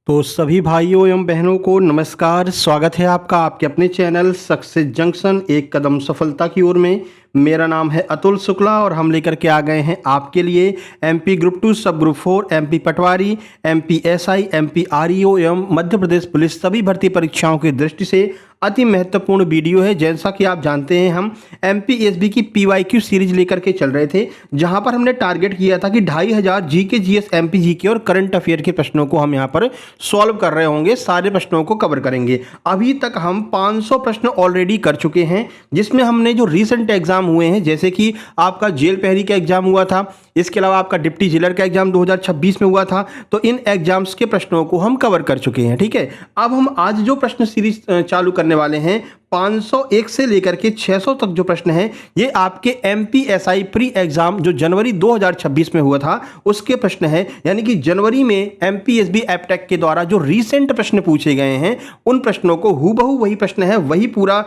तो सभी भाइयों एवं बहनों को नमस्कार। स्वागत है आपका आपके अपने चैनल सक्सेस जंक्शन एक कदम सफलता की ओर में। मेरा नाम है अतुल शुक्ला और हम लेकर के आ गए हैं आपके लिए एमपी ग्रुप 2 सब ग्रुप 4 एमपी पटवारी एमपी एसआई एमपी आरईओ एवं मध्य प्रदेश पुलिस सभी भर्ती परीक्षाओं की दृष्टि से अति महत्वपूर्ण वीडियो है। जैसा कि आप जानते हैं हम एमपीएसबी की पीवाईक्यू सीरीज लेकर के चल रहे थे, जहां पर हमने टारगेट किया था कि 2500 जीके जीएस एमपी जीके और करंट अफेयर के प्रश्नों को हम यहां पर सॉल्व कर रहे होंगे, सारे प्रश्नों को कवर करेंगे। अभी तक हम 500 प्रश्न ऑलरेडी कर चुके हैं, जिसमें हमने जो रिसेंट एग्जाम हुए हैं, जैसे कि आपका जेल प्रहरी का एग्जाम हुआ था, इसके अलावा आपका डिप्टी जेलर का एग्जाम 2026 में हुआ था, तो इन एग्जाम्स के प्रश्नों को हम कवर कर चुके हैं। ठीक है, अब हम आज जो प्रश्न सीरीज चालू करने वाले हैं 501 से लेकर के 600 तक जो प्रश्न हैं, ये आपके एमपीएसआई प्री एग्जाम जो जनवरी 2026 में हुआ था उसके प्रश्न हैं। यानी कि जनवरी में एमपीएसबी एपटेक के द्वारा जो रीसेंट प्रश्न पूछे गए हैं उन प्रश्नों को हूबहू वही प्रश्न है, वही पूरा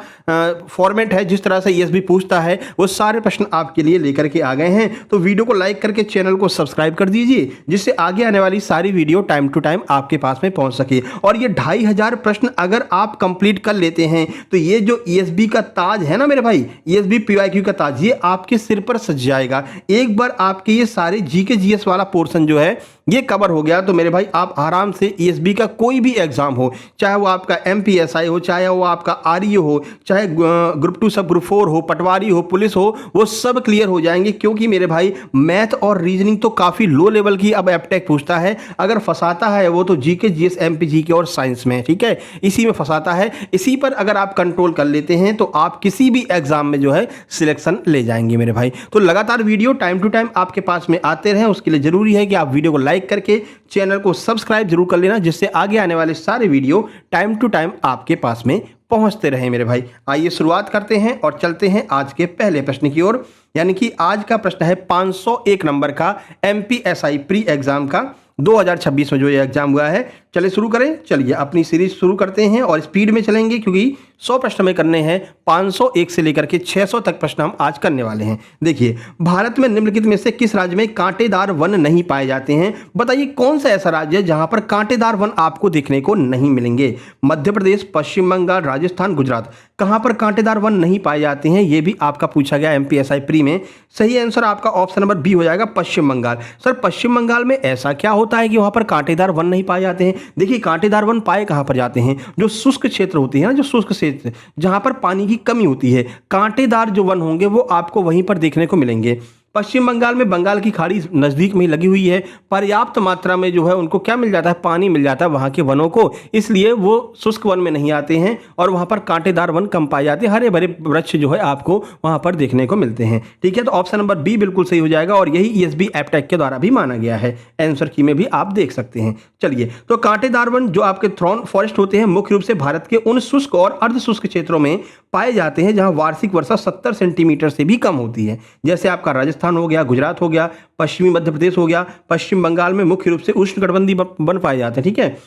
फॉर्मेट है जिस तरह से ईएसबी पूछता है, वो सारे प्रश्न आपके लिए लेकर के आ गए हैं। तो वीडियो को लाइक करके चैनल को सब्सक्राइब कर दीजिए, जिससे आगे आने वाली सारी वीडियो टाइम टू टाइम आपके पास में पहुंच सके। और ये 2500 प्रश्न अगर आप कंप्लीट कर लेते हैं तो ये जो ईएसबी का ताज है ना मेरे भाई, ईएसबी पीवाईक्यू का ताज, ये आपके सिर पर सज जाएगा। एक बार आपके ये सारे जीके जीएस वाला पोर्शन जो है ये कवर हो गया तो मेरे भाई आप आराम से ईएसबी का कोई भी एग्जाम हो, चाहे वो आपका एमपीएसआई हो, चाहे वो आपका आरईओ हो, चाहे ग्रुप 2 सब ग्रुप 4 हो, पटवारी हो, पुलिस हो, वो सब क्लियर हो जाएंगे। क्योंकि मेरे भाई मैथ और रीजनिंग तो काफ़ी लो लेवल की अब एपटेक पूछता है, अगर फंसाता है वो तो जीके जीएस एमपी जीके और साइंस में। ठीक है, इसी में फंसाता है। इसी पर अगर आप कंट्रोल कर लेते हैं तो आप किसी भी एग्जाम में जो है सिलेक्शन ले जाएंगे मेरे भाई। तो लगातार वीडियो टाइम टू टाइम आपके पास में आते रहें, उसके लिए जरूरी है कि आप वीडियो को लाइक करके चैनल को सब्सक्राइब जरूर कर लेना, जिससे आगे आने वाले सारे वीडियो टाइम टू टाइम आपके पास में पहुंचते रहे मेरे भाई। आइए शुरुआत करते हैं और चलते हैं आज के पहले प्रश्न की ओर। यानी कि आज का प्रश्न है 501 नंबर का एमपीएसआई प्री एग्जाम का 2026 में जो ये एग्जाम हुआ है। चलिए शुरू करें, चलिए अपनी सीरीज शुरू करते हैं और स्पीड में चलेंगे क्योंकि 100 प्रश्न में करने हैं। 501 से लेकर के 600 तक प्रश्न हम आज करने वाले हैं। देखिए, भारत में निम्नलिखित में से किस राज्य में कांटेदार वन नहीं पाए जाते हैं? बताइए कौन सा ऐसा राज्य है जहां पर कांटेदार वन आपको देखने को नहीं मिलेंगे? मध्य प्रदेश, पश्चिम बंगाल, राजस्थान, गुजरात। कहां पर कांटेदार वन नहीं पाए जाते हैं ये भी आपका पूछा गया एमपीएसआई प्री में। सही आंसर आपका ऑप्शन नंबर बी हो जाएगा, पश्चिम बंगाल। सर पश्चिम बंगाल में ऐसा क्या होता है कि वहां पर कांटेदार वन नहीं पाए जाते हैं? देखिए, कांटेदार वन पाए कहां पर जाते हैं? जो शुष्क क्षेत्र होते हैं ना, जो शुष्क क्षेत्र जहां पर पानी की कमी होती है, कांटेदार जो वन होंगे वो आपको वहीं पर देखने को मिलेंगे। पश्चिम बंगाल में बंगाल की खाड़ी नज़दीक में लगी हुई है, पर्याप्त मात्रा में जो है उनको क्या मिल जाता है, पानी मिल जाता है वहाँ के वनों को, इसलिए वो शुष्क वन में नहीं आते हैं और वहाँ पर कांटेदार वन कम पाए जाते हैं। हरे भरे वृक्ष जो है आपको वहाँ पर देखने को मिलते हैं। ठीक है, तो ऑप्शन नंबर बी बिल्कुल सही हो जाएगा और यही ईएसबी एपटेक के द्वारा भी माना गया है। आंसर की में भी आप देख सकते हैं। चलिए, तो कांटेदार वन जो आपके थ्रॉन फॉरेस्ट होते हैं मुख्य रूप से भारत के उन शुष्क और अर्ध शुष्क क्षेत्रों में पाए जाते हैं जहाँ वार्षिक वर्षा 70 सेंटीमीटर से भी कम होती है। जैसे आपका राजस्थान हो गया, गुजरात हो गया, पश्चिमी मध्य प्रदेश हो गया। पश्चिम बंगाल में मुख्य रूप से उष्णकटिबंधीय वन पाए जाते हैं। ठीक है,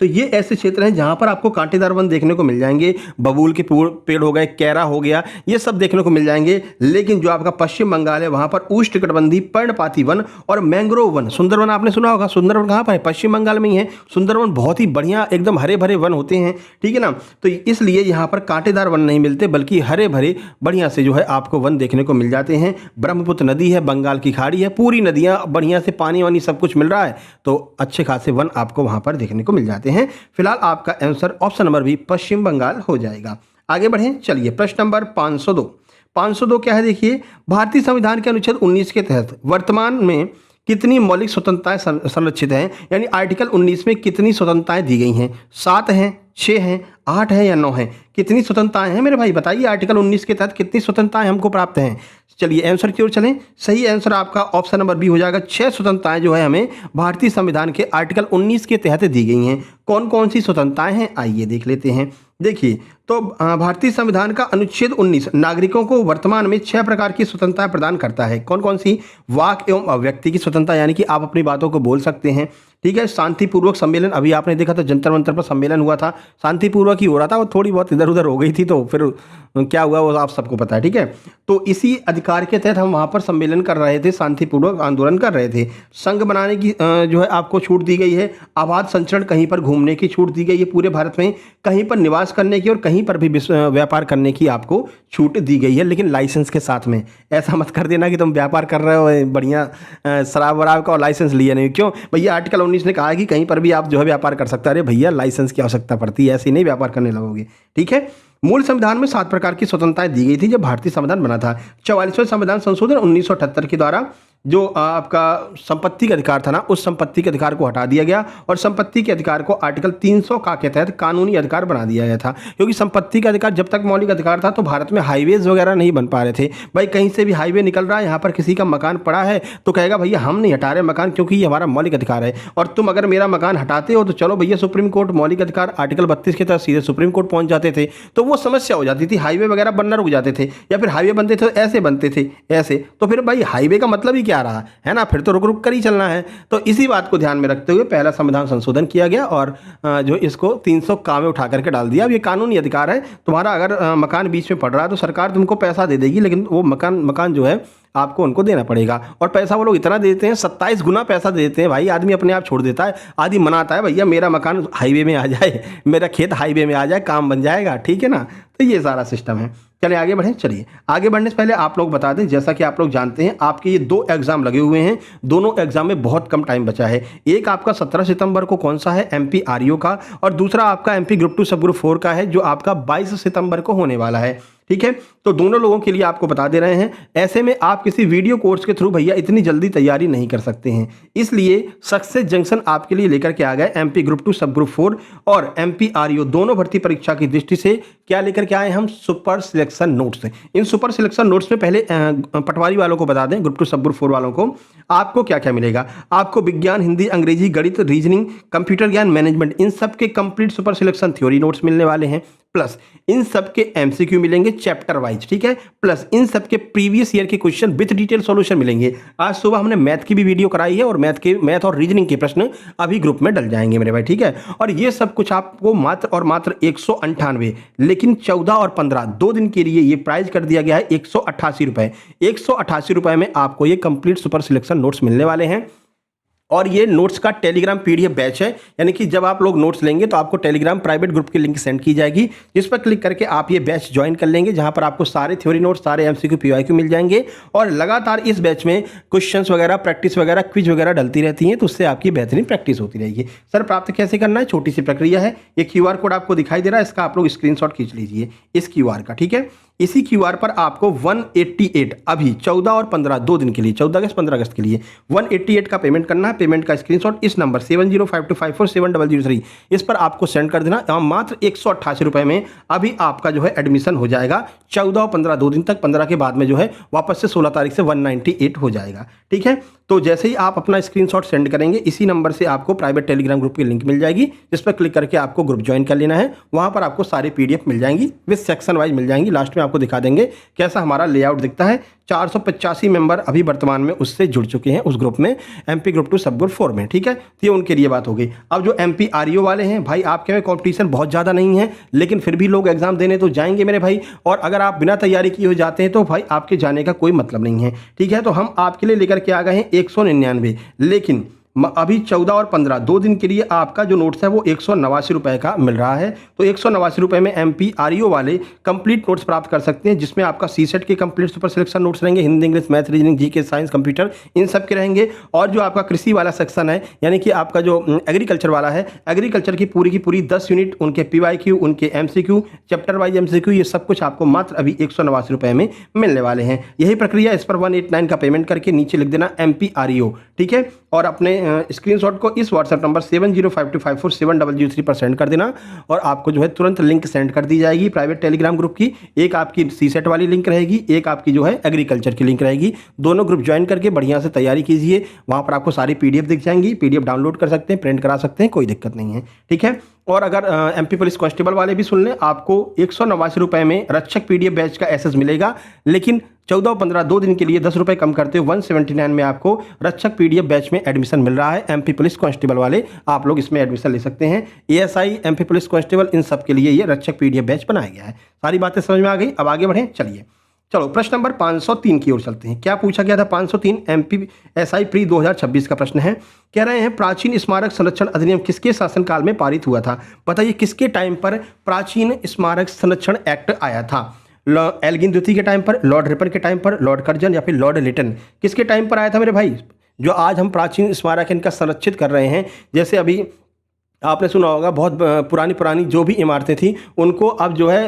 तो ये ऐसे क्षेत्र हैं जहां पर आपको कांटेदार वन देखने को मिल जाएंगे। बबूल के पेड़ हो गए, कैरा हो गया, ये सब देखने को मिल जाएंगे। लेकिन जो आपका पश्चिम बंगाल है वहां पर उष्णकटिबंधीय पर्णपाती वन और मैंग्रोव वन, सुंदरवन आपने सुना होगा। सुंदरवन कहां पर है? पश्चिम बंगाल में ही है। सुंदरवन बहुत ही बढ़िया एकदम हरे भरे वन होते हैं। ठीक है ना, तो इसलिए यहाँ पर कांटेदार वन नहीं मिलते, बल्कि हरे भरे बढ़िया से जो है आपको वन देखने को मिल जाते हैं। ब्रह्मपुत्र नदी है, बंगाल की खाड़ी है, पूरी नदियाँ बढ़िया से पानी वानी सब कुछ मिल रहा है, तो अच्छे खासे वन आपको वहाँ पर देखने को मिल जाते हैं। फिलहाल आपका आंसर ऑप्शन नंबर भी पश्चिम बंगाल हो जाएगा। आगे बढ़ें, चलिए प्रश्न नंबर 502। 502 क्या है? देखिए, भारतीय संविधान के अनुच्छेद 19 के तहत वर्तमान में कितनी मौलिक स्वतंत्रताएं संरक्षित हैं? यानी आर्टिकल 19 में कितनी स्वतंत्रताएं दी गई हैं? 7 हैं, 6 हैं, 8 है या 9 है? कितनी स्वतंत्रताएं हैं मेरे भाई? बताइए, आर्टिकल 19 के तहत कितनी स्वतंत्रताएं हमको प्राप्त हैं? चलिए आंसर की ओर चलें। सही आंसर आपका ऑप्शन नंबर बी हो जाएगा। 6 स्वतंत्रताएं जो है हमें भारतीय संविधान के आर्टिकल 19 के तहत दी गई हैं। कौन कौन सी स्वतंत्रताएं हैं आइए देख लेते हैं। देखिए, तो भारतीय संविधान का अनुच्छेद 19 नागरिकों को वर्तमान में 6 प्रकार की स्वतंत्रता प्रदान करता है। कौन कौन सी? वाक एवं अभिव्यक्ति की स्वतंत्रता, यानी कि आप अपनी बातों को बोल सकते हैं। ठीक है। शांतिपूर्वक सम्मेलन, अभी आपने देखा था जंतर मंतर पर सम्मेलन हुआ था, शांतिपूर्वक ही हो रहा था, वो थोड़ी बहुत इधर उधर हो गई थी, तो फिर क्या हुआ वो आप सबको पता है, ठीक है। तो इसी अधिकार के तहत हम वहाँ पर सम्मेलन कर रहे थे, शांतिपूर्वक आंदोलन कर रहे थे। संघ बनाने की जो है आपको छूट दी गई है, आबाद संचरण कहीं पर घूमने की छूट दी गई है पूरे भारत में, कहीं पर निवास करने की और कहीं पर भी व्यापार करने की आपको छूट दी गई है, लेकिन लाइसेंस के साथ में। ऐसा मत कर देना कि तुम व्यापार कर रहे हो बढ़िया शराब वराब का और लाइसेंस लिया नहीं। क्यों भैया, आर्टिकल 19 ने कहा है कि कहीं पर भी आप जो है व्यापार कर सकते हैं। अरे भैया, लाइसेंस की आवश्यकता पड़ती है, ऐसे नहीं व्यापार करने लगोगे, ठीक है। मूल संविधान में 7 प्रकार की स्वतंत्रताएं दी गई थी जब भारतीय संविधान बना था। 44वें संविधान संशोधन 1978 के द्वारा जो आपका संपत्ति का अधिकार था ना, उस संपत्ति के अधिकार को हटा दिया गया और संपत्ति के अधिकार को आर्टिकल 300 का के तहत कानूनी अधिकार बना दिया गया था। क्योंकि संपत्ति का अधिकार जब तक मौलिक अधिकार था तो भारत में हाईवेज वगैरह नहीं बन पा रहे थे। भाई कहीं से भी हाईवे निकल रहा है, यहाँ पर किसी का मकान पड़ा है तो कहेगा भैया हम नहीं हटा रहे मकान, क्योंकि ये हमारा मौलिक अधिकार है। और तुम अगर मेरा मकान हटाते हो तो चलो भैया सुप्रीम कोर्ट, मौलिक अधिकार आर्टिकल 32 के तहत सीधे सुप्रीम कोर्ट पहुंच जाते थे, तो वो समस्या हो जाती थी, हाईवे वगैरह बनना रुक जाते थे, या फिर हाईवे बनते थे ऐसे बनते थे ऐसे, तो फिर भाई हाईवे का मतलब ही क्या रहा है ना, फिर तो रुक रुक कर ही चलना है। तो इसी बात को ध्यान में रखते हुए पहला संविधान संशोधन किया गया और जो इसको 300 का में उठा करके डाल दिया। अब ये कानूनी अधिकार है तुम्हारा, अगर मकान बीच में पड़ रहा है तो सरकार तुमको पैसा दे देगी, लेकिन वो मकान जो है आपको उनको देना पड़ेगा। और पैसा वो लोग इतना देते हैं, 27 गुना पैसा देते हैं भाई। आदमी अपने आप छोड़ देता है, आदमी मनाता है भैया मेरा मकान हाईवे में आ जाए, मेरा खेत हाईवे में आ जाए, काम बन जाएगा, ठीक है ना। तो ये सारा सिस्टम है। चलिए आगे बढ़ें। चलिए आगे बढ़ने से पहले आप लोग बता दें, जैसा कि आप लोग जानते हैं आपके ये 2 एग्जाम लगे हुए हैं, दोनों एग्जाम में बहुत कम टाइम बचा है। एक आपका 17 सितंबर को कौन सा है, MP REO का, और दूसरा आपका MP ग्रुप 2 सब ग्रुप 4 का है, जो आपका 22 सितंबर को होने वाला है, ठीक है। तो दोनों लोगों के लिए आपको बता दे रहे हैं। ऐसे में आप किसी वीडियो कोर्स के थ्रू भैया इतनी जल्दी तैयारी नहीं कर सकते हैं, इसलिए सक्सेस जंक्शन आपके लिए लेकर के आ गए MP ग्रुप 2 सब ग्रुप 4 और MP REO दोनों भर्ती परीक्षा की दृष्टि से क्या लेकर के आए हम, सुपर सिलेक्शन नोट्स। इन सुपर सिलेक्शन नोट्स में पहले पटवारी वालों को बता दें, ग्रुप 2 सब ग्रुप 4 वालों को आपको क्या क्या मिलेगा। आपको विज्ञान, हिंदी, अंग्रेजी, गणित, रीजनिंग, कंप्यूटर ज्ञान, मैनेजमेंट, इन सब के complete super selection theory notes मिलने वाले हैं, प्लस इन सब के MCQ मिलेंगे चैप्टर वाइज, ठीक है, प्लस इन सब के प्रीवियस ईयर के क्वेश्चन विद डिटेल सॉल्यूशन मिलेंगे। आज सुबह हमने मैथ की भी वीडियो कराई है और मैथ और रीजनिंग के प्रश्न अभी ग्रुप में डल जाएंगे मेरे भाई, ठीक है। और ये सब कुछ आपको मात्र और मात्र 198, लेकिन 14 और 15 2 दिन के लिए ये प्राइस कर दिया गया है 188 रुपए। 188 रुपए में आपको ये कंप्लीट सुपर सिलेक्शन नोट्स मिलने वाले हैं। और ये नोट्स का टेलीग्राम PDF बैच है, यानी कि जब आप लोग नोट्स लेंगे तो आपको टेलीग्राम प्राइवेट ग्रुप की लिंक सेंड की जाएगी, जिस पर क्लिक करके आप ये बैच ज्वाइन कर लेंगे, जहां पर आपको सारे थ्योरी नोट्स, सारे MCQ PYQ मिल जाएंगे। और लगातार इस बैच में क्वेश्चंस वगैरह, प्रैक्टिस वगैरह, क्विज वगैरह डलती रहती हैं, तो उससे आपकी बेहतरीन प्रैक्टिस होती रहेगी। सर प्राप्त कैसे करना है, छोटी सी प्रक्रिया है। ये QR कोड आपको दिखाई दे रहा है, इसका आप लोग स्क्रीनशॉट खींच लीजिए इस QR का, ठीक है। इसी QR पर आपको 188 अभी 14 और 15 2 दिन के लिए, 14 अगस्त 15 अगस्त के लिए 188 का पेमेंट करना है। पेमेंट का स्क्रीनशॉट इस नंबर 7052547003 इस पर आपको सेंड कर देना। मात्र 188 रुपए में अभी आपका जो है एडमिशन हो जाएगा। 14 और 15 2 दिन तक, 15 के बाद में जो है वापस से 16 तारीख से 198 हो जाएगा, ठीक है। तो जैसे ही आप अपना स्क्रीनशॉट सेंड करेंगे, इसी नंबर से आपको प्राइवेट टेलीग्राम ग्रुप की लिंक मिल जाएगी, जिस पर क्लिक करके आपको ग्रुप ज्वाइन कर लेना है। वहां पर आपको सारी PDF मिल जाएंगी, विद सेक्शन वाइज मिल जाएंगी। लास्ट में आपको दिखा देंगे कैसा हमारा लेआउट दिखता है। 485 मेंबर अभी वर्तमान में उससे जुड़ चुके हैं उस ग्रुप में, MP ग्रुप 2 सब ग्रुप 4 में, ठीक है। तो ये उनके लिए बात हो गई। अब जो MP REO वाले हैं भाई, आपके में कॉम्पिटिशन बहुत ज़्यादा नहीं है, लेकिन फिर भी लोग एग्जाम देने तो जाएंगे मेरे भाई। और अगर आप बिना तैयारी किए हो जाते हैं तो भाई आपके जाने का कोई मतलब नहीं है, ठीक है। तो हम आपके लिए लेकर के आ गए हैं 199, लेकिन अभी 14 और 15 2 दिन के लिए आपका जो नोट्स है वो 189 रुपए का मिल रहा है। तो 189 रुपए में MP REO वाले कंप्लीट नोट्स प्राप्त कर सकते हैं, जिसमें आपका CSET के कंप्लीट सुपर सिलेक्शन नोट्स रहेंगे, Hindi, English, math, reasoning, GK, science, computer, इन सब के रहेंगे। और जो आपका कृषि वाला सेक्शन है, यानी कि आपका जो एग्रीकल्चर वाला है, एग्रीकल्चर की पूरी 10 यूनिट, उनके PYQ, उनके MCQ, चैप्टर वाइज MCQ, ये सब कुछ आपको मात्र अभी 189 रुपए में मिलने वाले हैं। यही प्रक्रिया, इस पर 189 का पेमेंट करके नीचे लिख देना MP REO, ठीक है। और अपने स्क्रीनशॉट को इस WhatsApp नंबर 7052547003 पर सेंड कर देना, और आपको जो है तुरंत लिंक सेंड कर दी जाएगी प्राइवेट टेलीग्राम ग्रुप की। एक आपकी CSET वाली लिंक रहेगी, एक आपकी जो है एग्रीकल्चर की लिंक रहेगी। दोनों ग्रुप ज्वाइन करके बढ़िया से तैयारी कीजिए। वहाँ पर आपको सारी PDF दिख जाएंगी, PDF डाउनलोड कर सकते हैं, प्रिंट करा सकते हैं, कोई दिक्कत नहीं है, ठीक है। और अगर एमपी पुलिस कांस्टेबल वाले भी सुन लें, आपको 189 रुपये में रक्षक पीडीएफ बैच का एसेस मिलेगा, लेकिन 14 और 15 2 दिन के लिए 10 रुपये कम करते हुए 179 में आपको रक्षक पीडीएफ बैच में एडमिशन मिल रहा है। एमपी पुलिस कांस्टेबल वाले आप लोग इसमें एडमिशन ले सकते हैं। एएसआई, एमपी पुलिस कांस्टेबल, इन सब के लिए ये रक्षक पीडीएफ बैच बनाया गया है। सारी बातें समझ में आ गई। अब आगे बढ़ें, चलिए चलो प्रश्न नंबर 503 की ओर चलते हैं। क्या पूछा गया था? 503 एमपीएसआई प्री 2026 का प्रश्न है। कह रहे हैं प्राचीन स्मारक संरक्षण अधिनियम किसके शासनकाल में पारित हुआ था? बताइए किसके टाइम पर प्राचीन स्मारक संरक्षण एक्ट आया था? एल्गिन द्वितीय के टाइम पर, लॉर्ड रिपन के टाइम पर, लॉर्ड कर्जन या फिर लॉर्ड लिटन? किसके टाइम पर आया था मेरे भाई? जो आज हम प्राचीन स्मारक इनका संरक्षित कर रहे हैं, जैसे अभी आपने सुना होगा बहुत पुरानी जो भी इमारतें थी उनको अब जो है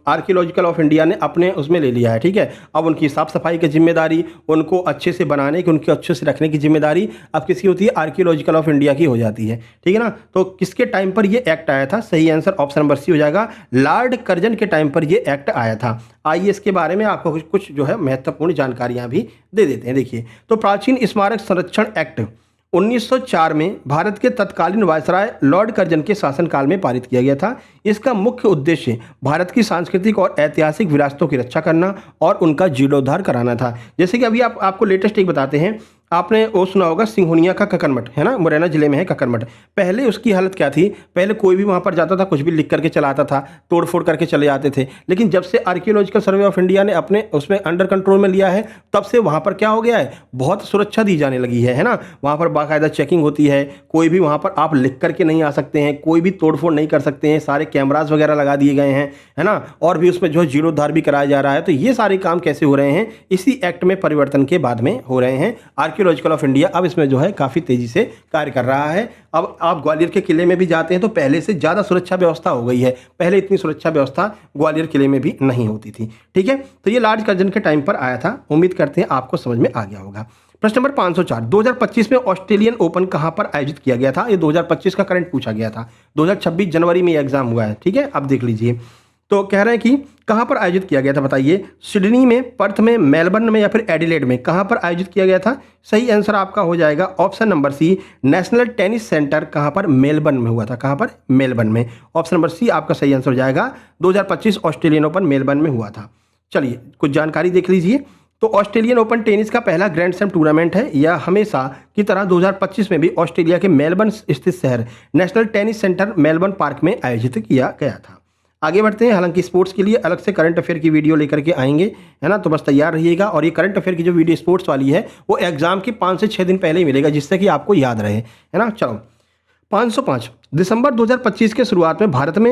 आर्कियोलॉजिकल ऑफ इंडिया ने अपने उसमें ले लिया है, ठीक है। अब उनकी साफ़ सफाई की जिम्मेदारी, उनको अच्छे से बनाने की, उनके अच्छे से रखने की जिम्मेदारी अब किसकी होती है? आर्कियोलॉजिकल ऑफ इंडिया की हो जाती है, ठीक है ना। तो किसके टाइम पर ये एक्ट आया था? सही आंसर ऑप्शन नंबर सी हो जाएगा, लॉर्ड कर्जन के टाइम पर ये एक्ट आया था। आइए इसके बारे में आपको कुछ जो है महत्वपूर्ण जानकारियाँ भी दे देते हैं। देखिए, तो प्राचीन स्मारक संरक्षण एक्ट 1904 में भारत के तत्कालीन वायसराय लॉर्ड कर्जन के शासनकाल में पारित किया गया था। इसका मुख्य उद्देश्य भारत की सांस्कृतिक और ऐतिहासिक विरासतों की रक्षा करना और उनका जीर्णोद्धार कराना था। जैसे कि अभी आपको लेटेस्ट एक बताते हैं, आपने वो सुना होगा सिंघोनिया का कक्करमठ, है ना, मुरैना जिले में है कक्करमठ। पहले उसकी हालत क्या थी? पहले कोई भी वहाँ पर जाता था, कुछ भी लिख करके चला आता था, तोड़ फोड़ करके चले जाते थे। लेकिन जब से आर्कियोलॉजिकल सर्वे ऑफ इंडिया ने अपने उसमें अंडर कंट्रोल में लिया है, तब से वहाँ पर क्या हो गया है? बहुत सुरक्षा दी जाने लगी है ना। वहाँ पर बाकायदा चेकिंग होती है, कोई भी वहाँ पर आप लिख करके नहीं आ सकते हैं, कोई भी तोड़ फोड़ नहीं कर सकते हैं, सारे कैमराज वगैरह लगा दिए गए हैं, है ना। और भी उसमें जो है जीर्णोद्धार भी कराया जा रहा है। तो ये सारे काम कैसे हो रहे हैं? इसी एक्ट में परिवर्तन के बाद में हो रहे हैं। आर्कियोलॉजिकल ऑफ इंडिया अब इसमें जो है काफ़ी तेज़ी से कार्य कर रहा है। अब आप ग्वालियर के किले में भी जाते हैं तो पहले से ज़्यादा सुरक्षा व्यवस्था हो गई है। पहले इतनी सुरक्षा व्यवस्था ग्वालियर किले में भी नहीं होती थी, ठीक है। तो ये लॉर्ड कर्जन के टाइम पर आया था। उम्मीद करते हैं आपको समझ में आ गया होगा। प्रश्न नंबर 504, 2025 में ऑस्ट्रेलियन ओपन कहाँ पर आयोजित किया गया था? ये 2025 का करंट पूछा गया था। 2026 जनवरी में एग्जाम हुआ है, ठीक है। अब देख लीजिए, तो कह रहे हैं कि कहाँ पर आयोजित किया गया था? बताइए, सिडनी में, पर्थ में, मेलबर्न में या फिर एडिलेड में? कहाँ पर आयोजित किया गया था? सही आंसर आपका हो जाएगा option number C, national tennis centre. कहाँ पर? मेलबर्न में हुआ था। कहाँ पर? मेलबर्न में। ऑप्शन नंबर सी आपका सही आंसर हो जाएगा। 2025 ऑस्ट्रेलियन ओपन मेलबर्न में हुआ था। चलिए कुछ जानकारी देख लीजिए। तो ऑस्ट्रेलियन ओपन टेनिस का पहला ग्रैंड स्लैम टूर्नामेंट है। यह हमेशा की तरह 2025 में भी ऑस्ट्रेलिया के मेलबर्न स्थित शहर national tennis centre Melbourne park में आयोजित किया गया था। आगे बढ़ते हैं। हालांकि स्पोर्ट्स के लिए अलग से करंट अफेयर की वीडियो लेकर के आएंगे, है ना, तो बस तैयार रहिएगा। और ये करंट अफेयर की जो वीडियो स्पोर्ट्स वाली है वो एग्जाम के 5 से 6 दिन पहले ही मिलेगा, जिससे कि आपको याद रहे, है ना। चलो 505, दिसंबर 2025 के शुरुआत में भारत में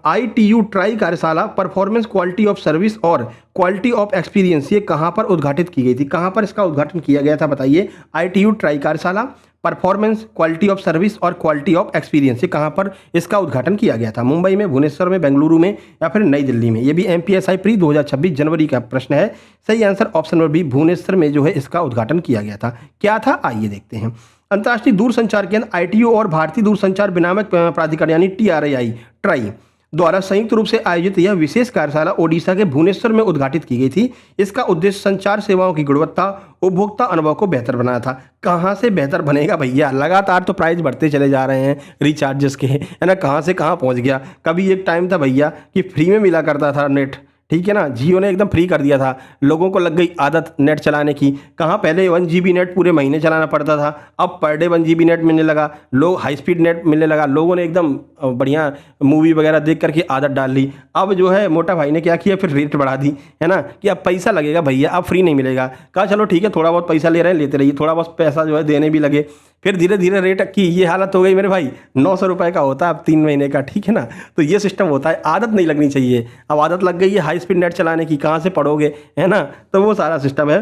ITU ट्राई कार्यशाला परफॉर्मेंस क्वालिटी ऑफ सर्विस और क्वालिटी ऑफ एक्सपीरियंस ये कहाँ पर उद्घाटित की गई थी? कहाँ पर इसका उद्घाटन किया गया था? बताइए। ITU ट्राई कार्यशाला, परफॉर्मेंस, क्वालिटी ऑफ सर्विस और क्वालिटी ऑफ एक्सपीरियंस ये कहाँ पर इसका उद्घाटन किया गया था? मुंबई में, भुवनेश्वर में, बेंगलुरु में या फिर नई दिल्ली में? ये भी MPSI प्री 2026 जनवरी का प्रश्न है। सही answer option number B, Bhubaneswar में जो है इसका उद्घाटन किया गया था। क्या था? आइए देखते हैं। अंतर्राष्ट्रीय दूरसंचार केंद्र ITU और भारतीय दूरसंचार विनियामक प्राधिकरण यानी TRAI ट्राई द्वारा संयुक्त रूप से आयोजित यह विशेष कार्यशाला ओडिशा के भुवनेश्वर में उद्घाटित की गई थी। इसका उद्देश्य संचार सेवाओं की गुणवत्ता, उपभोक्ता अनुभव को बेहतर बनाना था। कहाँ से बेहतर बनेगा भैया? लगातार तो प्राइस बढ़ते चले जा रहे हैं रिचार्जेस के, है ना। कहाँ से कहाँ पहुँच गया। कभी एक टाइम था भैया कि फ्री में मिला करता था नेट, ठीक है ना। जियो ने एकदम फ्री कर दिया था, लोगों को लग गई आदत नेट चलाने की। कहाँ पहले 1 GB नेट पूरे महीने चलाना पड़ता था, अब पर डे 1 GB नेट मिलने लगा, लोग हाई स्पीड नेट मिलने लगा। लोगों ने एकदम बढ़िया मूवी वगैरह देख करके आदत डाल ली। अब जो है मोटा भाई ने क्या किया, फिर रेट बढ़ा दी, है ना, कि अब पैसा लगेगा भैया, अब फ्री नहीं मिलेगा। कहा चलो ठीक है, थोड़ा बहुत पैसा ले रहे हैं, लेते रहिए। थोड़ा बहुत पैसा जो है देने भी लगे। फिर धीरे धीरे रेट की ये हालत हो गई मेरे भाई, 900 रुपये का होता है अब 3 महीने का, ठीक है ना। तो ये सिस्टम होता है, आदत नहीं लगनी चाहिए। अब आदत लग गई है हाई स्पीड नेट चलाने की, कहाँ से पढ़ोगे, है ना। तो वो सारा सिस्टम है।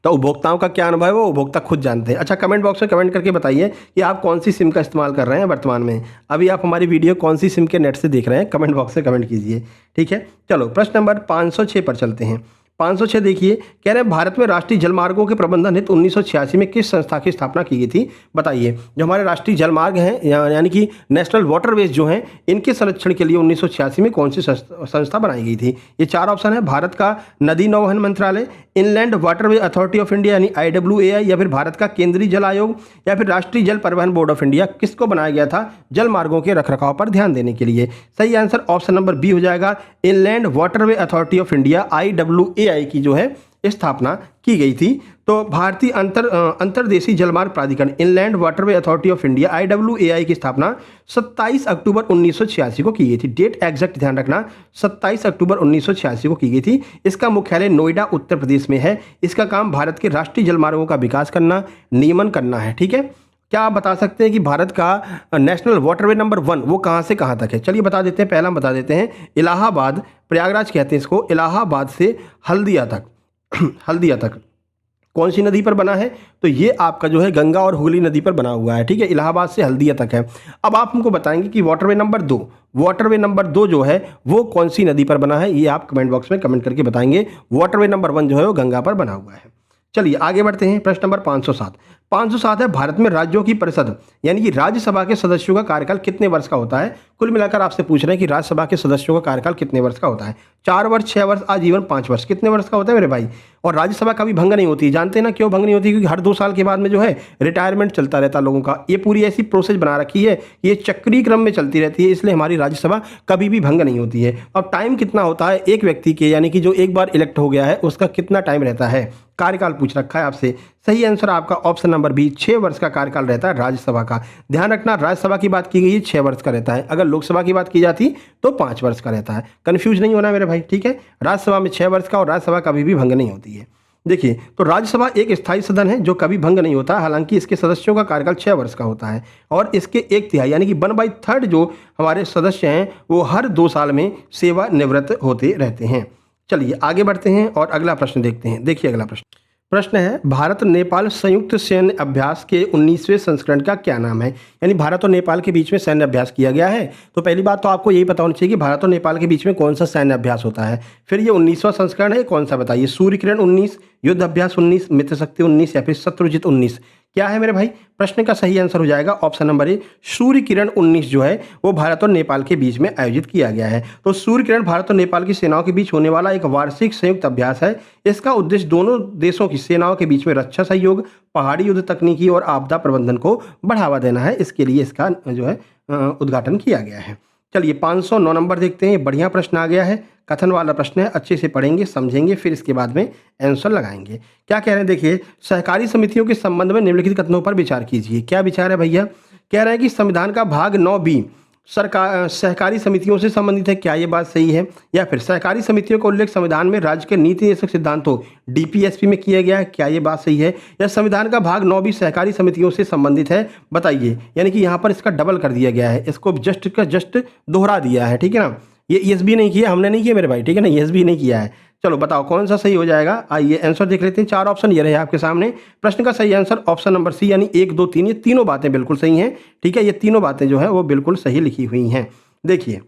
तो उपभोक्ताओं का क्या अनुभव है वो उपभोक्ता खुद जानते हैं। अच्छा, कमेंट बॉक्स में कमेंट करके बताइए कि आप कौन सी सिम का इस्तेमाल कर रहे हैं वर्तमान में। अभी आप हमारी वीडियो कौन सी सिम के नेट से देख रहे हैं? कमेंट बॉक्स में कमेंट कीजिए, ठीक है। चलो प्रश्न नंबर 506 पर चलते हैं। 506 देखिए, कह रहे हैं भारत में राष्ट्रीय जलमार्गों के प्रबंधन हेतु 1986 में किस संस्था की स्थापना की गई थी, बताइए। जो हमारे राष्ट्रीय जलमार्ग हैं यानी कि नेशनल वाटरवेज जो हैं, इनके संरक्षण के लिए 1986 में कौन सी संस्था बनाई गई थी? ये 4 ऑप्शन है, भारत का नदी नौवहन मंत्रालय, inland waterway authority of India यानी IWAI, या फिर भारत का केंद्रीय जल आयोग, या फिर राष्ट्रीय जल परिवहन बोर्ड ऑफ इंडिया। किसको बनाया गया था जल मार्गों के रखरखाव पर ध्यान देने के लिए? सही आंसर ऑप्शन नंबर बी हो जाएगा, inland waterway authority of India IWAI की जो है स्थापना की गई थी। तो भारतीय अंतर्देशीय जलमार्ग प्राधिकरण inland waterway authority of India IWAI की स्थापना 27 अक्टूबर 1986 को की गई थी। डेट एग्जैक्ट ध्यान रखना, 27 अक्टूबर 1986 को की गई थी। इसका मुख्यालय नोएडा उत्तर प्रदेश में है। इसका काम भारत के राष्ट्रीय जलमार्गों का विकास करना, नियमन करना है। ठीक है, क्या आप बता सकते हैं कि भारत का नेशनल वाटरवे नंबर 1 वो कहाँ से कहाँ तक है? चलिए बता देते हैं। पहला हम बता देते हैं, इलाहाबाद, प्रयागराज कहते हैं इसको, इलाहाबाद से हल्दिया तक हल्दिया तक कौन सी नदी पर बना है? तो ये आपका जो है गंगा और हुगली नदी पर बना हुआ है। ठीक है, इलाहाबाद से हल्दिया तक है। अब आप हमको बताएंगे कि वाटरवे नंबर 2 जो है वो कौन सी नदी पर बना है? ये आप कमेंट बॉक्स में कमेंट करके बताएंगे। वाटरवे नंबर 1 जो है वो गंगा पर बना हुआ है। चलिए आगे बढ़ते हैं। प्रश्न नंबर 507 है, भारत में राज्यों की परिषद यानी कि राज्यसभा के सदस्यों का कार्यकाल कितने वर्ष का होता है? कुल मिलाकर आपसे पूछ रहे हैं कि राज्यसभा के सदस्यों का कार्यकाल कितने वर्ष का होता है? 4 वर्ष, 6 वर्ष, आजीवन, 5 वर्ष, कितने वर्ष का होता है मेरे भाई? और राज्यसभा कभी भंग नहीं होती, जानते हैं ना क्यों भंग नहीं होती? क्योंकि हर 2 साल के बाद में जो है रिटायरमेंट चलता रहता है लोगों का। ये पूरी ऐसी प्रोसेस बना रखी है, ये चक्रीय क्रम में चलती रहती है, इसलिए हमारी राज्यसभा कभी भी भंग नहीं होती है। अब टाइम कितना होता है एक व्यक्ति के, यानी कि जो एक बार इलेक्ट हो गया है उसका कितना टाइम रहता है? कार्यकाल पूछ रखा है आपसे। सही आंसर आपका ऑप्शन नंबर बी, 6 वर्ष का कार्यकाल रहता है राज्यसभा का। ध्यान रखना, राज्यसभा की बात की गई है 6 वर्ष का रहता है, अगर लोकसभा की बात की जाती तो 5 वर्ष का रहता है। कंफ्यूज नहीं होना मेरे भाई, ठीक है। राज्यसभा में 6 वर्ष का, और राज्यसभा कभी भी भंग नहीं होती है। देखिए, तो राज्यसभा एक स्थायी सदन है जो कभी भंग नहीं होता। हालांकि इसके सदस्यों का कार्यकाल 6 वर्ष का होता है, और इसके 1/3 यानी कि 1/3 जो हमारे सदस्य हैं वो हर 2 साल में सेवानिवृत्त होते रहते हैं। चलिए आगे बढ़ते हैं और अगला प्रश्न देखते हैं। देखिए अगला प्रश्न है, भारत नेपाल संयुक्त सैन्य अभ्यास के 19वें संस्करण का क्या नाम है? यानी भारत और नेपाल के बीच में सैन्य अभ्यास किया गया है। तो पहली बात तो आपको यही पता होनी चाहिए कि भारत और नेपाल के बीच में कौन सा सैन्य अभ्यास होता है। फिर ये 19वां संस्करण है, कौन सा बताइए? सूर्य किरण 19, युद्ध अभ्यास 19, मित्र शक्ति 19, या फिर शत्रुजित 19? क्या है मेरे भाई? प्रश्न का सही आंसर हो जाएगा ऑप्शन नंबर ए, सूर्य किरण 19 जो है वो भारत और नेपाल के बीच में आयोजित किया गया है। तो सूर्य किरण भारत और नेपाल की सेनाओं के बीच होने वाला एक वार्षिक संयुक्त अभ्यास है। इसका उद्देश्य दोनों देशों की सेनाओं के बीच में रक्षा सहयोग, पहाड़ी युद्ध तकनीकी और आपदा प्रबंधन को बढ़ावा देना है। इसके लिए इसका जो है उद्घाटन किया गया है। चलिए 509 नंबर देखते हैं। बढ़िया प्रश्न आ गया है, कथन वाला प्रश्न है, अच्छे से पढ़ेंगे, समझेंगे, फिर इसके बाद में आंसर लगाएंगे। क्या कह रहे हैं देखिए, सहकारी समितियों के संबंध में निम्नलिखित कथनों पर विचार कीजिए। क्या विचार है भैया? कह रहे हैं कि संविधान का भाग 9B सरकार सहकारी समितियों से संबंधित है। क्या ये बात सही है? या फिर सहकारी समितियों का उल्लेख संविधान में राज्य के नीति निर्देशक सिद्धांतों DPSP में किया गया है। क्या ये बात सही है? या संविधान का भाग 9B सहकारी समितियों से संबंधित है, बताइए। यानी कि यहाँ पर इसका डबल कर दिया गया है, इसको जस्ट का जस्ट दोहरा दिया है, ठीक है ना। ये ESB नहीं किया, हमने नहीं किया मेरे भाई, ठीक है ना, ESB नहीं किया है। चलो बताओ कौन सा सही हो जाएगा। आइए आंसर देख लेते हैं। 4 ऑप्शन ये रहे आपके सामने। प्रश्न का सही आंसर ऑप्शन नंबर सी, यानी 1, 2, 3, ये तीनों बातें बिल्कुल सही हैं, ठीक है। ये तीनों बातें जो है वो बिल्कुल सही लिखी हुई हैं। देखिए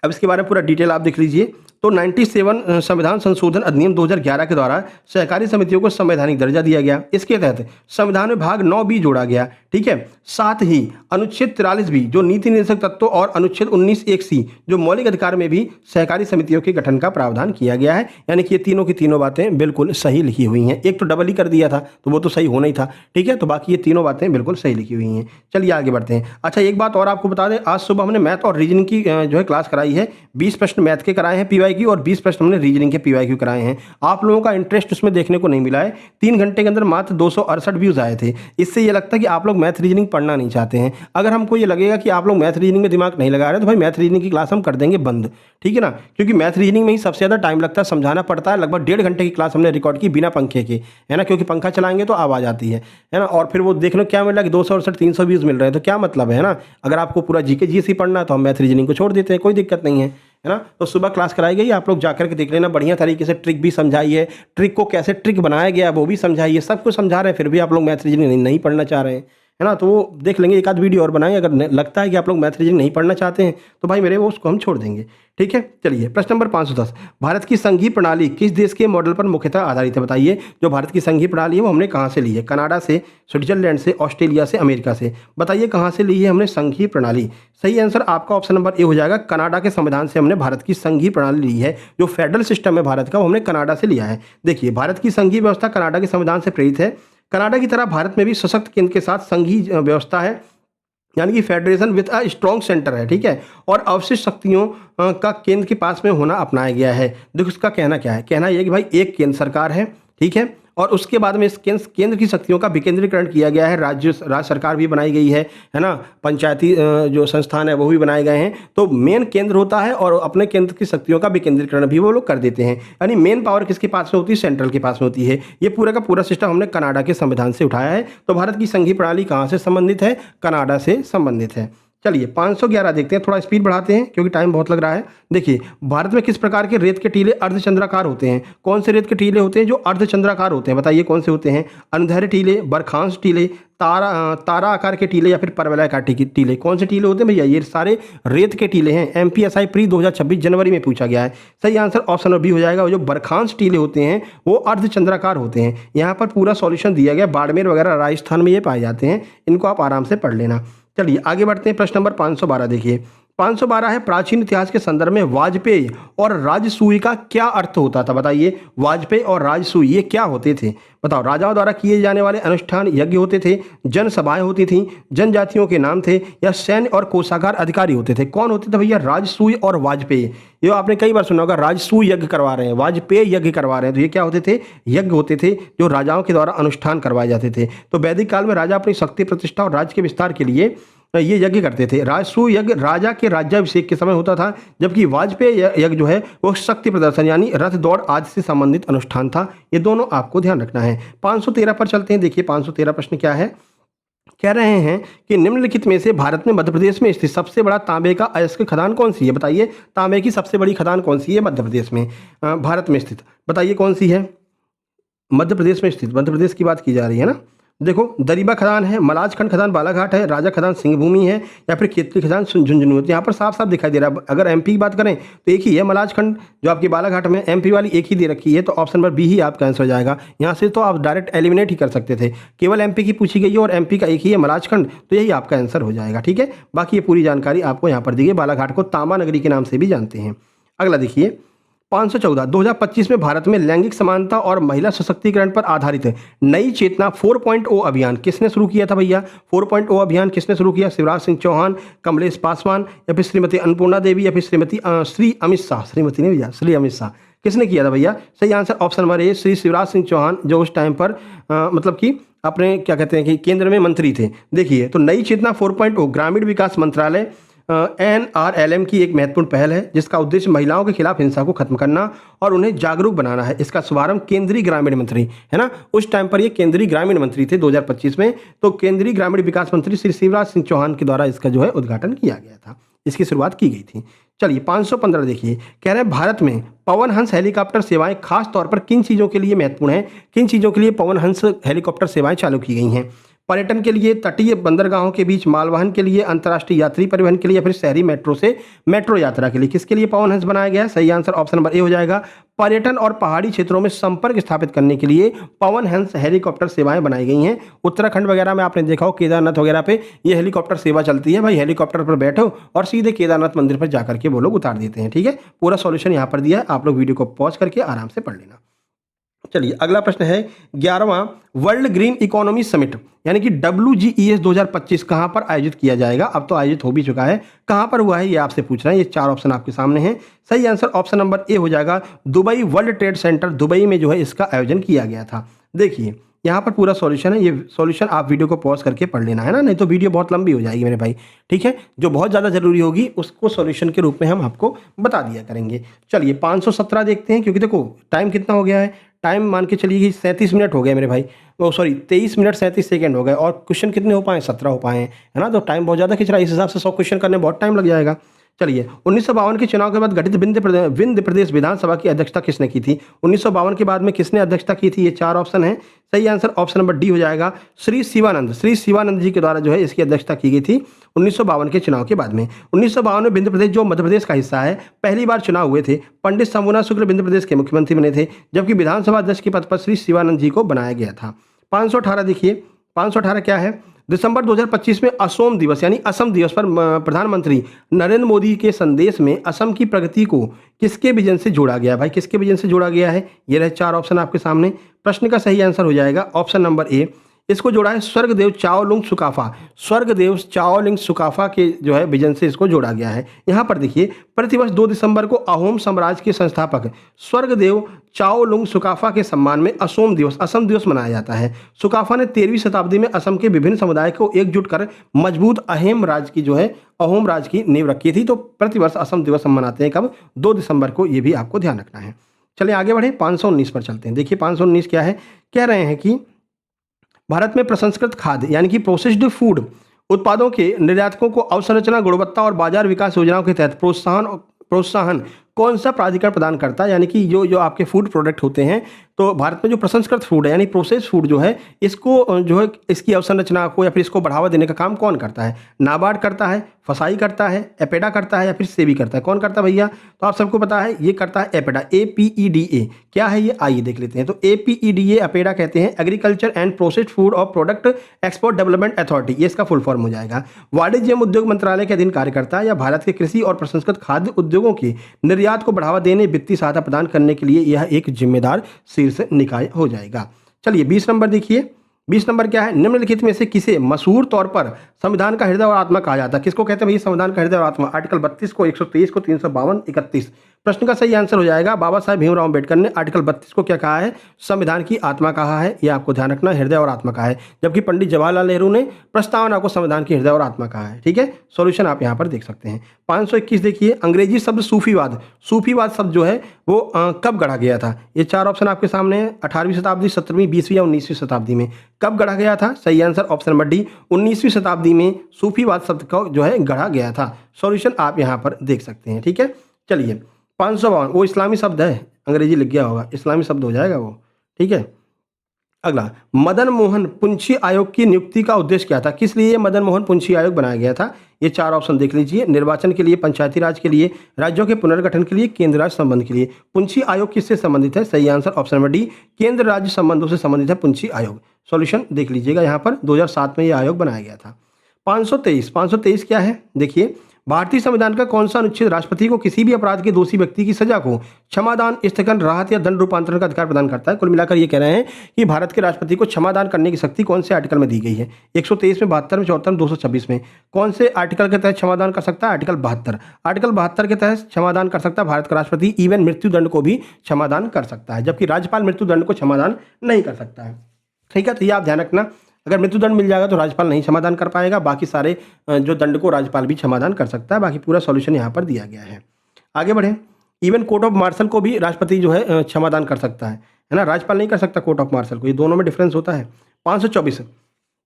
अब इसके बारे में पूरा डिटेल आप देख लीजिए। तो 97 संविधान संशोधन अधिनियम 2011 के द्वारा सहकारी समितियों को संवैधानिक दर्जा दिया गया। इसके तहत संविधान में भाग 9B जोड़ा गया, ठीक है। साथ ही अनुच्छेद 43B जो नीति निर्देशक तत्वों और अनुच्छेद 19(1)(c जो मौलिक अधिकार में भी सहकारी समितियों के गठन का प्रावधान किया गया है। यानी कि ये तीनों की तीनों बातें बिल्कुल सही लिखी हुई हैं। एक तो डबल ही कर दिया था तो वो तो सही होना ही था, ठीक है। तो बाकी ये तीनों बातें बिल्कुल सही लिखी हुई हैं। चलिए आगे बढ़ते हैं। अच्छा एक बात और आपको बता दें, आज सुबह हमने मैथ और रीजनिंग की जो है क्लास कराई है। 20 प्रश्न मैथ के कराए हैं PYQ और 20 प्रश्न हमने रीजनिंग के PYQ कराए हैं। आप लोगों का इंटरेस्ट उसमें देखने को नहीं मिला है। 3 घंटे के अंदर मात्र 268 व्यूज आए थे। इससे ये लगता है कि आप लोग मैथ रीजनिंग पढ़ना नहीं चाहते हैं। अगर हमको ये लगेगा कि आप लोग मैथ रीजनिंग में दिमाग नहीं लगा रहे तो भाई मैथ रीजनिंग की क्लास हम कर देंगे बंद, ठीक है ना। क्योंकि मैथ रीजनिंग में ही सबसे ज़्यादा टाइम लगता है, समझाना पड़ता है। लगभग 1.5 घंटे की क्लास हमने रिकॉर्ड की बिना पंखे के, है ना, क्योंकि पंखा चलाएंगे तो आवाज़ आती है ना। और फिर वो देख लो क्या मिल रहा है कि 268 300 व्यूज मिल रहे हैं, तो क्या मतलब है ना। अगर आपको पूरा GK GS ही पढ़ना है तो हम मैथ रीजनिंग को छोड़ देते हैं, कोई दिक्कत नहीं है ना। तो सुबह क्लास कराई गई, आप लोग जाकर के देख लेना। बढ़िया तरीके से ट्रिक भी समझाई है, ट्रिक को कैसे ट्रिक बनाया गया वो भी समझाइए, सब कुछ समझा रहे हैं, फिर भी आप लोग मैथ रीजनिंग नहीं पढ़ना चाह रहे हैं, है ना। तो वो देख लेंगे, एक आध वीडियो और बनाएंगे। अगर लगता है कि आप लोग मैथ रीजनिंग नहीं पढ़ना चाहते हैं तो भाई मेरे वो उसको हम छोड़ देंगे, ठीक है। चलिए प्रश्न नंबर 510, भारत की संघीय प्रणाली किस देश के मॉडल पर मुख्यतः आधारित है? बताइए, जो भारत की संघीय प्रणाली है वो हमने कहाँ से ली है? कनाडा से, स्विट्जरलैंड से, ऑस्ट्रेलिया से, अमेरिका से। बताइए कहाँ से ली है हमने संघीय प्रणाली? सही आंसर आपका ऑप्शन नंबर ए हो जाएगा। कनाडा के संविधान से हमने भारत की संघीय प्रणाली ली है। जो फेडरल सिस्टम है भारत का वो हमने कनाडा से लिया है। देखिए, भारत की संघीय व्यवस्था कनाडा के संविधान से प्रेरित है। कनाडा की तरह भारत में भी सशक्त केंद्र के साथ संघीय व्यवस्था है, यानी कि federation with a strong centre है, ठीक है। और अवशिष्ट शक्तियों का केंद्र के पास में होना अपनाया गया है। देखो इसका कहना क्या है, कहना यह है कि भाई एक केंद्र सरकार है, ठीक है, और उसके बाद में इस केंद्र की शक्तियों का विकेंद्रीकरण किया गया है। राज्य सरकार भी बनाई गई है ना। पंचायती जो संस्थान है वो भी बनाए गए हैं। तो मेन केंद्र होता है और अपने केंद्र की शक्तियों का विकेंद्रीकरण भी वो लोग कर देते हैं। यानी मेन पावर किसके पास में होती है? सेंट्रल के पास में होती है। ये पूरा का पूरा सिस्टम हमने कनाडा के संविधान से उठाया है। तो भारत की संघीय प्रणाली कहाँ से संबंधित है? कनाडा से संबंधित है। चलिए 511 देखते हैं, थोड़ा स्पीड बढ़ाते हैं क्योंकि टाइम बहुत लग रहा है। देखिए, भारत में किस प्रकार के रेत के टीले अर्धचंद्राकार होते हैं? कौन से रेत के टीले होते हैं जो अर्धचंद्राकार होते हैं? बताइए कौन से होते हैं? अनुदैर्ध्य टीले, बरखांस टीले, तारा आकार के टीले या फिर परवलयाकार टीले। कौन से टीले होते हैं भैया? ये सारे रेत के टीले हैं। एमपीएसआई प्री 2026 जनवरी में पूछा गया है। सही आंसर ऑप्शन नंबर बी हो जाएगा। जो बरखांस टीले होते हैं वो अर्धचंद्राकार होते हैं। यहाँ पर पूरा सॉल्यूशन दिया गया। बाड़मेर वगैरह राजस्थान में ये पाए जाते हैं। इनको आप आराम से पढ़ लेना। चलिए आगे बढ़ते हैं। प्रश्न नंबर 512 देखिए। 512 है, प्राचीन इतिहास के संदर्भ में वाजपेयी और राजसूय का क्या अर्थ होता था? बताइए, वाजपेयी और राजसूय ये क्या होते थे? बताओ। राजाओं द्वारा किए जाने वाले अनुष्ठान यज्ञ होते थे, जनसभाएं होती थीं, जनजातियों के नाम थे, या सैन्य और कोषागार अधिकारी होते थे? कौन होते थे भैया? राजसूय और वाजपेयी। ये आपने कई बार सुना होगा, राजसूय यज्ञ करवा रहे हैं, वाजपेयी यज्ञ करवा रहे हैं। तो ये क्या होते थे? यज्ञ होते थे जो राजाओं के द्वारा अनुष्ठान करवाए जाते थे। तो वैदिक काल में राजा अपनी शक्ति प्रतिष्ठा और राज्य के विस्तार के लिए ये यज्ञ करते थे। राजसूय यज्ञ राजा के राज्याभिषेक के समय होता था, जबकि वाजपेयी यज्ञ जो है वो शक्ति प्रदर्शन यानी रथ दौड़ आदि से संबंधित अनुष्ठान था। ये दोनों आपको ध्यान रखना है। 513 पर चलते हैं। देखिए 513 प्रश्न क्या है, कह रहे हैं कि निम्नलिखित में से भारत में मध्य प्रदेश में स्थित सबसे बड़ा तांबे का अयस्क खदान कौन सी है? बताइए, तांबे की सबसे बड़ी खदान कौन सी है मध्य प्रदेश में, भारत में स्थित? बताइए कौन सी है मध्य प्रदेश में स्थित? मध्य प्रदेश की बात की जा रही है ना। देखो, दरीबा खदान है, मलाजखंड खदान बालाघाट है, राजा खदान सिंहभूमि है, या फिर केतली खदान झुंझुनू है। यहाँ पर साफ साफ दिखाई दे रहा है। अगर एमपी की बात करें तो एक ही है मलाजखंड, जो आपकी बालाघाट में। एमपी वाली एक ही दे रखी है, तो ऑप्शन नंबर बी ही आपका आंसर हो जाएगा। यहाँ से तो आप डायरेक्ट एलिमिनेट ही कर सकते थे। केवल एमपी की पूछी गई है और एमपी का एक ही है मलाजखंड, तो यही आपका आंसर हो जाएगा, ठीक है। बाकी ये पूरी जानकारी आपको यहाँ पर दी गई। बालाघाट को तांबा नगरी के नाम से भी जानते हैं। अगला देखिए 514, 2025 में भारत में लैंगिक समानता और महिला सशक्तिकरण पर आधारित नई चेतना 4.0 अभियान किसने शुरू किया था भैया? 4.0 अभियान किसने शुरू किया? शिवराज सिंह चौहान, कमलेश पासवान, या फिर श्रीमती अन्नपूर्णा देवी, या फिर श्री अमित शाह? श्रीमती नहीं भैया, श्री अमित शाह। किसने किया था भैया? सही answer option number A, Shri Shivraj Singh Chouhan, जो उस टाइम पर मतलब कि अपने क्या कहते हैं कि केंद्र में मंत्री थे। देखिए, तो नई चेतना 4.0 ग्रामीण विकास मंत्रालय NRLM की एक महत्वपूर्ण पहल है, जिसका उद्देश्य महिलाओं के खिलाफ हिंसा को खत्म करना और उन्हें जागरूक बनाना है। इसका शुभारंभ केंद्रीय ग्रामीण मंत्री, है ना, उस टाइम पर ये केंद्रीय ग्रामीण मंत्री थे 2025 में। तो केंद्रीय ग्रामीण विकास मंत्री श्री शिवराज सिंह चौहान के द्वारा इसका जो है उद्घाटन किया गया था, इसकी शुरुआत की गई थी। चलिए 515 देखिए, कह रहे हैं भारत में पवन हंस हेलीकॉप्टर सेवाएं खास तौर पर किन चीज़ों के लिए महत्वपूर्ण है? किन चीज़ों के लिए पवन हंस हेलीकॉप्टर सेवाएं चालू की गई हैं? पर्यटन के लिए, तटीय बंदरगाहों के बीच मालवहन के लिए, अंतर्राष्ट्रीय यात्री परिवहन के लिए, या फिर शहरी मेट्रो से मेट्रो यात्रा के लिए? किसके लिए पवन हंस बनाया गया है? सही आंसर ऑप्शन नंबर ए हो जाएगा। पर्यटन और पहाड़ी क्षेत्रों में संपर्क स्थापित करने के लिए पवन हंस हेलीकॉप्टर सेवाएं बनाई गई हैं। उत्तराखंड वगैरह में आपने देखा हो, केदारनाथ वगैरह पे ये हेलीकॉप्टर सेवा चलती है। भाई हेलीकॉप्टर पर बैठो और सीधे केदारनाथ मंदिर पर जाकर के वो लोग उतार देते हैं, ठीक है। पूरा सॉल्यूशन यहाँ पर दिया है, आप लोग वीडियो को पॉज करके आराम से पढ़ लेना। चलिए अगला प्रश्न है 11वां वर्ल्ड ग्रीन इकोनॉमी समिट यानी कि WGES 2025 कहाँ पर आयोजित किया जाएगा? अब तो आयोजित हो भी चुका है, कहाँ पर हुआ है ये आपसे पूछ रहे हैं। ये 4 ऑप्शन आपके सामने हैं। सही आंसर ऑप्शन नंबर ए हो जाएगा। Dubai world trade centre Dubai में जो है इसका आयोजन किया गया था। देखिए यहाँ पर पूरा सॉल्यूशन है। ये सॉल्यूशन आप वीडियो को पॉज करके पढ़ लेना, है ना, नहीं तो वीडियो बहुत लंबी हो जाएगी मेरे भाई, ठीक है। जो बहुत ज़्यादा जरूरी होगी उसको सॉल्यूशन के रूप में हम आपको बता दिया करेंगे। चलिए 517 देखते हैं, क्योंकि देखो टाइम कितना हो गया है, टाइम मान के चलिए कि 37 मिनट हो गए मेरे भाई, वो सॉरी 23 मिनट 37 सेकंड हो गए, और क्वेश्चन कितने हो पाए? 17 हो पाए हैं, है ना। तो टाइम बहुत ज़्यादा खिंच रहा है, इस हिसाब से 100 क्वेश्चन करने बहुत टाइम लग जाएगा। चलिए, 1952 के चुनाव के बाद गठित विंध्य प्रदेश विधानसभा की अध्यक्षता किसने की थी? 1952 के बाद में किसने अध्यक्षता की थी? ये 4 ऑप्शन है। सही आंसर ऑप्शन नंबर डी हो जाएगा, श्री शिवानंद जी के द्वारा जो है इसकी अध्यक्षता की गई थी 1952 के चुनाव के बाद में। 1952 में विंध्य प्रदेश जो मध्य प्रदेश का हिस्सा है, पहली बार चुनाव हुए थे। पंडित शंभूनाथ शुक्ल विंध्य प्रदेश के मुख्यमंत्री बने थे, जबकि विधानसभा अध्यक्ष के पद पर श्री शिवानंद जी को बनाया गया था। 518 देखिए, 518 क्या है? दिसंबर 2025 में असम दिवस यानी असम दिवस पर प्रधानमंत्री नरेंद्र मोदी के संदेश में असम की प्रगति को किसके विजन से जोड़ा गया? भाई किसके विजन से जोड़ा गया है? ये रहे 4 ऑप्शन आपके सामने। प्रश्न का सही आंसर हो जाएगा ऑप्शन नंबर ए। इसको जोड़ा है स्वर्गदेव चाओलुंग सुकाफा, स्वर्गदेव चाओलुंग सुकाफा के जो है विजन से इसको जोड़ा गया है। यहाँ पर देखिए, प्रतिवर्ष 2 दिसंबर को अहोम साम्राज्य के संस्थापक स्वर्गदेव चाओलुंग सुकाफा के सम्मान में असम दिवस मनाया जाता है। सुकाफा ने 13वीं शताब्दी में असम के विभिन्न समुदाय को एकजुट कर मजबूत अहोम राज की नींव रखी थी। तो प्रतिवर्ष असम दिवस हम मनाते हैं कब? 2 दिसंबर को। ये भी आपको ध्यान रखना है। चलिए आगे बढ़े, 519 पर चलते हैं। देखिए 519 क्या है? कह रहे हैं कि भारत में प्रसंस्कृत खाद्य यानी कि प्रोसेस्ड फूड उत्पादों के निर्यातकों को अवसंरचना, गुणवत्ता और बाजार विकास योजनाओं के तहत प्रोत्साहन कौन सा प्राधिकरण प्रदान करता है? यानी कि जो आपके फूड प्रोडक्ट होते हैं, तो भारत में जो प्रसंस्कृत फूड है यानी प्रोसेस फूड जो है, इसको जो है इसकी अवसंरचना को या फिर इसको बढ़ावा देने का काम कौन करता है? नाबार्ड करता है, फसाई करता है, एपेडा करता है या फिर सेबी करता है? कौन करता है भैया? तो आप सबको पता है ये करता है एपेडा, APEDA। क्या है ये? आइए देख लेते हैं। तो APEDA एपेडा कहते हैं एग्रीकल्चर एंड प्रोसेस्ड फूड और प्रोडक्ट एक्सपोर्ट डेवलपमेंट अथॉरिटी, ये इसका फुल फॉर्म हो जाएगा। वाणिज्य एवं उद्योग मंत्रालय के अधीन कार्य करता है या भारत के कृषि और प्रसंस्कृत खाद्य उद्योगों के निर्यात को बढ़ावा देने, वित्तीय सहायता प्रदान करने के लिए यह एक जिम्मेदार शीर्ष निकाय हो जाएगा। चलिए 20 नंबर देखिए, 20 नंबर क्या है? निम्नलिखित में से किसे मशहूर तौर पर संविधान का हृदय और आत्मा कहा जाता है? किसको कहते हैं भैया संविधान का हृदय और आत्मा? आर्टिकल 32 को, 123 को, 352, 31। प्रश्न का सही आंसर हो जाएगा बाबा साहेब भीमराव अम्बेडकर ने आर्टिकल 32 को क्या कहा है? संविधान की आत्मा कहा है। ये आपको ध्यान रखना, हृदय और आत्मा कहा है। जबकि पंडित जवाहरलाल नेहरू ने प्रस्तावना को संविधान की हृदय और आत्मा कहा है। ठीक है, सॉल्यूशन आप यहाँ पर देख सकते हैं। 521 देखिए, अंग्रेजी शब्द सूफीवाद शब्द जो है वो कब गढ़ा गया था? ये 4 ऑप्शन आपके सामने है। 18वीं शताब्दी, 17वीं, 20वीं या 19वीं शताब्दी में कब गढ़ा गया था? सही आंसर ऑप्शन नंबर डी, 19वीं शताब्दी में सूफीवाद शब्द को जो है गढ़ा गया था। सॉल्यूशन आप यहाँ पर देख सकते हैं। ठीक है, चलिए 552 वो इस्लामी शब्द है, अंग्रेजी लिख गया होगा, इस्लामी शब्द हो जाएगा वो। ठीक है, अगला, मदन मोहन पुंछी आयोग की नियुक्ति का उद्देश्य क्या था? किस लिए मदन मोहन पुंछी आयोग बनाया गया था? ये 4 ऑप्शन देख लीजिए। निर्वाचन के लिए, पंचायती राज के लिए, राज्यों के पुनर्गठन के लिए, केंद्र राज्य संबंध के लिए। पुंछी आयोग किससे संबंधित है? सही आंसर ऑप्शन नंबर डी, केंद्र राज्य संबंधों से संबंधित है पुंछी आयोग। सॉल्यूशन देख लीजिएगा, यहाँ पर 2007 में यह आयोग बनाया गया था। 523 क्या है? देखिए, भारतीय संविधान का कौन सा अनुच्छेद राष्ट्रपति को किसी भी अपराध के दोषी व्यक्ति की सजा को क्षमादान, स्थगन, राहत या दंड रूपांतरण का अधिकार प्रदान करता है? कुल मिलाकर ये कह रहे हैं कि भारत के राष्ट्रपति को क्षमादान करने की शक्ति कौन से आर्टिकल में दी गई है? 123 में, 72 में, 74 में, 226 में। कौन से आर्टिकल के तहत क्षमादान कर सकता है? आर्टिकल 72। आर्टिकल 72 के तहत क्षमादान कर सकता है भारत का राष्ट्रपति। इवन मृत्युदंड को भी क्षमादान कर सकता है, जबकि राज्यपाल मृत्युदंड को क्षमादान नहीं कर सकता है। ठीक है, तो ये आप ध्यान रखना, अगर मृत्युदंड मिल जाएगा तो राज्यपाल नहीं क्षमादान कर पाएगा, बाकी सारे जो दंड को राज्यपाल भी क्षमादान कर सकता है। बाकी पूरा सॉल्यूशन यहाँ पर दिया गया है। आगे बढ़ें, इवन कोर्ट ऑफ मार्शल को भी राष्ट्रपति जो है क्षमादान कर सकता है ना, राज्यपाल नहीं कर सकता कोर्ट ऑफ मार्शल को, ये दोनों में डिफरेंस होता है। 524,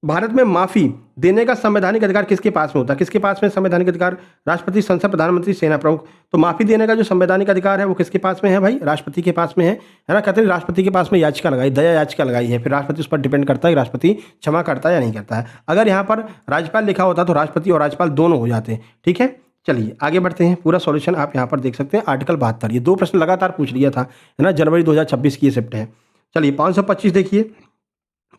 भारत में माफ़ी देने का संवैधानिक अधिकार किसके पास में होता है? किसके पास में संवैधानिक अधिकार? राष्ट्रपति, संसद, प्रधानमंत्री, सेना प्रमुख। तो माफ़ी देने का जो संवैधानिक अधिकार है वो किसके पास में है भाई? राष्ट्रपति के पास में है ना। कहते हैं राष्ट्रपति के पास में याचिका लगाई, दया याचिका लगाई है, फिर राष्ट्रपति उस पर डिपेंड करता है कि राष्ट्रपति क्षमा करता है या नहीं करता है। अगर यहाँ पर राज्यपाल लिखा होता तो राष्ट्रपति और राज्यपाल दोनों हो जाते। ठीक है, चलिए आगे बढ़ते हैं। पूरा सॉल्यूशन आप यहाँ पर देख सकते हैं। आर्टिकल 72, ये 2 प्रश्न लगातार पूछ लिया था, है ना, जनवरी 2026 की ये शिफ्ट है। चलिए 525 देखिए,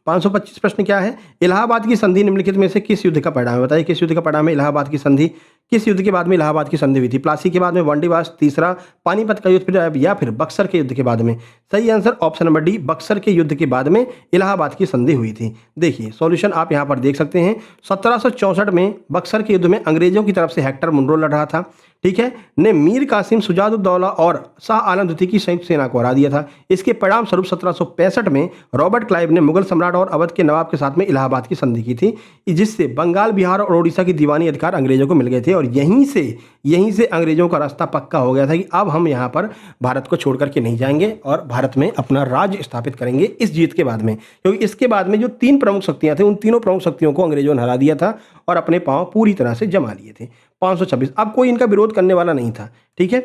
525 प्रश्न क्या है? इलाहाबाद की संधि निम्नलिखित में से किस युद्ध का परिणाम है? बताइए किस युद्ध का परिणाम है इलाहाबाद की संधि? किस युद्ध के बाद में इलाहाबाद की संधि हुई थी? प्लासी के बाद में, वांडीवास, तीसरा पानीपत का युद्ध, या फिर बक्सर के युद्ध के बाद में? सही answer option number D, Buxar के युद्ध के बाद में इलाहाबाद की संधि हुई थी। देखिए सॉल्यूशन आप यहाँ पर देख सकते हैं। 1764 में बक्सर के युद्ध में अंग्रेजों की तरफ से हेक्टर मुनरो लड़ रहा था, ठीक है, ने मीर कासिम, शुजाउद्दौला और शाह आलम द्वितीय की संयुक्त सेना को हरा दिया था। इसके परिणाम स्वरूप 1765 में रॉबर्ट क्लाइव ने मुगल सम्राट और अवध के नवाब के साथ में इलाहाबाद की संधि की थी, जिससे बंगाल, बिहार और उड़ीसा की दीवानी अधिकार अंग्रेजों को मिल गए थे। और यहीं से अंग्रेजों का रास्ता पक्का हो गया था कि अब हम यहाँ पर भारत को छोड़ करके नहीं जाएंगे और भारत में अपना राज्य स्थापित करेंगे इस जीत के बाद में। क्योंकि इसके बाद में जो 3 प्रमुख शक्तियाँ थी, उन तीनों प्रमुख शक्तियों को अंग्रेजों ने हरा दिया था और अपने पांव पूरी तरह से जमा लिए थे। 526, अब कोई इनका विरोध करने वाला नहीं था। ठीक है।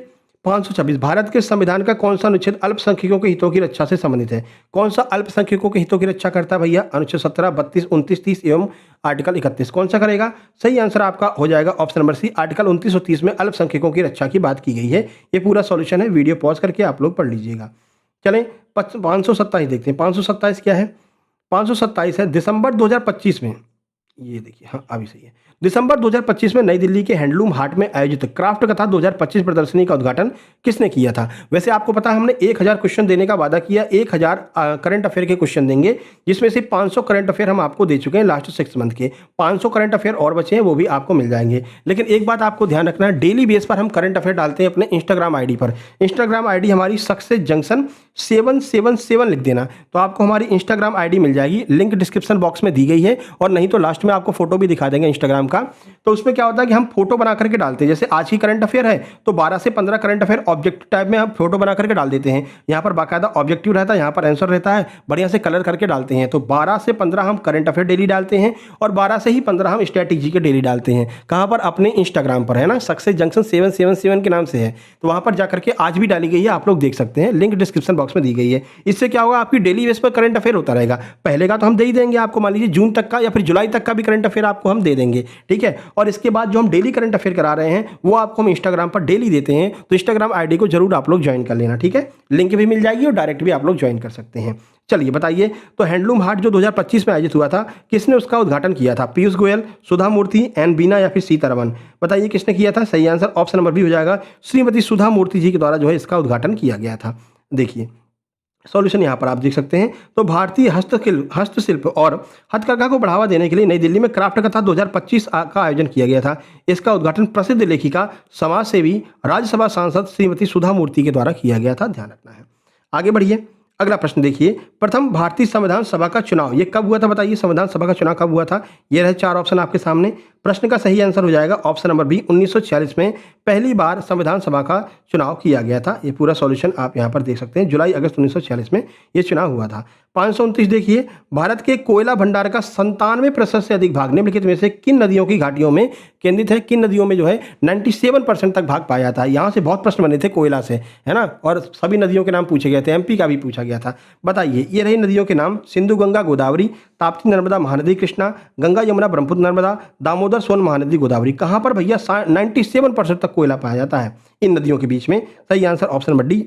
526, भारत के संविधान का कौन सा अनुच्छेद अल्पसंख्यकों के हितों की रक्षा से संबंधित है? कौन सा अल्पसंख्यकों के हितों की रक्षा करता है भैया? अनुच्छेद 17, 32, 29, 30 एवं आर्टिकल 31। कौन सा करेगा? सही आंसर आपका हो जाएगा ऑप्शन नंबर सी, आर्टिकल 29 और 30 में अल्पसंख्यकों की रक्षा की बात की गई है। ये पूरा सॉल्यूशन है, वीडियो पॉज करके आप लोग पढ़ लीजिएगा। चलें 527 देखते हैं। 527 क्या है? 527 है दिसंबर 2025 में, ये देखिए, हाँ अभी सही है, दिसंबर 2025 में नई दिल्ली के हैंडलूम हाट में आयोजित क्राफ्ट कथा 2025 प्रदर्शनी का उद्घाटन किसने किया था? वैसे आपको पता है हमने 1000 क्वेश्चन देने का वादा किया, 1000 करंट अफेयर के क्वेश्चन देंगे, जिसमें से 500 करंट अफेयर हम आपको दे चुके हैं लास्ट 6 मंथ के। 500 करंट अफेयर और बचे हैं, वो भी आपको मिल जाएंगे। लेकिन एक बात आपको ध्यान रखना है, डेली बेस पर हम करंट अफेयर डालते हैं अपने इंस्टाग्राम आईडी पर। इंस्टाग्राम आईडी हमारी सक्सेस जंक्शन 777 लिख देना तो आपको हमारी इंस्टाग्राम आईडी मिल जाएगी, लिंक डिस्क्रिप्शन बॉक्स में दी गई है, और नहीं तो लास्ट में आपको फोटो भी दिखा देंगे इंस्टाग्राम का। तो उसमें क्या होता है कि हम फोटो बना करके डालते हैं, जैसे आज की करंट अफेयर है तो 12 से 15 करंट अफेयर ऑब्जेक्टिव टाइप में हम फोटो बना करके डाल देते हैं। यहाँ पर बाकायदा ऑब्जेक्टिव रहता है, यहाँ पर आंसर रहता है, बढ़िया से कलर करके डालते हैं। तो 12 से 15 हम करंट अफेयर डेली डालते हैं और 12 से ही 15 हम स्ट्रैटेजी के डेली डालते हैं। कहाँ पर? अपने इंस्टाग्राम पर, है ना, सक्सेस जंक्शन 777 के नाम से है। तो वहाँ पर जाकर के आज भी डाली गई है, आप लोग देख सकते हैं, लिंक डिस्क्रिप्शन बॉक्स में दी गई है। इससे क्या होगा, आपकी डेली बेस पर करंट अफेयर होता रहेगा। पहले का तो हम दे ही देंगे आपको, मान लीजिए जून तक का या फिर जुलाई तक का भी करंट अफेयर आपको हम दे देंगे। ठीक है। और इसके बाद जो हम डेली करंट अफेयर करा रहे हैं वो आपको हम इंस्टाग्राम पर डेली देते हैं, तो इंस्टाग्राम आईडी को जरूर आप लोग ज्वाइन कर लेना। ठीक है। लिंक भी मिल जाएगी और डायरेक्ट भी आप लोग ज्वाइन कर सकते हैं। चलिए बताइए, तो हैंडलूम हाट जो 2025 में आयोजित हुआ था, किसने उसका उद्घाटन किया था? पीयूष गोयल, सुधा मूर्ति, एन बीना या फिर सीतारमन? बताइए किसने किया था? सही आंसर ऑप्शन नंबर बी हो जाएगा, श्रीमती सुधा मूर्ति जी के द्वारा जो है इसका उद्घाटन किया गया था। देखिए सॉल्यूशन यहाँ पर आप देख सकते हैं। तो भारतीय हस्तशिल्प और हथकरघा को बढ़ावा देने के लिए नई दिल्ली में क्राफ्ट कथा 2025 का आयोजन किया गया था। इसका उद्घाटन प्रसिद्ध लेखिका, समाज सेवी, राज्यसभा सांसद श्रीमती सुधा मूर्ति के द्वारा किया गया था। ध्यान रखना है। आगे बढ़िए, अगला प्रश्न देखिए, प्रथम भारतीय संविधान सभा का चुनाव ये कब हुआ था? बताइए संविधान सभा का चुनाव कब हुआ था? ये रहे 4 ऑप्शन आपके सामने। प्रश्न का सही आंसर हो जाएगा ऑप्शन नंबर बी, 1946 में पहली बार संविधान सभा का चुनाव किया गया था। ये पूरा सॉल्यूशन आप यहाँ पर देख सकते हैं, जुलाई अगस्त 1946 में ये चुनाव हुआ था। 529 देखिए, भारत के कोयला भंडार का 97% से अधिक भाग निम्नलिखित में से किन नदियों की घाटियों में केंद्रित है? किन नदियों में जो है 97% तक भाग पाया जाता है? यहाँ से बहुत प्रश्न बने थे कोयला से, है ना, और सभी नदियों के नाम पूछे गए थे, एमपी का भी पूछा गया था। बताइए, ये रही नदियों के नाम, सिंधु गंगा गोदावरी, ताप्ती नर्मदा महानदी कृष्णा, गंगा यमुना ब्रह्मपुत्र नर्मदा, दामोदर सोन महानदी गोदावरी। कहाँ पर भैया 97% तक कोयला पाया जाता है इन नदियों के बीच में? सही answer option number D,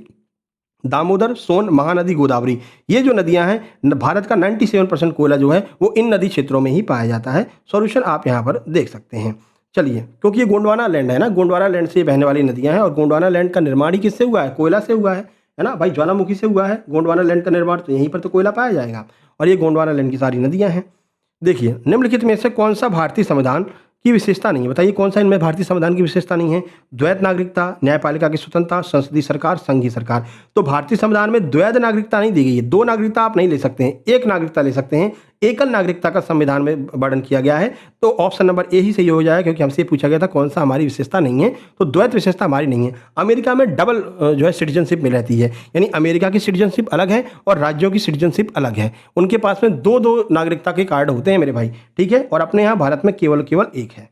Damodar Son Mahanadi Godavari. ये जो नदियां हैं, भारत का 97% कोयला जो है वो इन नदी क्षेत्रों में ही पाया जाता है। सॉल्यूशन आप यहाँ पर देख सकते हैं। चलिए, क्योंकि ये गोंडवाना लैंड है ना, गोंडवाना लैंड से बहने वाली नदियां हैं, और गोंडवाना लैंड का निर्माण ही किससे हुआ है? कोयला से हुआ है ना भाई, ज्वालामुखी से हुआ है गोंडवाना लैंड का निर्माण, तो यहीं पर तो कोयला पाया जाएगा। और ये गोंडवाना लैंड की सारी नदियां हैं। देखिए, निम्नलिखित में से कौन सा भारतीय संविधान की विशेषता नहीं है? बताइए कौन सा इनमें भारतीय संविधान की विशेषता नहीं है? द्वैध नागरिकता, न्यायपालिका की स्वतंत्रता, संसदीय सरकार, संघीय सरकार। तो भारतीय संविधान में द्वैध नागरिकता नहीं दी गई है, 2 नागरिकता आप नहीं ले सकते हैं, 1 नागरिकता ले सकते हैं। एकल नागरिकता का संविधान में वर्णन किया गया है। तो ऑप्शन नंबर ए ही सही हो जाएगा, क्योंकि हमसे पूछा गया था कौन सा हमारी विशेषता नहीं है, तो द्वैध विशेषता हमारी नहीं है। अमेरिका में डबल जो है सिटीजनशिप मिल रहती है, यानी अमेरिका की सिटीजनशिप अलग है और राज्यों की सिटीजनशिप अलग है। उनके पास में 2-2 नागरिकता के कार्ड होते हैं मेरे भाई, ठीक है, और अपने यहाँ भारत में केवल 1 है।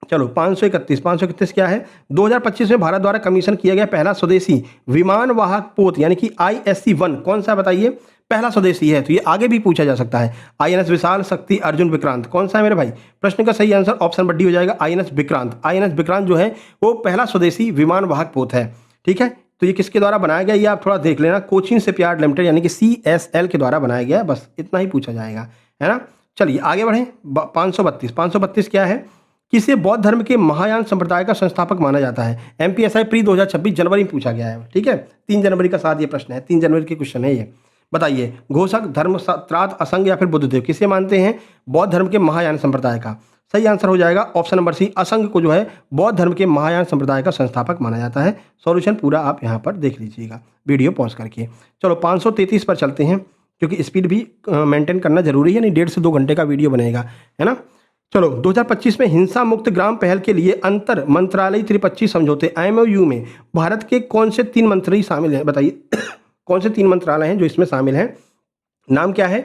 चलो 531 क्या है? 2025 में भारत द्वारा कमीशन किया गया पहला स्वदेशी विमान वाहक पोत यानी कि ISC-1 कौन सा? बताइए, पहला स्वदेशी है, तो ये आगे भी पूछा जा सकता है। INS विशाल, शक्ति, अर्जुन, विक्रांत कौन सा है मेरे भाई? प्रश्न का सही आंसर ऑप्शन नंबर डी हो जाएगा, INS विक्रांत। INS विक्रांत जो है वो पहला स्वदेशी विमान वाहक पोत है। ठीक है, तो ये किसके द्वारा बनाया गया ये आप थोड़ा देख लेना, कोचिन शिपयार्ड लिमिटेड यानी कि CSL के द्वारा बनाया गया है। बस इतना ही पूछा जाएगा, है ना। चलिए आगे बढ़ें। 532 क्या है? किसे बौद्ध धर्म के महायान संप्रदाय का संस्थापक माना जाता है? MPSI प्री 2026 जनवरी में पूछा गया है। ठीक है, 3 जनवरी का साथ ये प्रश्न है, 3 जनवरी के क्वेश्चन है ये। बताइए, घोषक, धर्मत्रात, असंग या फिर बुद्धदेव किसे मानते हैं बौद्ध धर्म के महायान संप्रदाय का? सही आंसर हो जाएगा ऑप्शन नंबर सी, असंग को जो है बौद्ध धर्म के महायान संप्रदाय का संस्थापक माना जाता है। सॉल्यूशन पूरा आप यहाँ पर देख लीजिएगा वीडियो पॉज करके। चलो 533 पर चलते हैं। क्योंकि स्पीड भी मेंटेन करना जरूरी है, नहीं 1.5 से 2 घंटे का वीडियो बनेगा, है ना। चलो 2025 में हिंसा मुक्त ग्राम पहल के लिए अंतर मंत्रालय त्रिपक्षीय समझौते MOU में भारत के कौन से 3 मंत्री शामिल हैं, बताइए। कौन से 3 मंत्रालय हैं जो इसमें शामिल हैं? नाम क्या है?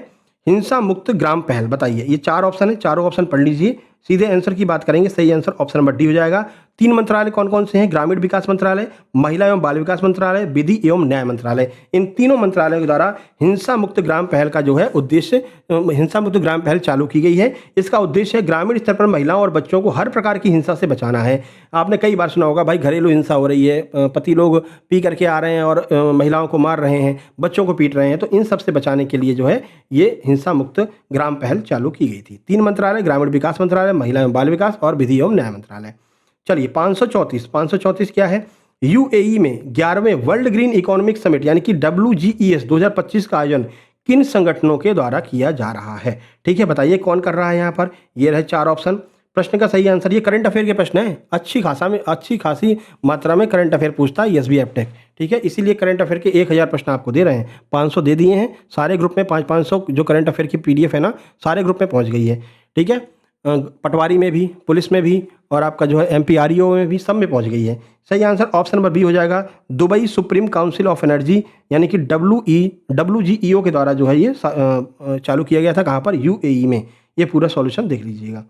हिंसा मुक्त ग्राम पहल, बताइए। ये 4 ऑप्शन है, चारों ऑप्शन पढ़ लीजिए। सीधे आंसर की बात करेंगे, सही आंसर ऑप्शन नंबर डी हो जाएगा। 3 मंत्रालय कौन कौन से हैं? ग्रामीण विकास मंत्रालय, महिला एवं बाल विकास मंत्रालय, विधि एवं न्याय मंत्रालय। इन तीनों मंत्रालयों के द्वारा हिंसा मुक्त ग्राम पहल का जो है उद्देश्य, हिंसा मुक्त ग्राम पहल चालू की गई है। इसका उद्देश्य है ग्रामीण स्तर पर महिलाओं और बच्चों को हर प्रकार की हिंसा से बचाना है। आपने कई बार सुना होगा भाई, घरेलू हिंसा हो रही है, पति लोग पी करके आ रहे हैं और महिलाओं को मार रहे हैं, बच्चों को पीट रहे हैं, तो इन सब से बचाने के लिए जो है ये हिंसा मुक्त ग्राम पहल चालू की गई थी। 3 मंत्रालय, ग्रामीण विकास मंत्रालय, महिला एवं बाल विकास और विधि एवं न्याय मंत्रालय। चलिए 534 क्या है? UAE में 11वें वर्ल्ड ग्रीन इकोनॉमिक समिट यानी कि WGES 2025 का आयोजन किन संगठनों के द्वारा किया जा रहा है? ठीक है, बताइए कौन कर रहा है यहाँ पर? ये रहे 4 ऑप्शन। प्रश्न का सही आंसर, ये करंट अफेयर के प्रश्न है, अच्छी खासी मात्रा में करंट अफेयर पूछता है SB एपटेक। ठीक है, इसीलिए करंट अफेयर के 1000 प्रश्न आपको दे रहे हैं। 500 दे दिए हैं, सारे ग्रुप में 500 जो करंट अफेयर की PDF है ना, सारे ग्रुप में पहुंच गई है। ठीक है, पटवारी में भी, पुलिस में भी और आपका जो है MPREO में भी, सब में पहुंच गई है। सही आंसर ऑप्शन नंबर बी हो जाएगा। Dubai supreme council of energy यानी कि WGEO के द्वारा जो है ये चालू किया गया था। कहाँ पर? UAE में। ये पूरा सॉल्यूशन देख लीजिएगा।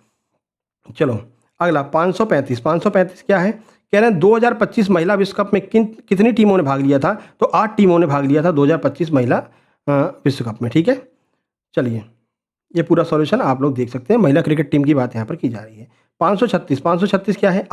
चलो अगला 535 क्या है? कह रहे हैं 2025 महिला विश्व कप में कितनी टीमों ने भाग लिया था? तो 8 टीमों ने भाग लिया था 2025 महिला विश्व कप में। ठीक है, चलिए ये पूरा सॉल्यूशन आप लोग देख सकते हैं। महिला क्रिकेट टीम की बात यहाँ पर की जा रही है। 536 क्या है?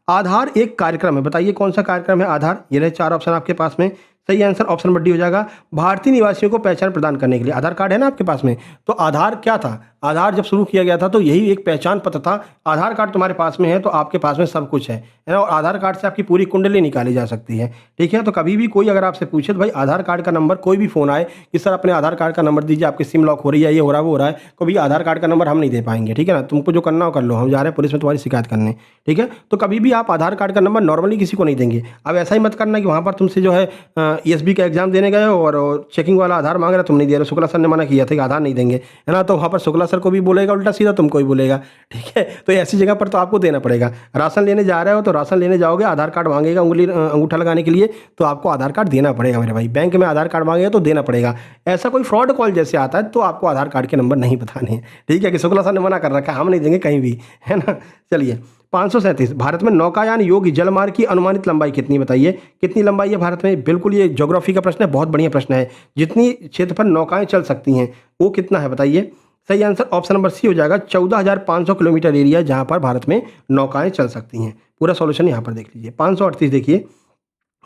आधार एक कार्यक्रम है, बताइए कौन सा कार्यक्रम है आधार? ये रहे 4 ऑप्शन आपके पास में। सही आंसर ऑप्शन नंबर डी हो जाएगा। भारतीय निवासियों को पहचान प्रदान करने के लिए, आधार कार्ड है ना आपके पास में, तो आधार क्या था? आधार जब शुरू किया गया था तो यही एक पहचान पत्र था। आधार कार्ड तुम्हारे पास में है तो आपके पास में सब कुछ है ना, और आधार कार्ड से आपकी पूरी कुंडली निकाली जा सकती है। ठीक है, तो कभी भी कोई अगर आपसे पूछे तो भाई आधार कार्ड का नंबर, कोई भी फ़ोन आए कि सर अपने आधार कार्ड का नंबर दीजिए, आपकी सिम लॉक हो रही है, ये हो रहा है, वो हो रहा है, कभी आधार कार्ड का नंबर हम नहीं दे पाएंगे। ठीक है ना, तुमको जो करना हो कर लो, हम जा रहे हैं पुलिस में तुम्हारी शिकायत करने। ठीक है, तो कभी भी आप आधार कार्ड का नंबर नॉर्मली किसी को नहीं देंगे। अब ऐसा ही मत करना कि वहाँ पर तुमसे जो है ESB का एग्जाम देने गए और चेकिंग वाला आधार मांग रहा, तुम नहीं दे रहे। शुक्ला सर ने मना किया था कि आधार नहीं देंगे, है ना, तो वहाँ पर शुक्ला सर को भी बोलेगा उल्टा सीधा, तुमको ही बोलेगा। ठीक है, तो ऐसी जगह पर तो आपको देना पड़ेगा। राशन लेने जा रहे हो तो राशन लेने जाओगे, आधार कार्ड मांगेगा अंगूठा लगाने के लिए, तो आपको आधार कार्ड देना पड़ेगा मेरे भाई। बैंक में आधार कार्ड मांगेगा तो देना पड़ेगा। ऐसा कोई फ्रॉड कॉल जैसे आता है तो आपको आधार कार्ड के नंबर नहीं बताने हैं। ठीक है, कि शुक्ला सर ने मना कर रखा है, हम नहीं देंगे कहीं भी, है ना। चलिए 537, भारत में नौकायान योग्य जलमार्ग की अनुमानित लंबाई कितनी, बताइए कितनी लंबाई है भारत में? बिल्कुल ये ज्योग्राफी का प्रश्न है, बहुत बढ़िया प्रश्न है। जितनी क्षेत्र पर नौकाएं चल सकती हैं वो कितना है, बताइए। सही आंसर ऑप्शन नंबर सी हो जाएगा। 14,500 किलोमीटर एरिया जहां पर भारत में नौकाएं चल सकती हैं। पूरा सॉल्यूशन यहां पर देख लीजिए। 538 देखिए,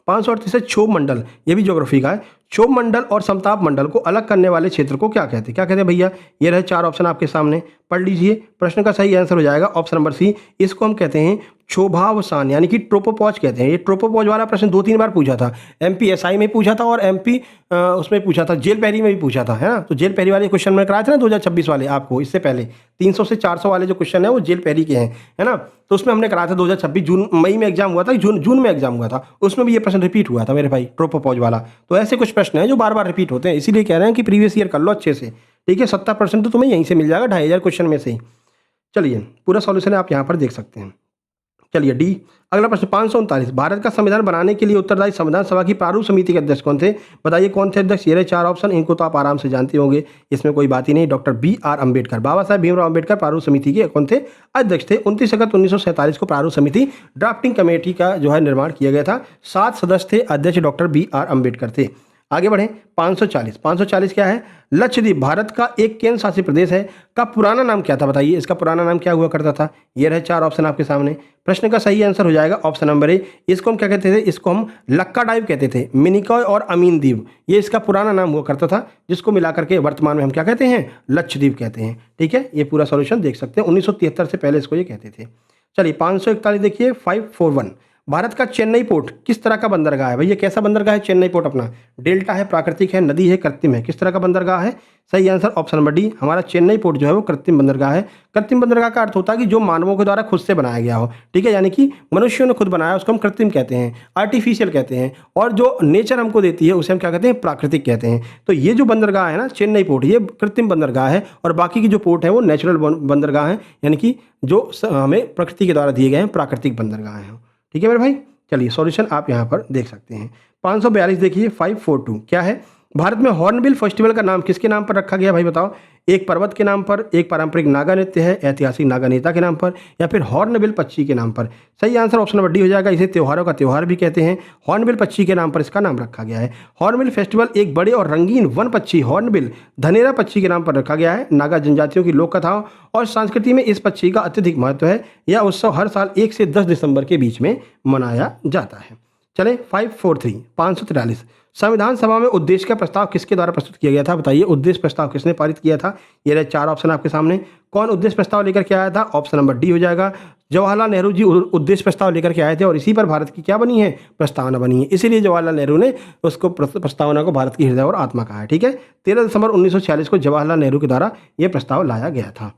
538 है क्षोभ मंडल, ये भी ज्योग्राफी का है। क्षोभ मंडल और समताप मंडल को अलग करने वाले क्षेत्र को क्या कहते हैं? क्या कहते हैं भैया? ये रहे 4 ऑप्शन आपके सामने, पढ़ लीजिए। प्रश्न का सही आंसर हो जाएगा ऑप्शन नंबर सी। इसको हम कहते हैं क्षोभावसान यानी कि ट्रोपोपॉज कहते हैं। ये ट्रोपोपॉज वाला प्रश्न 2-3 बार पूछा था, MPSI में पूछा था और MP उसमें पूछा था, जेल पैरी में भी पूछा था, है ना। तो जेल पैरी वाले क्वेश्चन मैंने कराए थे ना 2026 वाले आपको, इससे पहले 300 से 400 वाले जो क्वेश्चन है वो जेल पैरी के हैं, है ना। तो उसमें हमने कराया था 2026 मई में एग्जाम हुआ था, जून में एग्जाम हुआ था, उसमें भी ये प्रश्न रिपीट हुआ था मेरे भाई, ट्रोपोपॉज वाला। तो ऐसे कुछ प्रश्न हैं जो बार बार रिपीट होते हैं, इसीलिए कह रहे हैं कि प्रीवियस ईयर कर लो अच्छे से। ठीक है, 70% तो तुम्हें यहीं से मिल जाएगा 2500 क्वेश्चन में से ही। चलिए पूरा सॉल्यूशन आप यहाँ पर देख सकते हैं। चलिए डी, अगला प्रश्न 539, भारत का संविधान बनाने के लिए उत्तरदायी संविधान सभा की प्रारूप समिति के अध्यक्ष कौन थे? बताइए कौन थे अध्यक्ष? ये रहे 4 ऑप्शन, इनको तो आप आराम से जानते होंगे, इसमें कोई बात ही नहीं। डॉक्टर BR अम्बेडकर, बाबा साहेब भीमराव अम्बेडकर प्रारूप समिति के कौन थे? अध्यक्ष थे। 29 अगस्त 1947 को प्रारूप समिति ड्राफ्टिंग कमेटी का जो है निर्माण किया गया था। 7 सदस्य थे, अध्यक्ष डॉक्टर BR अम्बेडकर थे। आगे बढ़ें, 540 क्या है? लक्षद्वीप भारत का एक केंद्र शासित प्रदेश है, का पुराना नाम क्या था? बताइए इसका पुराना नाम क्या हुआ करता था? ये रहे 4 ऑप्शन आपके सामने। प्रश्न का सही आंसर हो जाएगा ऑप्शन नंबर ए। इसको हम क्या कहते थे? इसको हम लक्का डाइव कहते थे। मिनिकॉय और अमीन द्वीप, ये इसका पुराना नाम हुआ करता था, जिसको मिलाकर के वर्तमान में हम क्या कहते हैं? लक्षद्वीप कहते हैं। ठीक है, ये पूरा सॉल्यूशन देख सकते हैं। 1973 से पहले इसको ये कहते थे। चलिए 541 देखिए, 541, भारत का चेन्नई पोर्ट किस तरह का बंदरगाह है भाई? ये कैसा बंदरगाह है चेन्नई पोर्ट अपना? डेल्टा है, प्राकृतिक है, नदी है, कृत्रिम है? किस तरह का बंदरगाह है? सही आंसर ऑप्शन नंबर डी, हमारा चेन्नई पोर्ट जो है वो कृत्रिम बंदरगाह है। कृत्रिम बंदरगाह का अर्थ होता है कि जो मानवों के द्वारा खुद से बनाया गया हो, ठीक है, यानी कि मनुष्यों ने खुद बनाया, उसको हम कृत्रिम कहते हैं, आर्टिफिशियल कहते हैं। और जो नेचर हमको देती है उसे हम क्या कहते हैं? प्राकृतिक कहते हैं। तो ये जो बंदरगाह है ना चेन्नई पोर्ट, ये कृत्रिम बंदरगाह है, और बाकी की जो पोर्ट है वो नेचुरल बंदरगाह है, यानी कि जो हमें प्रकृति के द्वारा दिए गए हैं प्राकृतिक बंदरगाह हैं। ठीक है मेरे भाई, चलिए सॉल्यूशन आप यहाँ पर देख सकते हैं। 542 देखिए 542 क्या है? भारत में हॉर्नबिल फेस्टिवल का नाम किसके नाम पर रखा गया भाई बताओ? एक पर्वत के नाम पर, एक पारंपरिक नागा नृत्य है, ऐतिहासिक नागा नेता के नाम पर, या फिर हॉर्नबिल पक्षी के नाम पर? सही आंसर ऑप्शन नंबर डी हो जाएगा। इसे त्योहारों का त्योहार भी कहते हैं। हॉर्नबिल पक्षी के नाम पर इसका नाम रखा गया है। हॉर्नबिल फेस्टिवल एक बड़े और रंगीन वन पक्षी हॉर्नबिल धनेरा पक्षी के नाम पर रखा गया है। नागा जनजातियों की लोक कथाओं और संस्कृति में इस पक्षी का अत्यधिक महत्व है। यह उत्सव हर साल 1 से 10 दिसंबर के बीच में मनाया जाता है। चले 543 संविधान सभा में उद्देश्य का प्रस्ताव किसके द्वारा प्रस्तुत किया गया था? बताइए उद्देश्य प्रस्ताव किसने पारित किया था? ये रहे 4 ऑप्शन आपके सामने। कौन उद्देश्य प्रस्ताव लेकर के आया था? ऑप्शन नंबर डी हो जाएगा। जवाहरलाल नेहरू जी उद्देश्य प्रस्ताव लेकर के आए थे, और इसी पर भारत की क्या बनी है? प्रस्तावना बनी है। इसीलिए जवाहरलाल नेहरू ने उसको प्रस्तावना को भारत की हृदय और आत्मा कहा है। ठीक है, 13 दिसंबर 1946 को जवाहरलाल नेहरू के द्वारा यह प्रस्ताव लाया गया था।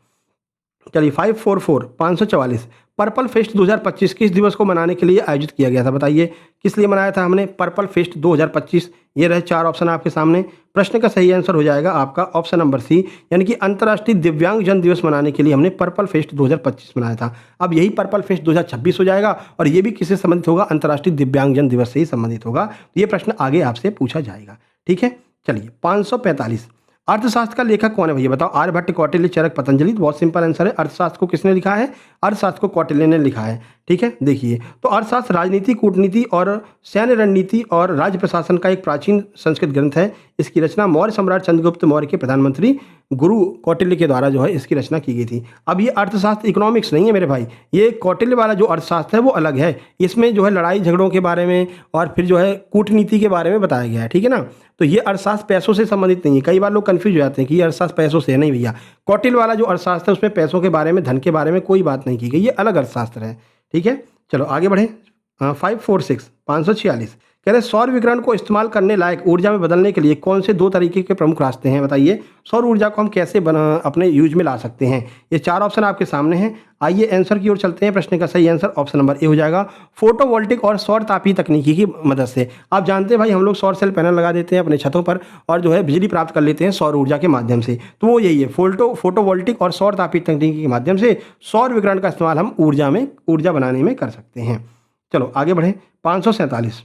चलिए 544 पर्पल फेस्ट 2025 किस दिवस को मनाने के लिए आयोजित किया गया था? बताइए किस लिए मनाया था हमने पर्पल फेस्ट 2025? ये रहे 4 ऑप्शन आपके सामने। प्रश्न का सही आंसर हो जाएगा आपका ऑप्शन नंबर सी, यानी कि अंतर्राष्ट्रीय दिव्यांग जन दिवस मनाने के लिए हमने पर्पल फेस्ट 2025 मनाया था। अब यही पर्पल फेस्ट 2026 हो जाएगा, और ये भी किससे संबंधित होगा? अंतर्राष्ट्रीय दिव्यांग जन दिवस से ही संबंधित होगा। ये प्रश्न आगे आपसे पूछा जाएगा। ठीक है, चलिए 545 अर्थशास्त्र का लेखक कौन है भैया बताओ? आर्यभट्ट, कौटिल्य, चरक, पतंजलि? बहुत सिंपल आंसर है। अर्थशास्त्र को किसने लिखा है? अर्थशास्त्र को कौटिल्य ने लिखा है। ठीक है, देखिए तो अर्थशास्त्र राजनीति, कूटनीति और सैन्य रणनीति और राज्य प्रशासन का एक प्राचीन संस्कृत ग्रंथ है। इसकी रचना मौर्य सम्राट चंद्रगुप्त मौर्य के प्रधानमंत्री गुरु कौटिल्य के द्वारा जो है इसकी रचना की गई थी। अब ये अर्थशास्त्र इकोनॉमिक्स नहीं है मेरे भाई, ये कौटिल्य वाला जो अर्थशास्त्र है वो अलग है। इसमें जो है लड़ाई झगड़ों के बारे में और फिर जो है कूटनीति के बारे में बताया गया है। ठीक है ना, तो ये अर्थशास्त्र पैसों से संबंधित नहीं है। कई बार लोग कंफ्यूज हो जाते हैं कि ये अर्थशास्त्र पैसों से है। नहीं भैया, कौटिल्य वाला जो अर्थशास्त्र है उसमें पैसों के बारे में, धन के बारे में कोई बात नहीं की गई, ये अलग अर्थशास्त्र है। ठीक है, चलो आगे बढ़ें। 546 कह रहे सौर विकिरण को इस्तेमाल करने लायक ऊर्जा में बदलने के लिए कौन से 2 तरीके के प्रमुख रास्ते हैं? बताइए सौर ऊर्जा को हम कैसे अपने यूज में ला सकते हैं? ये 4 ऑप्शन आपके सामने हैं। आइए आंसर की ओर चलते हैं। प्रश्न का सही आंसर ऑप्शन नंबर ए हो जाएगा, फोटोवोल्टिक और सौर तापीय तकनीकी की मदद से। आप जानते हैं भाई, हम लोग सौर सेल पैनल लगा देते हैं अपने छतों पर और जो है बिजली प्राप्त कर लेते हैं सौर ऊर्जा के माध्यम से। तो वो यही है, फोटोवोल्टिक और सौर तापीय तकनीकी के माध्यम से सौर विकिरण का इस्तेमाल हम ऊर्जा बनाने में कर सकते हैं। चलो आगे बढ़ें। 547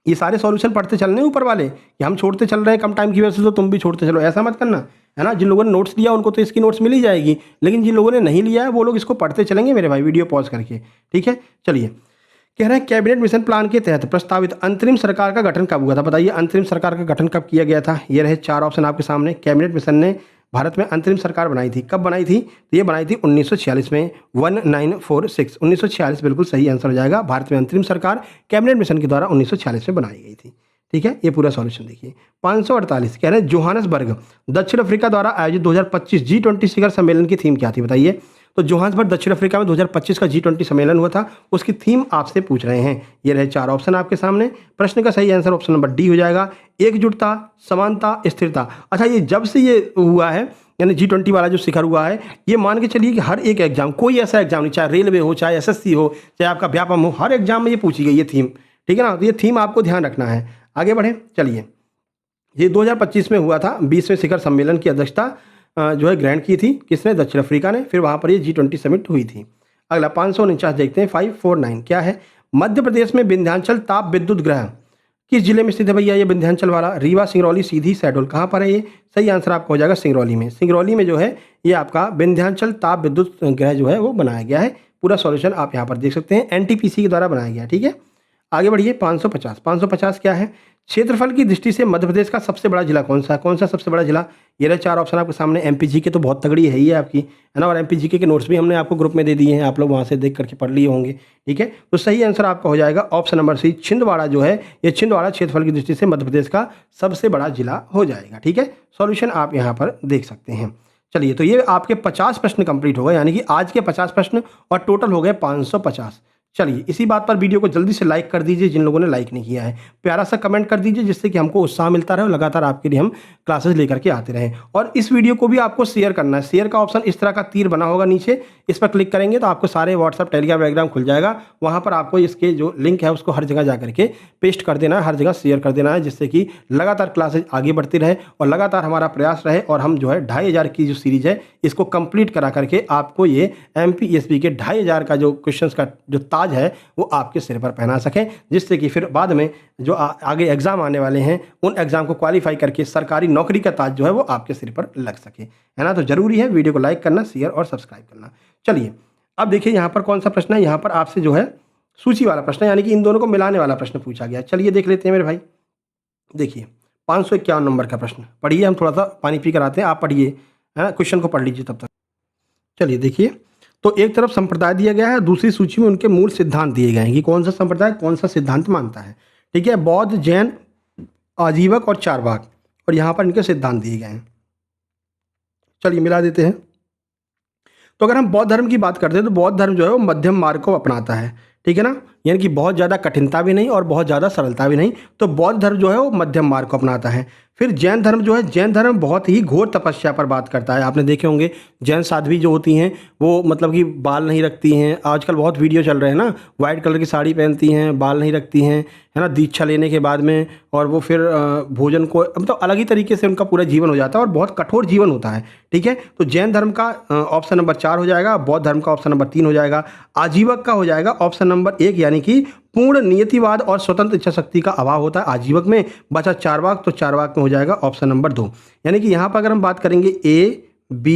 ये सारे सॉल्यूशन पढ़ते चल रहे हैं ऊपर वाले, कि हम छोड़ते चल रहे हैं कम टाइम की वजह से, तो तुम भी छोड़ते चलो, ऐसा मत करना है ना। जिन लोगों ने नोट्स लिया उनको तो इसकी नोट्स मिल ही जाएगी, लेकिन जिन लोगों ने नहीं लिया है वो लोग इसको पढ़ते चलेंगे मेरे भाई, वीडियो पॉज करके। ठीक है, चलिए कह रहे हैं कैबिनेट मिशन प्लान के तहत प्रस्तावित अंतरिम सरकार का गठन कब हुआ था? बताइए अंतरिम सरकार का गठन कब किया गया था? ये रहे 4 ऑप्शन आपके सामने। कैबिनेट मिशन ने भारत में अंतरिम सरकार बनाई थी, कब बनाई थी? तो ये बनाई थी 1946 में, 1946 1946 बिल्कुल सही आंसर हो जाएगा। भारत में अंतरिम सरकार कैबिनेट मिशन के द्वारा 1946 में बनाई गई थी। ठीक है, ये पूरा सॉल्यूशन देखिए। 548 कह रहे हैं जोहान्सबर्ग दक्षिण अफ्रीका द्वारा आयोजित 2025 G20 शिखर सम्मेलन की थीम क्या थी? बताइए। तो जोहान्सबर्ग दक्षिण अफ्रीका में 2025 का G20 सम्मेलन हुआ था, उसकी थीम आपसे पूछ रहे हैं। ये रहे 4 ऑप्शन आपके सामने। प्रश्न का सही आंसर ऑप्शन नंबर डी हो जाएगा, एकजुटता, समानता, स्थिरता। अच्छा, ये जब से ये हुआ है यानी G20 वाला जो शिखर हुआ है, ये मान के चलिए कि हर एक एग्जाम, कोई ऐसा एग्जाम नहीं, चाहे रेलवे हो, चाहे SSC हो, चाहे आपका व्यापम हो, हर एग्जाम में ये पूछी गई ये थीम। ठीक है ना, तो ये थीम आपको ध्यान रखना है। आगे बढ़ें, चलिए। ये 2025 में हुआ था, 20वें शिखर सम्मेलन की अध्यक्षता जो है ग्रहण की थी किसने? दक्षिण अफ्रीका ने। फिर वहाँ पर ये G20 समिट हुई थी। अगला 549 देखते हैं। 549 क्या है? मध्य प्रदेश में विंध्याचल ताप विद्युत ग्रह किस जिले में स्थित है भैया? ये विंध्याचल वाला, रीवा, सिंगरौली, सीधी, शहडोल, कहाँ पर है ये? सही आंसर आपका हो जाएगा सिंगरौली में। सिंगरौली में जो है ये आपका विंध्याचल ताप विद्युत ग्रह जो है वो बनाया गया है। पूरा सॉल्यूशन आप यहाँ पर देख सकते हैं, NTPC के द्वारा बनाया गया। ठीक है, आगे बढ़िए। 550 क्या है? क्षेत्रफल की दृष्टि से मध्य प्रदेश का सबसे बड़ा जिला कौन सा है? कौन सा सबसे बड़ा जिला? ये रहे 4 ऑप्शन आपके सामने। MPGK तो बहुत तगड़ी है ही है आपकी, है ना, और MPGK के नोट्स भी हमने आपको ग्रुप में दे दिए हैं, आप लोग वहाँ से देख करके पढ़ लिए होंगे। ठीक है, तो सही आंसर आपका हो जाएगा ऑप्शन नंबर सी, छिंदवाड़ा जो है ये छिंदवाड़ा क्षेत्रफल की दृष्टि से मध्य प्रदेश का सबसे बड़ा जिला हो जाएगा। ठीक है, सॉल्यूशन आप यहाँ पर देख सकते हैं। चलिए, तो ये आपके 50 प्रश्न कंप्लीट हो गए, यानी कि आज के 50 प्रश्न और टोटल हो गए 550। चलिए इसी बात पर वीडियो को जल्दी से लाइक कर दीजिए जिन लोगों ने लाइक नहीं किया है, प्यारा सा कमेंट कर दीजिए जिससे कि हमको उत्साह मिलता रहे और लगातार आपके लिए हम क्लासेस लेकर के आते रहें। और इस वीडियो को भी आपको शेयर करना है। शेयर का ऑप्शन इस तरह का तीर बना होगा नीचे, इस पर क्लिक करेंगे तो आपको सारे व्हाट्सअप टेलीग्राम वैग्राम खुल जाएगा। वहाँ पर आपको इसके जो लिंक है उसको हर जगह जा करके पेस्ट कर देना है, हर जगह शेयर कर देना है, जिससे कि लगातार क्लासेज आगे बढ़ती रहे और लगातार हमारा प्रयास रहे और हम जो है 2500 की जो सीरीज है इसको कंप्लीट करा करके आपको ये MPSB के 2500 का जो क्वेश्चंस का जो ताज है वो आपके सिर पर पहना सकें, जिससे कि फिर बाद में जो आगे एग्जाम आने वाले हैं उन एग्जाम को क्वालिफाई करके सरकारी नौकरी का ताज जो है वो आपके सिर पर लग सके, है ना। तो जरूरी है वीडियो को लाइक करना, शेयर और सब्सक्राइब करना। चलिए अब देखिए यहाँ पर कौन सा प्रश्न है। यहाँ पर आपसे जो है सूची वाला प्रश्न है, यानी कि इन दोनों को मिलाने वाला प्रश्न पूछा गया। चलिए देख लेते हैं मेरे भाई। देखिए 551 नंबर का प्रश्न पढ़िए, हम थोड़ा सा पानी पी कर आते हैं, आप पढ़िए, है ना, क्वेश्चन को पढ़ लीजिए तब तक। चलिए देखिए, तो एक तरफ संप्रदाय दिया गया है, दूसरी सूची में उनके मूल सिद्धांत दिए गए हैं कि कौन सा संप्रदाय कौन सा सिद्धांत मानता है। ठीक है, बौद्ध, जैन, आजीवक और चारवाक, और यहाँ पर इनके सिद्धांत दिए गए हैं। चलिए मिला देते हैं। तो अगर हम बौद्ध धर्म की बात करते हैं तो बौद्ध धर्म जो है वो मध्यम मार्ग को अपनाता है, ठीक है ना, यानी कि बहुत ज़्यादा कठिनता भी नहीं और बहुत ज़्यादा सरलता भी नहीं। तो बौद्ध धर्म जो है वो मध्यम मार्ग को अपनाता है। फिर जैन धर्म जो है, जैन धर्म बहुत ही घोर तपस्या पर बात करता है। आपने देखे होंगे जैन साध्वी जो होती हैं वो मतलब कि बाल नहीं रखती हैं। आजकल बहुत वीडियो चल रहे हैं ना, वाइट कलर की साड़ी पहनती हैं, बाल नहीं रखती हैं, है ना, दीक्षा लेने के बाद में, और वो फिर भोजन को मतलब अलग ही तरीके से उनका पूरा जीवन हो जाता है और बहुत कठोर जीवन होता है। ठीक है, तो जैन धर्म का ऑप्शन नंबर 4 हो जाएगा, बौद्ध धर्म का ऑप्शन नंबर 3 हो जाएगा, आजीवक का हो जाएगा ऑप्शन नंबर 1, यानी कि पूर्ण नियतिवाद और स्वतंत्र इच्छा शक्ति का अभाव होता है आजीवक में। बचा चारवाक, तो चारवाक में हो जाएगा ऑप्शन नंबर 2। यानी कि यहाँ पर अगर हम बात करेंगे A, B,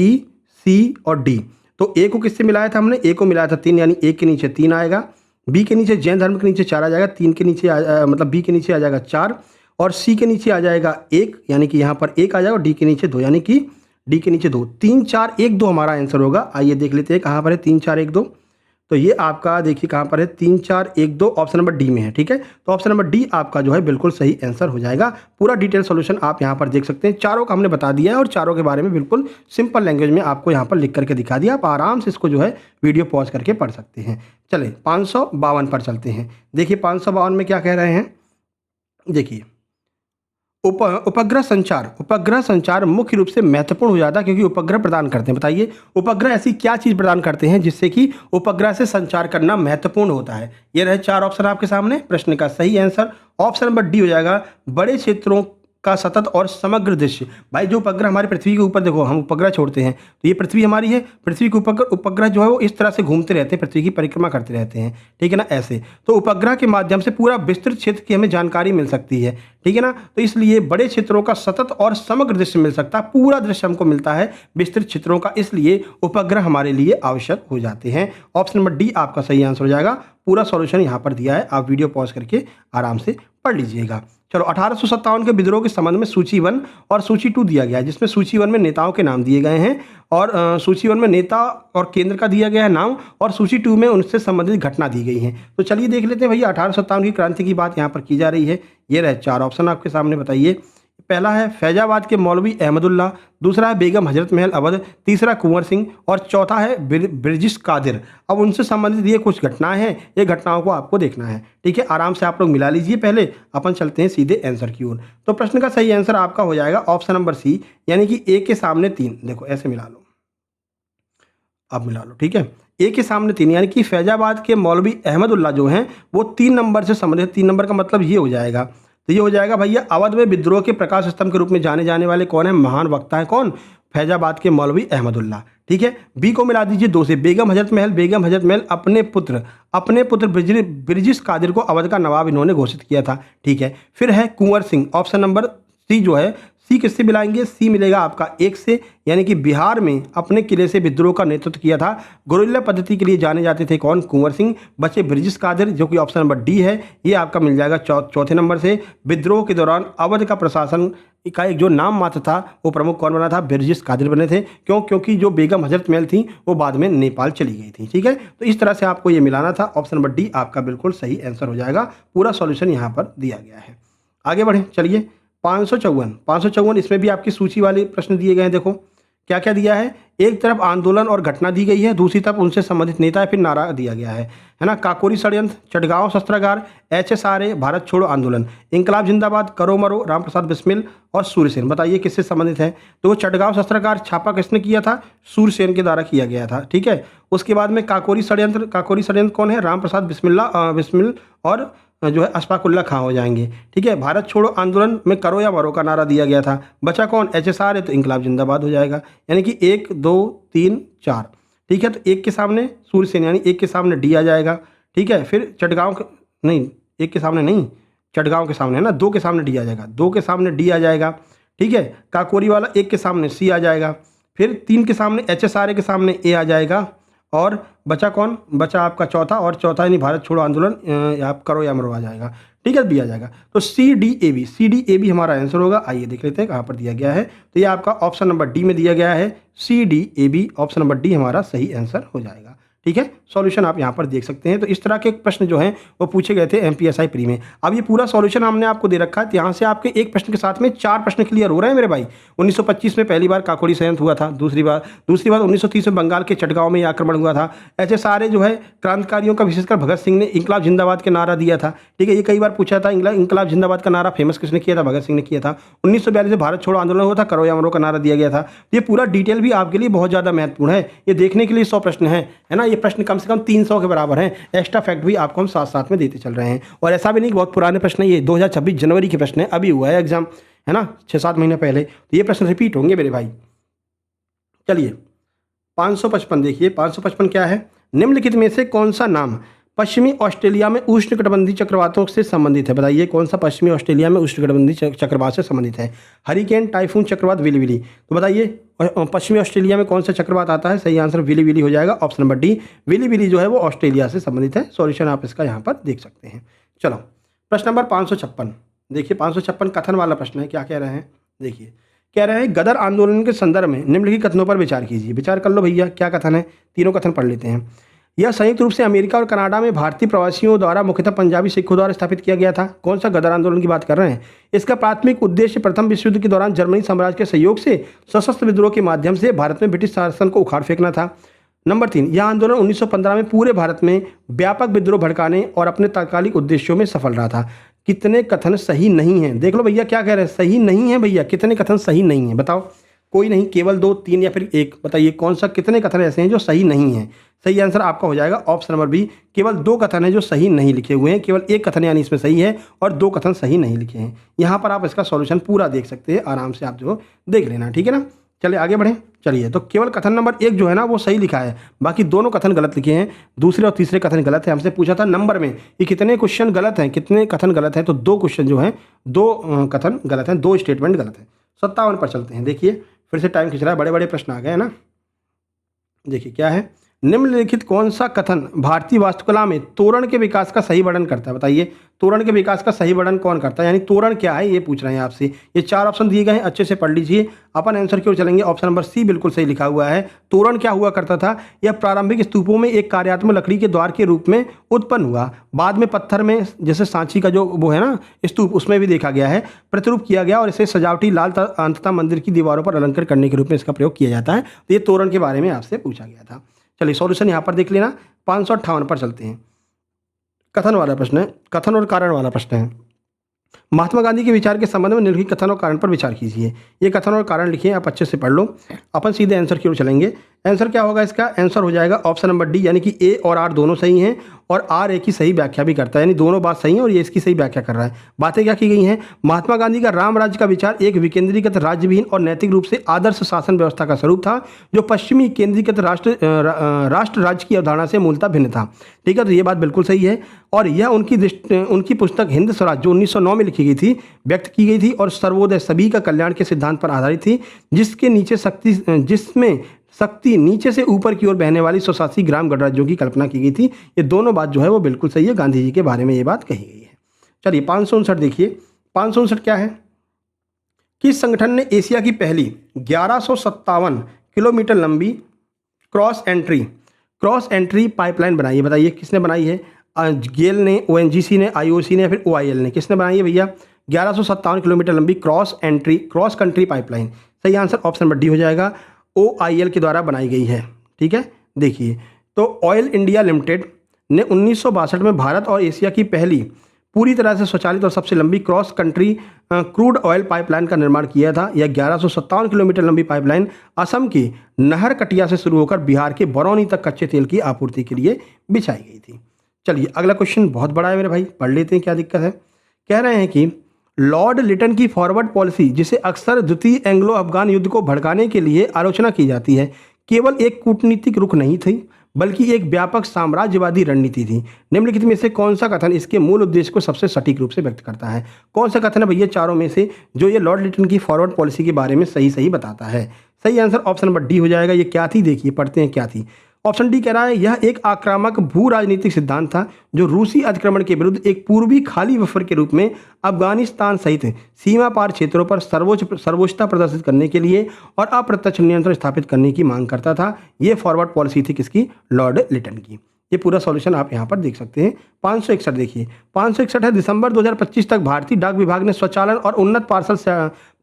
C और D, तो A को किससे मिलाया था हमने, A को मिलाया था 3, यानी A के नीचे 3 आएगा, B के नीचे जैन धर्म के नीचे 4 आ जाएगा, 3 के नीचे मतलब B के नीचे आ जाएगा 4, और C के नीचे आ जाएगा 1, यानी कि यहाँ पर 1 आ जाएगा, और D के नीचे 2, यानी कि D के नीचे 2, 3 4 1 2 हमारा आंसर होगा। आइए देख लेते हैं कहाँ पर है 3 4 1 2। तो ये आपका देखिए कहाँ पर है 3 4 1 2, ऑप्शन नंबर डी में है। ठीक है, तो ऑप्शन नंबर डी आपका जो है बिल्कुल सही आंसर हो जाएगा। पूरा डिटेल सॉल्यूशन आप यहाँ पर देख सकते हैं। चारों का हमने बता दिया है और चारों के बारे में बिल्कुल सिंपल लैंग्वेज में आपको यहाँ पर लिख करके दिखा दिया। आप आराम से इसको जो है वीडियो पॉज करके पढ़ सकते हैं। चले 552 पर चलते हैं। देखिए 552 में क्या कह रहे हैं, देखिए उपग्रह संचार मुख्य रूप से महत्वपूर्ण हो जाता है क्योंकि उपग्रह प्रदान करते हैं। बताइए उपग्रह ऐसी क्या चीज़ प्रदान करते हैं जिससे कि उपग्रह से संचार करना महत्वपूर्ण होता है। ये रहे 4 ऑप्शन आपके सामने। प्रश्न का सही आंसर ऑप्शन नंबर डी हो जाएगा, बड़े क्षेत्रों का सतत और समग्र दृश्य। भाई जो उपग्रह हमारी पृथ्वी के ऊपर, देखो हम उपग्रह छोड़ते हैं तो ये पृथ्वी हमारी है, पृथ्वी के उपग्रह जो है वो इस तरह से घूमते रहते हैं, पृथ्वी की परिक्रमा करते रहते हैं। ठीक है ना, ऐसे तो उपग्रह के माध्यम से पूरा विस्तृत क्षेत्र की हमें जानकारी मिल सकती है। ठीक है ना, तो इसलिए बड़े क्षेत्रों का सतत और समग्र दृश्य मिल सकता है, पूरा दृश्य हमको मिलता है विस्तृत क्षेत्रों का, इसलिए उपग्रह हमारे लिए आवश्यक हो जाते हैं। ऑप्शन नंबर डी आपका सही आंसर हो जाएगा। पूरा सॉल्यूशन यहाँ पर दिया है, आप वीडियो पॉज करके आराम से पढ़ लीजिएगा। चलो 1857 के विद्रोह के संबंध में सूची 1 और सूची 2 दिया गया है, जिसमें सूची 1 में नेताओं के नाम दिए गए हैं और सूची 1 में नेता और केंद्र का दिया गया है नाम, और सूची 2 में उनसे संबंधित घटना दी गई है। तो चलिए देख लेते हैं भैया 1857 की क्रांति की बात यहाँ पर की जा रही है। ये रहे 4 ऑप्शन आपके सामने, बताइए। पहला है फैजाबाद के मौलवी अहमदुल्ला, दूसरा है बेगम हजरत महल अवध, तीसरा कुंवर सिंह और चौथा है बिरजिस कादिर। अब उनसे संबंधित ये कुछ घटनाएं हैं, ये घटनाओं को आपको देखना है। ठीक है, आराम से आप लोग मिला लीजिए, पहले अपन चलते हैं सीधे आंसर की ओर। तो प्रश्न का सही आंसर आपका हो जाएगा ऑप्शन नंबर सी, यानी कि ए के सामने 3। देखो ऐसे मिला लो, अब मिला लो। ठीक है, ए के सामने 3, यानी कि फैजाबाद के मौलवी अहमदुल्ला जो हैं वो 3 नंबर से संबंधित। 3 नंबर का मतलब ये हो जाएगा, तो ये हो जाएगा भैया अवध में विद्रोह के प्रकाश स्तंभ के रूप में जाने जाने वाले कौन है, महान वक्ता है कौन, फैजाबाद के मौलवी अहमदुल्ला। ठीक है, बी को मिला दीजिए 2 से, बेगम हजरत महल अपने पुत्र बिरजिस कादिर को अवध का नवाब इन्होंने घोषित किया था। ठीक है, फिर है कुंवर सिंह, ऑप्शन नंबर सी जो है, सी किससे मिलाएंगे, सी मिलेगा आपका 1 से, यानी कि बिहार में अपने किले से विद्रोह का नेतृत्व किया था, गुरिल्ला पद्धति के लिए जाने जाते थे कौन, कुंवर सिंह। बचे बिरजिस कादिर जो कि ऑप्शन नंबर डी है, ये आपका मिल जाएगा चौथे नंबर से। विद्रोह के दौरान अवध का प्रशासन का एक जो नाम मात्र था वो प्रमुख कौन बना था, बिरजिस कादिर बने थे। क्योंकि जो बेगम हजरत महल थी वो बाद में नेपाल चली गई थी। ठीक है, तो इस तरह से आपको ये मिलाना था। ऑप्शन नंबर डी आपका बिल्कुल सही आंसर हो जाएगा। पूरा सॉल्यूशन यहाँ पर दिया गया है। आगे बढ़ें, चलिए 554 इसमें भी आपकी सूची वाले प्रश्न दिए गए हैं। देखो क्या क्या दिया है, एक तरफ आंदोलन और घटना दी गई है, दूसरी तरफ उनसे संबंधित नेता या फिर नारा दिया गया है ना। काकोरी षड्यंत्र, चटगांव शस्त्रागार, HSRA, भारत छोड़ो आंदोलन, इंकलाब जिंदाबाद, करो मरो, रामप्रसाद बिस्मिल और सूर्यसेन। बताइए किससे संबंधित है। तो वो चटगांव शस्त्रागार छापा किसने किया था, सूर्यसेन के द्वारा किया गया था, ठीक है। उसके बाद में काकोरी षड्यंत्र कौन है, रामप्रसाद बिस्मिल और जो है अशफाकुल्ला खां हो जाएंगे, ठीक है। भारत छोड़ो आंदोलन में करो या मरो का नारा दिया गया था। बचा कौन, HSRA, तो इंकलाब जिंदाबाद हो जाएगा। यानी कि 1 2 3 4, ठीक है। तो एक के सामने सूर्यसेन यानी एक के सामने डी आ जाएगा, ठीक है। फिर नहीं, एक के सामने नहीं, चटगांव के सामने है ना, 2 के सामने डी आ जाएगा, 2 के सामने डी आ जाएगा, ठीक है। काकोरी वाला 1 के सामने सी आ जाएगा, फिर 3 के सामने HSRA के सामने ए आ जाएगा, और बचा कौन, बचा आपका चौथा, और चौथा यानी भारत छोड़ो आंदोलन आप करो या मरो आ जाएगा, ठीक है, बी आ जाएगा। तो CDAB हमारा आंसर होगा। आइए देख लेते हैं कहाँ पर दिया गया है। तो ये आपका ऑप्शन नंबर डी में दिया गया है, CDAB, ऑप्शन नंबर डी हमारा सही आंसर हो जाएगा, ठीक है। सॉल्यूशन आप यहाँ पर देख सकते हैं। तो इस तरह के प्रश्न जो हैं वो पूछे गए थे MPSI प्री में। अब ये पूरा सॉल्यूशन हमने आपको दे रखा है, तो यहाँ से आपके एक प्रश्न के साथ में 4 प्रश्न क्लियर हो रहे हैं मेरे भाई। 1925 में पहली बार काकोरी षड्यंत्र हुआ था, दूसरी बार 1930 में बंगाल के चटगांव में ये आक्रमण हुआ था। HSRA जो है क्रांतिकारियों का, विशेषकर भगत सिंह ने इंकलाब जिंदाबाद के नारा दिया था, ठीक है। ये कई बार पूछा था, इंकलाब जिंदाबाद का नारा फेमस किसने किया था, भगत सिंह ने किया था। 1942 में भारत छोड़ो आंदोलन हुआ था, करो या मरो का नारा दिया गया था। ये पूरा डिटेल भी आपके लिए बहुत ज़्यादा महत्वपूर्ण है। ये देखने के लिए 100 प्रश्न है ना। ये प्रश्न कम से कम 300 के बराबर हैं। एक्स्ट्रा फैक्ट भी आपको हम साथ साथ में देते चल रहे हैं। और ऐसा भी नहीं कि बहुत पुराने प्रश्न है, ये 2026 जनवरी के प्रश्न है, अभी हुआ है एग्जाम, है ना, 6-7 महीने पहले। तो ये प्रश्न रिपीट होंगे मेरे भाई। चलिए 555 देखिए, 555 क्या है, निम्नलिखित में से कौन सा नाम पश्चिमी ऑस्ट्रेलिया में उष्णकटिबंधीय चक्रवातों से संबंधित है। बताइए कौन सा पश्चिमी ऑस्ट्रेलिया में उष्णकटिबंधीय चक्रवात से संबंधित है। हरिकेन, टाइफून, चक्रवात, विली। तो बताइए पश्चिमी ऑस्ट्रेलिया में कौन सा चक्रवात आता है। सही आंसर विली हो जाएगा, ऑप्शन नंबर डी। विली जो है वो ऑस्ट्रेलिया से संबंधित है। सॉल्यूशन आप इसका यहाँ पर देख सकते हैं। चलो प्रश्न नंबर 556 देखिए, 556 कथन वाला प्रश्न है। क्या कह रहे हैं, देखिए कह रहे हैं गदर आंदोलन के संदर्भ में निम्नलिखित कथनों पर विचार कीजिए। विचार कर लो भैया, क्या कथन है, तीनों कथन पढ़ लेते हैं। यह संयुक्त रूप से अमेरिका और कनाडा में भारतीय प्रवासियों द्वारा मुख्यतः पंजाबी सिखों द्वारा स्थापित किया गया था। कौन सा गदर आंदोलन की बात कर रहे हैं। इसका प्राथमिक उद्देश्य प्रथम विश्व युद्ध के दौरान जर्मनी साम्राज्य के सहयोग से सशस्त्र विद्रोह के माध्यम से भारत में ब्रिटिश शासन को उखाड़ फेंकना था। नंबर 3, यह आंदोलन 1915 में पूरे भारत में व्यापक विद्रोह भड़काने और अपने तात्कालिक उद्देश्यों में सफल रहा था। कितने कथन सही नहीं है, देख लो भैया क्या कह रहे हैं, सही नहीं है भैया, कितने कथन सही नहीं है बताओ। कोई नहीं, केवल 2, 3 या फिर 1, बताइए कौन सा, कितने कथन ऐसे हैं जो सही नहीं है। सही आंसर आपका हो जाएगा ऑप्शन नंबर बी। केवल 2 कथन है जो सही नहीं लिखे हुए हैं, केवल 1 कथन यानी इसमें सही है और 2 कथन सही नहीं लिखे हैं। यहाँ पर आप इसका सॉल्यूशन पूरा देख सकते हैं, आराम से आप जो देख लेना, ठीक है ना। चलिए आगे बढ़ें। चलिए तो केवल कथन नंबर 1 जो है ना वो सही लिखा है, बाकी दोनों कथन गलत लिखे हैं। दूसरे और तीसरे कथन गलत है। हमसे पूछा था नंबर में कि कितने क्वेश्चन गलत हैं, कितने कथन गलत हैं, तो 2 क्वेश्चन जो हैं, 2 कथन गलत हैं, 2 स्टेटमेंट गलत हैं। 57 पर चलते हैं। देखिए फिर से टाइम खिंच रहा है, बड़े बड़े प्रश्न आ गए हैं ना। देखिए क्या है, निम्नलिखित कौन सा कथन भारतीय वास्तुकला में तोरण के विकास का सही वर्णन करता है। बताइए तोरण के विकास का सही वर्णन कौन करता है, यानी तोरण क्या है ये पूछ रहे हैं आपसे। ये 4 ऑप्शन दिए गए हैं, अच्छे से पढ़ लीजिए। अपन आंसर की ओर चलेंगे, ऑप्शन नंबर सी बिल्कुल सही लिखा हुआ है। तोरण क्या हुआ करता था, यह प्रारंभिक स्तूपों में एक कार्यात्मक लकड़ी के द्वार के रूप में उत्पन्न हुआ। बाद में पत्थर में, जैसे सांची का जो वो है ना स्तूप, उसमें भी देखा गया है, प्रतिरूप किया गया और इसे सजावटी लाल अंततः मंदिर की दीवारों पर अलंकृत करने के रूप में इसका प्रयोग किया जाता है। तो ये तोरण के बारे में आपसे पूछा गया था। चलिए सॉल्यूशन यहाँ पर देख लेना। 558 पर चलते हैं। कथन वाला प्रश्न है, कथन और कारण वाला प्रश्न है। महात्मा गांधी के विचार के संबंध में निम्नलिखित कथन और कारण पर विचार कीजिए। ये कथन और कारण लिखिए, आप अच्छे से पढ़ लो। अपन सीधे आंसर की ओर चलेंगे। आंसर क्या होगा इसका, आंसर हो जाएगा ऑप्शन नंबर डी, यानी कि ए और आर दोनों सही हैं और आर ए की सही व्याख्या भी करता है, यानी दोनों बात सही है और ये इसकी सही व्याख्या कर रहा है। बातें क्या की गई हैं, महात्मा गांधी का राम राज्य का विचार एक विकेंद्रीकृत राज्यविहीन और नैतिक रूप से आदर्श शासन व्यवस्था का स्वरूप था, जो पश्चिमी केंद्रीकृत राष्ट्र राज्य की अवधारणा से मूलतः भिन्न था। ठीक है, तो ये बात बिल्कुल सही है और यह उनकी पुस्तक हिंद स्वराज जो 1909 में लिखी गई थी, व्यक्त की गई थी और सर्वोदय सभी का कल्याण के सिद्धांत पर आधारित थी, जिसमें शक्ति नीचे से ऊपर की ओर बहने वाली स्वशासी ग्राम गणराज्यों की कल्पना की गई थी। ये दोनों बात जो है वो बिल्कुल सही है, गांधी जी के बारे में ये बात कही गई है। चलिए 559 देखिए, 559 क्या है, किस संगठन ने एशिया की पहली 1157 किलोमीटर लंबी क्रॉस एंट्री पाइपलाइन बनाई है। बताइए किसने बनाई है, गेल ने, ONGC ने, IOC ने या फिर OIL ने, किसने बनाई है भैया 1157 किलोमीटर लंबी क्रॉस कंट्री पाइपलाइन। सही आंसर ऑप्शन नंबर डी हो जाएगा। OIL के द्वारा बनाई गई है। ठीक है, देखिए तो ऑयल इंडिया लिमिटेड ने 1962 में भारत और एशिया की पहली पूरी तरह से स्वचालित और सबसे लंबी cross country crude oil pipeline का निर्माण किया था। यह 1157 किलोमीटर लंबी पाइपलाइन असम के नहरकटिया से शुरू होकर बिहार के बरौनी तक कच्चे तेल की आपूर्ति के लिए बिछाई गई थी। चलिए अगला क्वेश्चन बहुत बड़ा है मेरे भाई, पढ़ लेते हैं क्या दिक्कत है। कह रहे हैं कि लॉर्ड लिटन की फॉरवर्ड पॉलिसी, जिसे अक्सर द्वितीय एंग्लो अफगान युद्ध को भड़काने के लिए आलोचना की जाती है, केवल एक कूटनीतिक रुख नहीं थी बल्कि एक व्यापक साम्राज्यवादी रणनीति थी। निम्नलिखित में से कौन सा कथन इसके मूल उद्देश्य को सबसे सटीक रूप से व्यक्त करता है? कौन सा कथन है भैया चारों में से जो ये लॉर्ड लिटन की फॉरवर्ड पॉलिसी के बारे में सही सही बताता है? सही आंसर ऑप्शन नंबर डी हो जाएगा। ये क्या थी, देखिए पढ़ते हैं क्या थी। ऑप्शन डी कह रहा है यह एक आक्रामक भू राजनीतिक सिद्धांत था जो रूसी अतिक्रमण के विरुद्ध एक पूर्वी खाली बफर के रूप में अफगानिस्तान सहित सीमा पार क्षेत्रों पर सर्वोच्चता प्रदर्शित करने के लिए और अप्रत्यक्ष नियंत्रण स्थापित करने की मांग करता था। ये फॉरवर्ड पॉलिसी थी किसकी? लॉर्ड लिटन की। ये पूरा सॉल्यूशन आप यहाँ पर देख सकते हैं। 561 देखिए, 561 है दिसंबर 2025 तक भारतीय डाक विभाग ने स्वचालन और उन्नत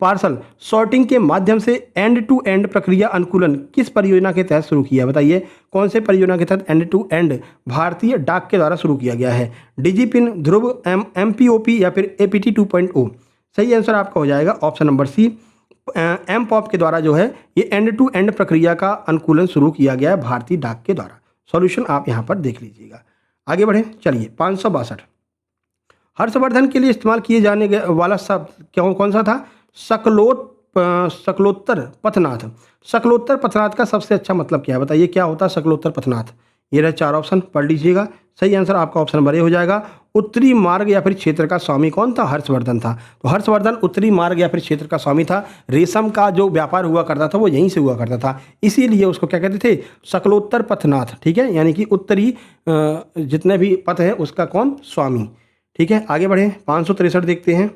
पार्सल सॉर्टिंग के माध्यम से एंड टू एंड प्रक्रिया अनुकूलन किस परियोजना के तहत शुरू किया? बताइए कौन से परियोजना के तहत एंड टू एंड भारतीय डाक के द्वारा शुरू किया गया है? डिजिपिन, ध्रुव, MPOP या फिर APT 2.0? सही आंसर आपका हो जाएगा ऑप्शन नंबर सी, MPOP के द्वारा जो है ये एंड टू एंड प्रक्रिया का अनुकूलन शुरू किया गया है भारतीय डाक के द्वारा। सॉल्यूशन आप यहाँ पर देख लीजिएगा। आगे बढ़े, चलिए 562 हर्षवर्धन के लिए इस्तेमाल किए जाने वाला शब्द कौन सा था? शकलोत्तर पथनाथ। शकलोत्तर पथनाथ का सबसे अच्छा मतलब क्या है? बताइए क्या होता है शकलोत्तर पथनाथ? ये रहे चार ऑप्शन, पढ़ लीजिएगा। सही आंसर आपका ऑप्शन नंबर ए हो जाएगा। उत्तरी मार्ग या फिर क्षेत्र का स्वामी कौन था? हर्षवर्धन था। तो हर्षवर्धन उत्तरी मार्ग या फिर क्षेत्र का स्वामी था। रेशम का जो व्यापार हुआ करता था वो यहीं से हुआ करता था, इसीलिए उसको क्या कहते थे? शकलोत्तर पथनाथ। ठीक है, यानी कि उत्तरी जितने भी पथ है उसका कौन? स्वामी। ठीक है, आगे बढ़े 563 देखते हैं।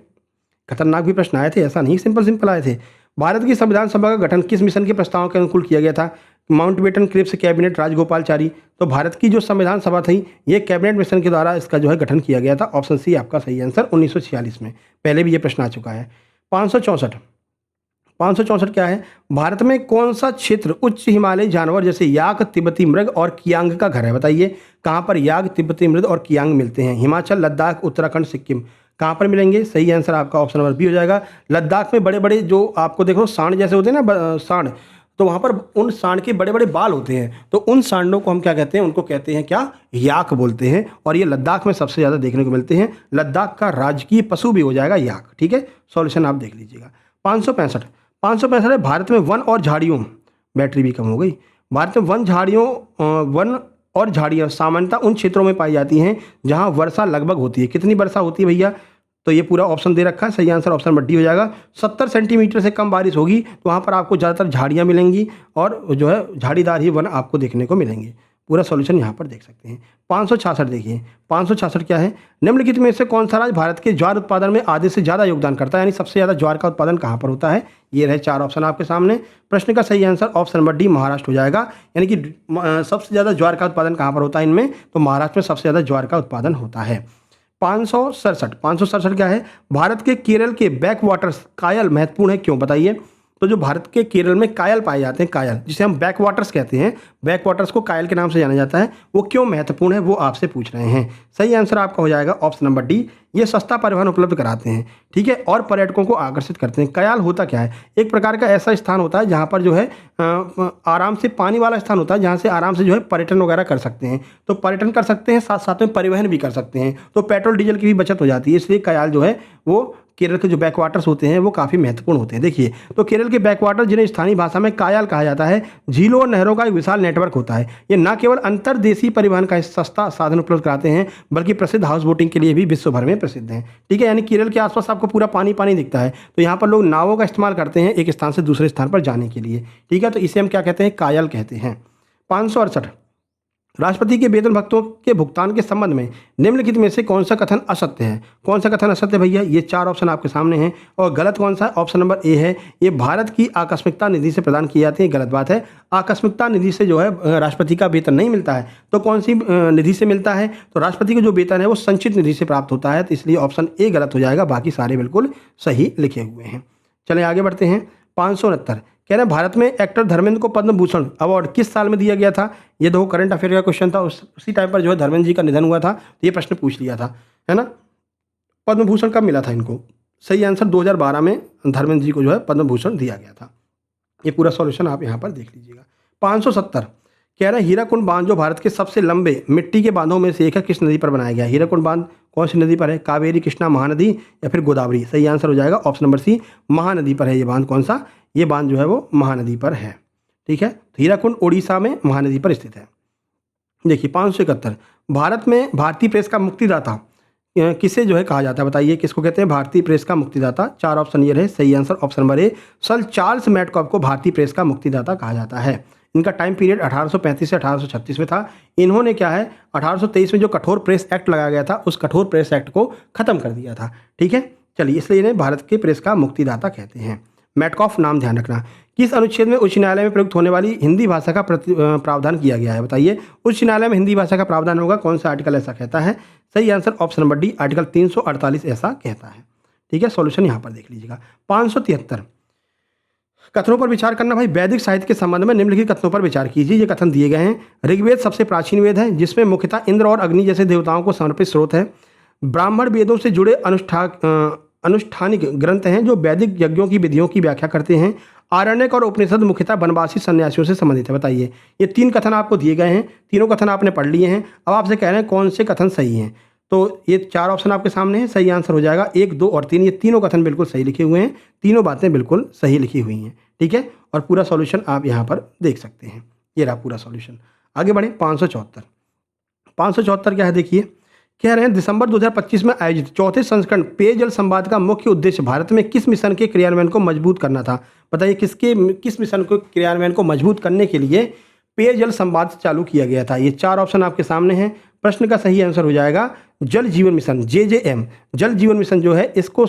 खतरनाक भी प्रश्न आए थे, ऐसा नहीं सिंपल आए थे। भारत की संविधान सभा का गठन किस मिशन के प्रस्तावों के अनुकूल किया गया था? Mountbatten Cripps cabinet Rajagopalachari. तो भारत की जो संविधान सभा थी ये कैबिनेट मिशन के द्वारा इसका जो है गठन किया गया था। ऑप्शन सी आपका सही आंसर 1946 में। पहले भी ये प्रश्न आ चुका है। 564 क्या है? भारत में कौन सा क्षेत्र उच्च हिमालयी जानवर जैसे याक, तिब्बती मृग और कियांग का घर है? बताइए कहाँ पर याक, तिब्बती मृग और कियांग मिलते हैं? हिमाचल, लद्दाख, उत्तराखंड, सिक्किम। कहाँ पर मिलेंगे? सही आंसर आपका ऑप्शन नंबर बी हो जाएगा। लद्दाख में बड़े बड़े जो आपको देखो सांड जैसे होते हैं ना, सांड, तो वहाँ पर उन सांड के बड़े बड़े बाल होते हैं, तो उन सांडों को हम क्या कहते हैं? उनको कहते हैं क्या? याक बोलते हैं। और ये लद्दाख में सबसे ज़्यादा देखने को मिलते हैं। लद्दाख का राजकीय पशु भी हो जाएगा याक। ठीक है, सॉल्यूशन आप देख लीजिएगा। 565 है भारत में वन और झाड़ियों, बैटरी भी कम हो गई। भारत में वन और झाड़ियाँ सामान्यतः उन क्षेत्रों में पाई जाती हैं जहाँ वर्षा लगभग होती है। कितनी वर्षा होती है भैया? तो ये पूरा ऑप्शन दे रखा है। सही आंसर ऑप्शन नंबर डी हो जाएगा। 70 सेंटीमीटर से कम बारिश होगी तो वहाँ पर आपको ज़्यादातर झाड़ियाँ मिलेंगी और जो है झाड़ीदार ही वन आपको देखने को मिलेंगे। पूरा सॉल्यूशन यहाँ पर देख सकते हैं। 566 देखिए, 566 क्या है? निम्नलिखित में से कौन सा राज्य भारत के ज्वार उत्पादन में आधे से ज़्यादा योगदान करता है? यानी सबसे ज़्यादा ज्वार का उत्पादन कहाँ पर होता है? ये रहे चार ऑप्शन आपके सामने। प्रश्न का सही answer option number D Maharashtra हो जाएगा। यानी कि सबसे ज़्यादा ज्वार का उत्पादन कहाँ पर होता है इनमें? तो महाराष्ट्र में सबसे ज़्यादा ज्वार का उत्पादन होता है। 567 क्या है? भारत के केरल के बैक वाटर्स कायल महत्वपूर्ण है, क्यों? बताइए। तो जो भारत के केरल में कायल पाए जाते हैं, कायल जिसे हम बैक वाटर्स कहते हैं, बैक वाटर्स को कायल के नाम से जाना जाता है, वो क्यों महत्वपूर्ण है वो आपसे पूछ रहे हैं। सही आंसर आपका हो जाएगा ऑप्शन नंबर डी। ये सस्ता परिवहन उपलब्ध कराते हैं, ठीक है, और पर्यटकों को आकर्षित करते हैं। कायल होता क्या है? एक प्रकार का ऐसा स्थान होता है जहाँ पर जो है आराम से पानी वाला स्थान होता है, जहाँ से आराम से जो है पर्यटन वगैरह कर सकते हैं। तो पर्यटन कर सकते हैं, साथ साथ में परिवहन भी कर सकते हैं, तो पेट्रोल डीजल की भी बचत हो जाती है। इसलिए कायल जो है वो केरल के जो बैकवाटर्स होते हैं वो काफ़ी महत्वपूर्ण होते हैं। देखिए, तो केरल के बैकवाटर जिन्हें स्थानीय भाषा में कायल कहा जाता है, झीलों और नहरों का एक विशाल नेटवर्क होता है। ये न केवल अंतर्देशीय परिवहन का सस्ता साधन उपलब्ध कराते हैं बल्कि प्रसिद्ध हाउस बोटिंग के लिए भी विश्व भर में प्रसिद्ध हैं। ठीक है, यानी केरल के आसपास आपको पूरा पानी पानी दिखता है, तो यहाँ पर लोग नावों का इस्तेमाल करते हैं एक स्थान से दूसरे स्थान पर जाने के लिए। ठीक है, तो इसे हम क्या कहते हैं? कायल कहते हैं। 568 राष्ट्रपति के वेतन भत्तों के भुगतान के संबंध में निम्नलिखित में से कौन सा कथन असत्य है? कौन सा कथन असत्य भैया? ये चार ऑप्शन आपके सामने हैं और गलत कौन सा है? ऑप्शन नंबर ए है, ये भारत की आकस्मिकता निधि से प्रदान की जाती है। गलत बात है। आकस्मिकता निधि से जो है राष्ट्रपति का वेतन नहीं मिलता है। तो कौन सी निधि से मिलता है? तो राष्ट्रपति का जो वेतन है वो संचित निधि से प्राप्त होता है, तो इसलिए ऑप्शन ए गलत हो जाएगा। बाकी सारे बिल्कुल सही लिखे हुए हैं। चलें आगे बढ़ते हैं। 569 कह रहे हैं भारत में एक्टर धर्मेंद्र को पद्म भूषण अवार्ड किस साल में दिया गया था। ये दो करंट अफेयर का क्वेश्चन था, उसी टाइम पर जो है धर्मेंद्र जी का निधन हुआ था, तो ये प्रश्न पूछ लिया था, है ना। पद्म भूषण कब मिला था इनको? सही आंसर 2012 में धर्मेंद्र जी को जो है पद्म भूषण दिया गया था। ये पूरा सॉल्यूशन आप यहाँ पर देख लीजिएगा। 570 कह रहे हैं हीराकुंड बांध जो भारत के सबसे लंबे मिट्टी के बांधों में से एक है, किस नदी पर बनाया गया? हीराकुंड बांध कौन सी नदी पर है? कावेरी, कृष्णा, महानदी या फिर गोदावरी? सही आंसर हो जाएगा ऑप्शन नंबर सी, महानदी पर है ये बांध। कौन सा? ये बांध जो है वो महानदी पर है। ठीक है, तो हीराकुंड उड़ीसा में महानदी पर स्थित है। देखिए 571 भारत में भारतीय प्रेस का मुक्तिदाता किसे जो है कहा जाता है? बताइए किसको कहते हैं भारतीय प्रेस का मुक्तिदाता? 4 ऑप्शन ये रहे। सही answer option number A, sir Charles Metcalfe को भारतीय प्रेस का मुक्तिदाता कहा जाता है। इनका टाइम पीरियड 1835 से 1836 में था। इन्होंने क्या है 1823 में जो कठोर प्रेस एक्ट लगाया गया था, उस कठोर प्रेस एक्ट को खत्म कर दिया था। ठीक है, चलिए इसलिए इन्हें भारत के प्रेस का मुक्तिदाता कहते हैं। मैडकॉफ नाम ध्यान रखना। किस अनुच्छेद में उच्च न्यायालय में प्रयुक्त होने वाली हिंदी भाषा का प्रावधान किया गया है? बताइए उच्च न्यायालय में हिंदी भाषा का प्रावधान होगा, कौन सा आर्टिकल ऐसा कहता है? सही answer option number D, article 348 ऐसा कहता है। ठीक है, सॉल्यूशन यहाँ पर देख लीजिएगा। 573 कथनों पर विचार करना। भाई वैदिक साहित्य के संबंध में निम्नलिखित कथनों पर विचार कीजिए। ये कथन दिए गए हैं। ऋग्वेद सबसे प्राचीन वेद है जिसमें मुख्यतः इंद्र और अग्नि जैसे देवताओं को समर्पित स्रोत है। ब्राह्मण वेदों से जुड़े अनुष्ठानिक ग्रंथ हैं जो वैदिक यज्ञों की विधियों की व्याख्या करते हैं। आरण्यक और उपनिषद मुख्यतः वनवासी सन्यासियों से संबंधित है। बताइए, ये 3 कथन आपको दिए गए हैं, तीनों कथन आपने पढ़ लिए हैं। अब आपसे कह रहे हैं कौन से कथन सही हैं। तो ये 4 ऑप्शन आपके सामने हैं। सही आंसर हो जाएगा 1, 2 और 3। ये तीनों कथन बिल्कुल सही लिखे हुए हैं, तीनों बातें बिल्कुल सही लिखी हुई हैं। ठीक है, और पूरा सॉल्यूशन आप यहाँ पर देख सकते हैं। ये रहा पूरा सॉल्यूशन। आगे बढ़े 574 क्या है देखिए। कह रहे हैं दिसंबर 2025 में आयोजित 4थे संस्करण पेयजल संवाद का मुख्य उद्देश्य भारत में किस मिशन के क्रियान्वयन को मजबूत करना था? बताइए किस मिशन को क्रियान्वयन को मजबूत करने के लिए पेयजल संवाद चालू किया गया था? ये 4 ऑप्शन आपके सामने हैं। प्रश्न का सही आंसर हो जाएगा जल जीवन मिशन, JJM। जल जीवन मिशन जो है इसको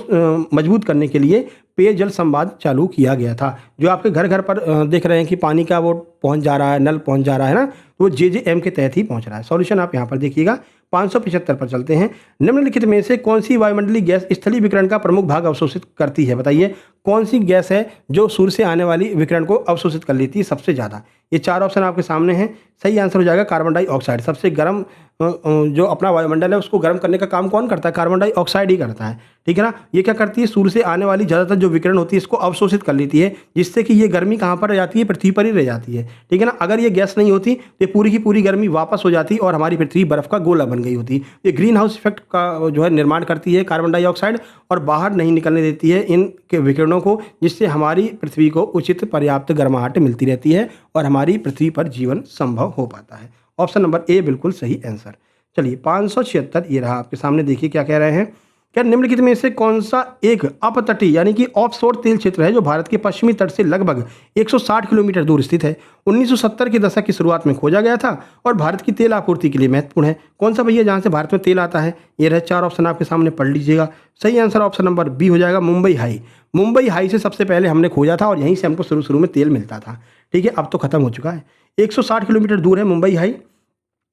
मजबूत करने के लिए पेयजल संवाद चालू किया गया था। जो आपके घर घर पर देख रहे हैं कि पानी का वो पहुंच जा रहा है, नल पहुंच जा रहा है ना, तो वो JJM के तहत ही पहुंच रहा है। सॉल्यूशन आप यहाँ पर देखिएगा। 575 पर चलते हैं। निम्नलिखित में से कौन सी वायुमंडलीय गैस स्थलीय विकिरण का प्रमुख भाग अवशोषित करती है? बताइए कौन सी गैस है जो सूर्य से आने वाली विकिरण को अवशोषित कर लेती है सबसे ज़्यादा? ये 4 ऑप्शन आपके सामने हैं। सही आंसर हो जाएगा कार्बन डाइऑक्साइड। सबसे गर्म जो अपना वायुमंडल है उसको गर्म करने का काम कौन करता है? कार्बन डाइऑक्साइड ही करता है। ठीक है ना। ये क्या करती है, सूर्य से आने वाली ज़्यादातर जो विकिरण होती है इसको अवशोषित कर लेती है, जिससे कि ये गर्मी कहाँ पर रह जाती है? पृथ्वी पर ही रह जाती है। ठीक है ना। अगर ये गैस नहीं होती तो ये पूरी की पूरी गर्मी वापस हो जाती और हमारी पृथ्वी बर्फ का गोला बन गई होती। ये ग्रीन हाउस इफेक्ट का जो है निर्माण करती है कार्बन डाइऑक्साइड, और बाहर नहीं निकलने देती है इन के विकिरणों को, जिससे हमारी पृथ्वी को उचित पर्याप्त गर्माहट मिलती रहती है और हमारी पृथ्वी पर जीवन संभव हो पाता है। ऑप्शन नंबर ए बिल्कुल सही आंसर। चलिए 576 ये रहा आपके सामने। देखिए क्या कह रहे हैं। क्या निम्नलिखित में से कौन सा एक अपतटीय यानी कि ऑफशोर तेल क्षेत्र है जो भारत के पश्चिमी तट से लगभग 160 किलोमीटर दूर स्थित है? 1970 के दशक की शुरुआत में खोजा गया था और भारत की तेल आपूर्ति के लिए महत्वपूर्ण है। कौन सा भैया जहाँ से भारत में तेल आता है? ये रहे 4 ऑप्शन आपके सामने, पढ़ लीजिएगा। सही आंसर ऑप्शन नंबर बी हो जाएगा, मुंबई हाई। मुंबई हाई से सबसे पहले हमने खोजा था और यहीं से हमको शुरू में तेल मिलता था। ठीक है, अब तो खत्म हो चुका है। 160 किलोमीटर दूर है मुंबई हाई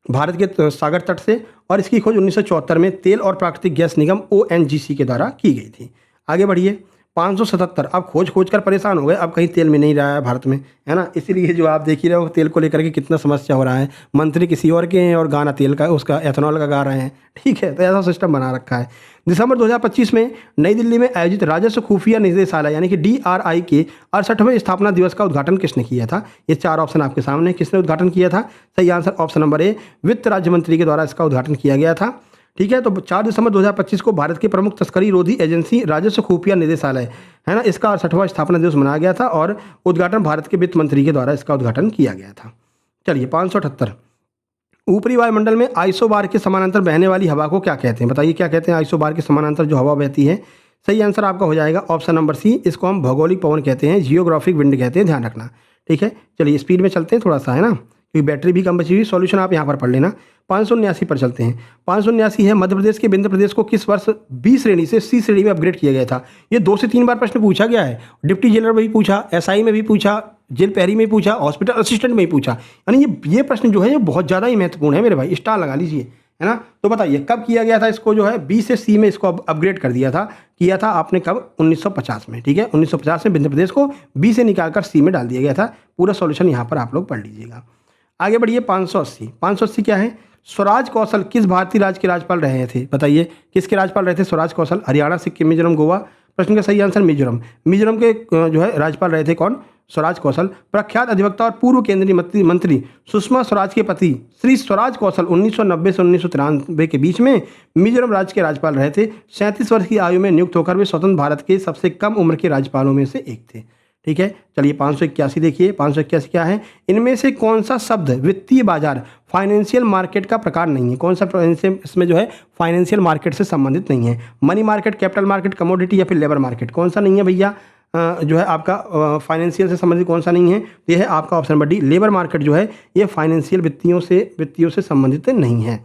भारत के सागर तट से, और इसकी खोज 1974 में तेल और प्राकृतिक गैस निगम ONGC के द्वारा की गई थी। आगे बढ़िए 577। अब खोज कर परेशान हो गए, अब कहीं तेल मिल नहीं रहा है भारत में, है ना। इसीलिए जो आप देख ही रहे हो तेल को लेकर के कितना समस्या हो रहा है। मंत्री किसी और के हैं और गाना तेल का, उसका एथेनॉल का गा रहे हैं। ठीक है, तो ऐसा सिस्टम बना रखा है। दिसंबर 2025 में नई दिल्ली में आयोजित राजस्व खुफिया निदेशालय यानी कि DRI के 68वें स्थापना दिवस का उद्घाटन किसने किया था? ये 4 ऑप्शन आपके सामने। किसने उद्घाटन किया था? सही आंसर ऑप्शन नंबर ए, वित्त राज्य मंत्री के द्वारा इसका उद्घाटन किया गया था। ठीक है, तो 4 दिसंबर 2025 को भारत के प्रमुख तस्करी रोधी एजेंसी राजस्व खुफिया निदेशालय, है ना, इसका 68वां स्थापना दिवस मनाया गया था और उद्घाटन भारत के वित्त मंत्री के द्वारा इसका उद्घाटन किया गया था। चलिए 578। ऊपरी वायुमंडल में आइसोबार के समानांतर बहने वाली हवा को क्या कहते हैं? बताइए क्या कहते हैं आइसोबार के समानांतर जो हवा बहती है? सही आंसर आपका हो जाएगा ऑप्शन नंबर सी, इसको हम भौगोलिक पवन कहते हैं, जियोग्राफिक विंड कहते हैं, ध्यान रखना। ठीक है, चलिए स्पीड में चलते हैं थोड़ा सा, है ना, क्योंकि बैटरी भी कम बची हुई। सॉल्यूशन आप यहाँ पर पढ़ लेना। 579 पर चलते हैं। 579 है मध्य प्रदेश के बिंद प्रदेश को किस वर्ष बी श्रेणी से सी श्रेणी में अपग्रेड किया गया था? ये 2 से 3 बार प्रश्न पूछा गया है। डिप्टी जेलर में भी पूछा, SI में भी पूछा, जेल पैरी में पूछा, हॉस्पिटल असिस्टेंट में ही पूछा। यानी ये प्रश्न जो है ये बहुत ज़्यादा ही महत्वपूर्ण है मेरे भाई, स्टार लगा लीजिए, है ना। तो बताइए कब किया गया था इसको, जो है बी से सी में इसको अपग्रेड कर दिया था, किया था आपने कब, 1950 में। ठीक है, 1950 में मध्य प्रदेश को बी से निकालकर सी में डाल दिया गया था। पूरा सॉल्यूशन यहाँ पर आप लोग पढ़ लीजिएगा। आगे बढ़िए 580। 580 क्या है, स्वराज कौशल किस भारतीय राज्य के राज्यपाल रहे थे, बताइए किसके राज्यपाल रहे थे स्वराज कौशल, हरियाणा, सिक्किम, मिजोरम, गोवा। प्रश्न का सही आंसर मिजोरम। मिजोरम के जो है राज्यपाल रहे थे कौन, स्वराज कौशल। प्रख्यात अधिवक्ता और पूर्व केंद्रीय मंत्री सुषमा स्वराज के पति श्री स्वराज कौशल 1990 से 1993 के बीच में मिजोरम राज्य के राज्यपाल रहे थे। 37 वर्ष की आयु में नियुक्त होकर वे स्वतंत्र भारत के सबसे कम उम्र के राज्यपालों में से एक थे। ठीक है, चलिए 581 देखिए। 581 क्या है, इनमें से कौन सा शब्द वित्तीय बाजार फाइनेंशियल मार्केट का प्रकार नहीं है, कौन सा इसमें जो है फाइनेंशियल मार्केट से संबंधित नहीं है। Money market, capital market, commodity या फिर लेबर मार्केट, कौन सा नहीं है भैया, जो है आपका फाइनेंशियल से संबंधित कौन सा नहीं है, ये है आपका option number D, labour market जो है ये फाइनेंशियल वित्तियों से संबंधित नहीं है।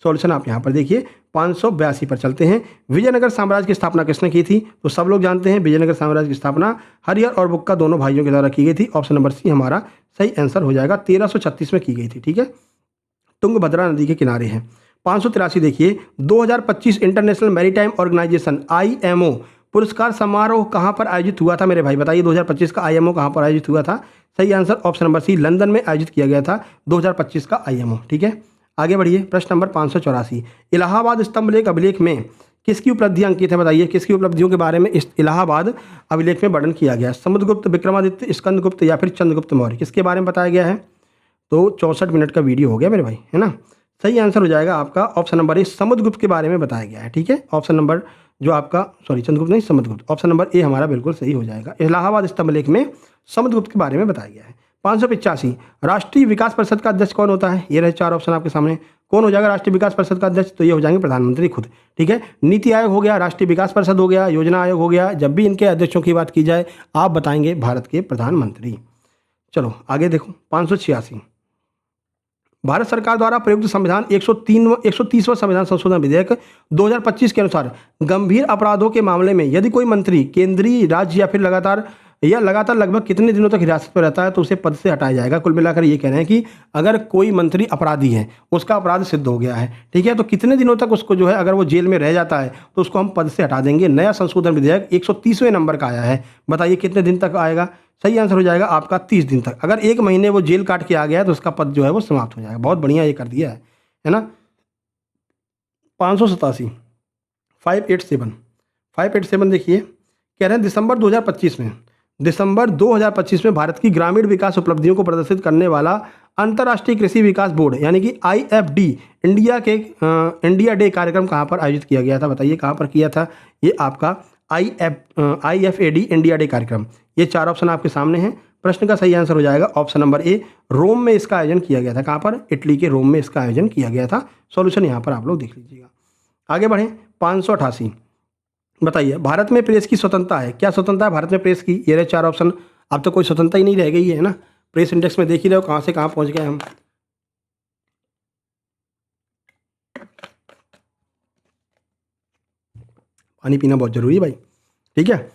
सॉल्यूशन आप यहाँ पर देखिए। 582 पर चलते हैं। विजयनगर साम्राज्य की स्थापना किसने की थी, तो सब लोग जानते हैं विजयनगर साम्राज्य की स्थापना हरिहर और बुक्का दोनों भाइयों के द्वारा की गई थी। ऑप्शन नंबर सी हमारा सही आंसर हो जाएगा। 1336 में की गई थी। ठीक है, तुंगभद्रा नदी के किनारे है। 583 देखिए, 2025 इंटरनेशनल मैरीटाइम ऑर्गेनाइजेशन IMO पुरस्कार समारोह कहाँ पर आयोजित हुआ था मेरे भाई, बताइए 2025 का IMO कहाँ पर आयोजित हुआ था। सही answer option number C, London में आयोजित किया गया था 2025 का IMO। ठीक है, आगे बढ़िए। प्रश्न नंबर 584, इलाहाबाद स्तंभ लेख अभिलेख में किसकी उपलब्धियां अंकित है, बताइए किसकी उपलब्धियों के बारे में इस इलाहाबाद अभिलेख में वर्णन किया गया है। समुद्रगुप्त, विक्रमादित्य, स्कंदगुप्त या फिर चंद्रगुप्त मौर्य, किसके बारे में बताया गया है। तो 64 मिनट का वीडियो हो गया मेरे भाई, है ना। सही आंसर हो जाएगा आपका ऑप्शन नंबर ए, समुद्रगुप्त के बारे में बताया गया है। ठीक है, ऑप्शन नंबर जो आपका चंद्रगुप्त नहीं समुद्रगुप्त, ऑप्शन नंबर ए हमारा बिल्कुल सही हो जाएगा। इलाहाबाद स्तंभ लेख में समुद्रगुप्त के बारे में बताया गया है। 585, राष्ट्रीय विकास परिषद का अध्यक्ष कौन होता है, ये रहे 4 ऑप्शन आपके सामने। कौन हो जाएगा राष्ट्रीय विकास परिषद का अध्यक्ष, तो ये हो जाएंगे प्रधानमंत्री खुद। ठीक है, नीति आयोग हो गया, राष्ट्रीय विकास परिषद हो गया, योजना आयोग हो गया, जब भी इनके अध्यक्षों की बात की जाए आप बताएंगे भारत के प्रधानमंत्री। चलो आगे देखो। 586, भारत सरकार द्वारा प्रयुक्त संविधान 130वां संविधान संशोधन विधेयक 2025 के अनुसार गंभीर अपराधों के मामले में यदि कोई मंत्री केंद्रीय, राज्य या फिर लगातार लगभग कितने दिनों तक हिरासत में रहता है तो उसे पद से हटाया जाएगा। कुल मिलाकर ये कह रहे हैं कि अगर कोई मंत्री अपराधी है, उसका अपराध सिद्ध हो गया है, ठीक है, तो कितने दिनों तक उसको जो है अगर वो जेल में रह जाता है तो उसको हम पद से हटा देंगे। नया संशोधन विधेयक 130वें नंबर का आया है, बताइए कितने दिन तक आएगा। सही आंसर हो जाएगा आपका 30 दिन तक। अगर 1 महीने वो जेल काट के आ गया है तो उसका पद जो है वो समाप्त हो जाएगा। बहुत बढ़िया ये कर दिया है ना। 587, 587 देखिए, कह रहे हैं दिसंबर 2025 में भारत की ग्रामीण विकास उपलब्धियों को प्रदर्शित करने वाला अंतर्राष्ट्रीय कृषि विकास बोर्ड यानी कि IFD इंडिया डे कार्यक्रम कहाँ पर आयोजित किया गया था, बताइए कहाँ पर किया था। ये आपका IFAD इंडिया डे कार्यक्रम। ये 4 ऑप्शन आपके सामने हैं। प्रश्न का सही आंसर हो जाएगा ऑप्शन नंबर ए, रोम में इसका आयोजन किया गया था। कहाँ पर, इटली के रोम में इसका आयोजन किया गया था। सॉल्यूशन यहाँ पर आप लोग देख लीजिएगा। आगे बढ़ें। 588, बताइए भारत में प्रेस की स्वतंत्रता है, क्या स्वतंत्रता है भारत में प्रेस की, ये रहे 4 ऑप्शन। अब तो कोई स्वतंत्रता ही नहीं रह गई है ना। प्रेस इंडेक्स में देख ही रहे हो कहाँ से कहाँ पहुँच गए हम। पानी पीना बहुत जरूरी है भाई। ठीक है,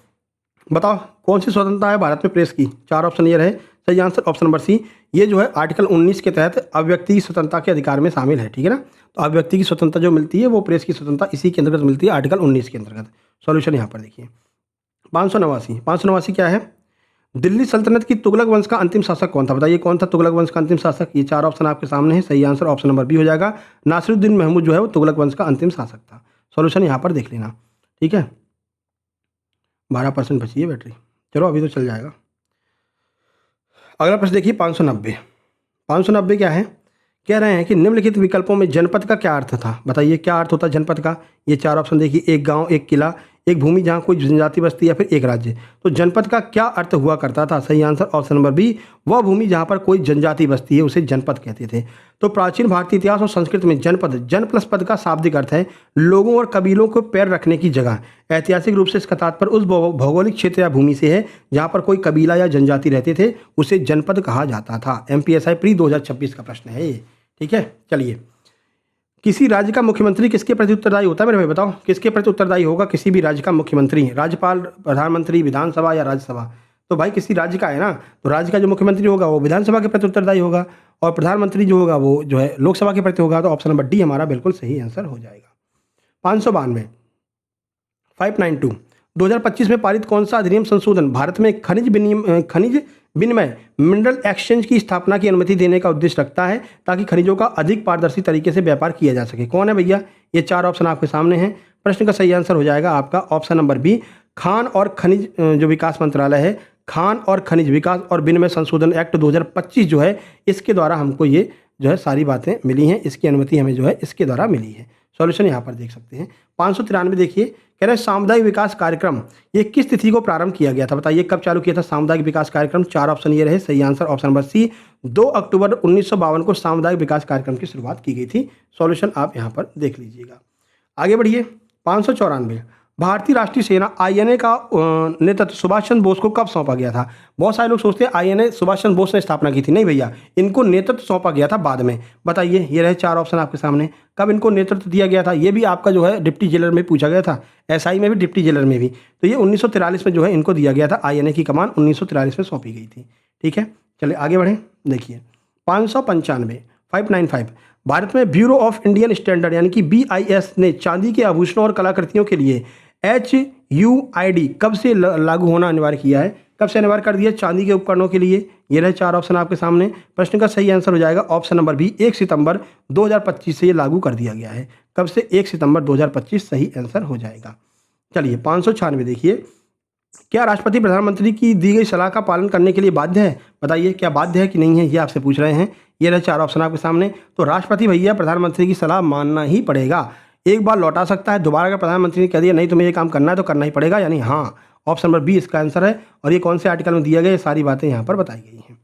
बताओ कौन सी स्वतंत्रता है भारत में प्रेस की। 4 ऑप्शन ये रहे। सही आंसर ऑप्शन नंबर सी, ये जो है आर्टिकल 19 के तहत अभिव्यक्ति की स्वतंत्रता के अधिकार में शामिल है। ठीक है ना, तो अभिव्यक्ति की स्वतंत्रता जो मिलती है वो प्रेस की स्वतंत्रता इसी के अंतर्गत मिलती है, आर्टिकल 19 के अंतर्गत। सॉल्यूशन यहाँ पर देखिए। 589 क्या है, दिल्ली सल्तनत की तुगलक वंश का अंतिम शासक कौन था, बताइए कौन था तुगलक वंश का अंतिम शासक। ये 4 ऑप्शन आपके सामने है। सही आंसर ऑप्शन नंबर बी हो जाएगा, नासिरुद्दीन महमूद जो है वो तुगलक वंश का अंतिम शासक था। सॉल्यूशन यहाँ पर देख लेना। ठीक है, 12% बची है बैटरी, चलो अभी तो चल जाएगा। अगला प्रश्न देखिए 590 क्या है, कह रहे हैं कि निम्नलिखित विकल्पों में जनपद का क्या अर्थ था, बताइए क्या अर्थ होता है जनपद का। ये 4 ऑप्शन देखिए, एक गांव, एक किला, एक भूमि जहां कोई जनजाति बसती या फिर एक राज्य। तो जनपद का क्या अर्थ हुआ करता था। सही आंसर ऑप्शन नंबर बी, वह भूमि जहां पर कोई जनजाति बसती है उसे जनपद कहते थे। तो प्राचीन भारतीय इतिहास और संस्कृत में जनपद, जन प्लस पद का शाब्दिक अर्थ है लोगों और कबीलों को पैर रखने की जगह। ऐतिहासिक रूप से इसका तात्पर्य उस भौगोलिक क्षेत्र या भूमि से है जहाँ पर कोई कबीला या जनजाति रहते थे, उसे जनपद कहा जाता था। MPSI प्री 2026 का प्रश्न है ये। ठीक है, चलिए, किसी राज्य का मुख्यमंत्री किसके प्रति उत्तरदायी होता है मेरे भाई, बताओ किसके प्रति उत्तरदायी होगा किसी भी राज्य का मुख्यमंत्री। राज्यपाल, प्रधानमंत्री, विधानसभा या राज्यसभा। तो भाई किसी राज्य का है ना, तो राज्य का जो मुख्यमंत्री होगा वो विधानसभा के प्रति उत्तरदायी होगा और प्रधानमंत्री जो होगा वो जो है लोकसभा के प्रति होगा। तो ऑप्शन नंबर डी हमारा बिल्कुल सही आंसर हो जाएगा। 592 592 2025 में पारित कौन सा अधिनियम संशोधन भारत में खनिज विनिमय मिनरल एक्सचेंज की स्थापना की अनुमति देने का उद्देश्य रखता है ताकि खनिजों का अधिक पारदर्शी तरीके से व्यापार किया जा सके? कौन है भैया? ये 4 ऑप्शन आपके सामने हैं। प्रश्न का सही आंसर हो जाएगा आपका ऑप्शन नंबर बी, खान और खनिज जो विकास मंत्रालय है, खान और खनिज विकास और विनिमय संशोधन एक्ट 2025 जो है, इसके द्वारा हमको ये जो है सारी बातें मिली हैं, इसकी अनुमति हमें जो है इसके द्वारा मिली है। सॉल्यूशन यहाँ पर देख सकते हैं। 593 देखिए, कह रहे हैं सामुदायिक विकास कार्यक्रम ये किस तिथि को प्रारंभ किया गया था? बताइए कब चालू किया था सामुदायिक विकास कार्यक्रम? 4 ऑप्शन ये रहे। सही आंसर ऑप्शन नंबर सी, 2 अक्टूबर 1952 को सामुदायिक विकास कार्यक्रम की शुरुआत की गई थी। सॉल्यूशन आप यहाँ पर देख लीजिएगा। आगे बढ़िए। 594 भारतीय राष्ट्रीय सेना आईएनए का नेतृत्व सुभाष चंद्र बोस को कब सौंपा गया था? बहुत सारे लोग सोचते हैं आईएनए सुभाष चंद्र बोस ने स्थापना की थी। नहीं भैया, इनको नेतृत्व सौंपा गया था बाद में। बताइए, ये रहे 4 ऑप्शन आपके सामने। कब इनको नेतृत्व दिया गया था? ये भी आपका जो है डिप्टी जेलर में पूछा गया था, एसआई में भी, डिप्टी जेलर में भी। तो ये 1943 में जो है इनको दिया गया था। आईएनए की कमान 1943 में सौंपी गई थी। ठीक है, चलिए आगे बढ़ें। देखिए 595 595 भारत में ब्यूरो ऑफ इंडियन स्टैंडर्ड यानी कि BIS ने चांदी के आभूषणों और कलाकृतियों के लिए HUID कब से लागू होना अनिवार्य किया है? कब से अनिवार्य कर दिया चांदी के उपकरणों के लिए? ये रहे 4 ऑप्शन आपके सामने। प्रश्न का सही आंसर हो जाएगा ऑप्शन नंबर बी, 1 सितंबर 2025 से ये लागू कर दिया गया है। कब से? 1 सितंबर 2025 सही आंसर हो जाएगा। चलिए 596 देखिए, क्या राष्ट्रपति प्रधानमंत्री की दी गई सलाह का पालन करने के लिए बाध्य है? बताइए क्या बाध्य है कि नहीं है, ये आपसे पूछ रहे हैं। ये रहे 4 ऑप्शन आपके सामने। तो राष्ट्रपति भैया प्रधानमंत्री की सलाह मानना ही पड़ेगा। एक बार लौटा सकता है, दोबारा अगर प्रधानमंत्री ने कह दिया नहीं तुम्हें ये काम करना है तो करना ही पड़ेगा, यानी हाँ। ऑप्शन नंबर बी इसका आंसर है। और ये कौन से आर्टिकल में दिया गया, ये सारी बातें यहाँ पर बताई गई हैं।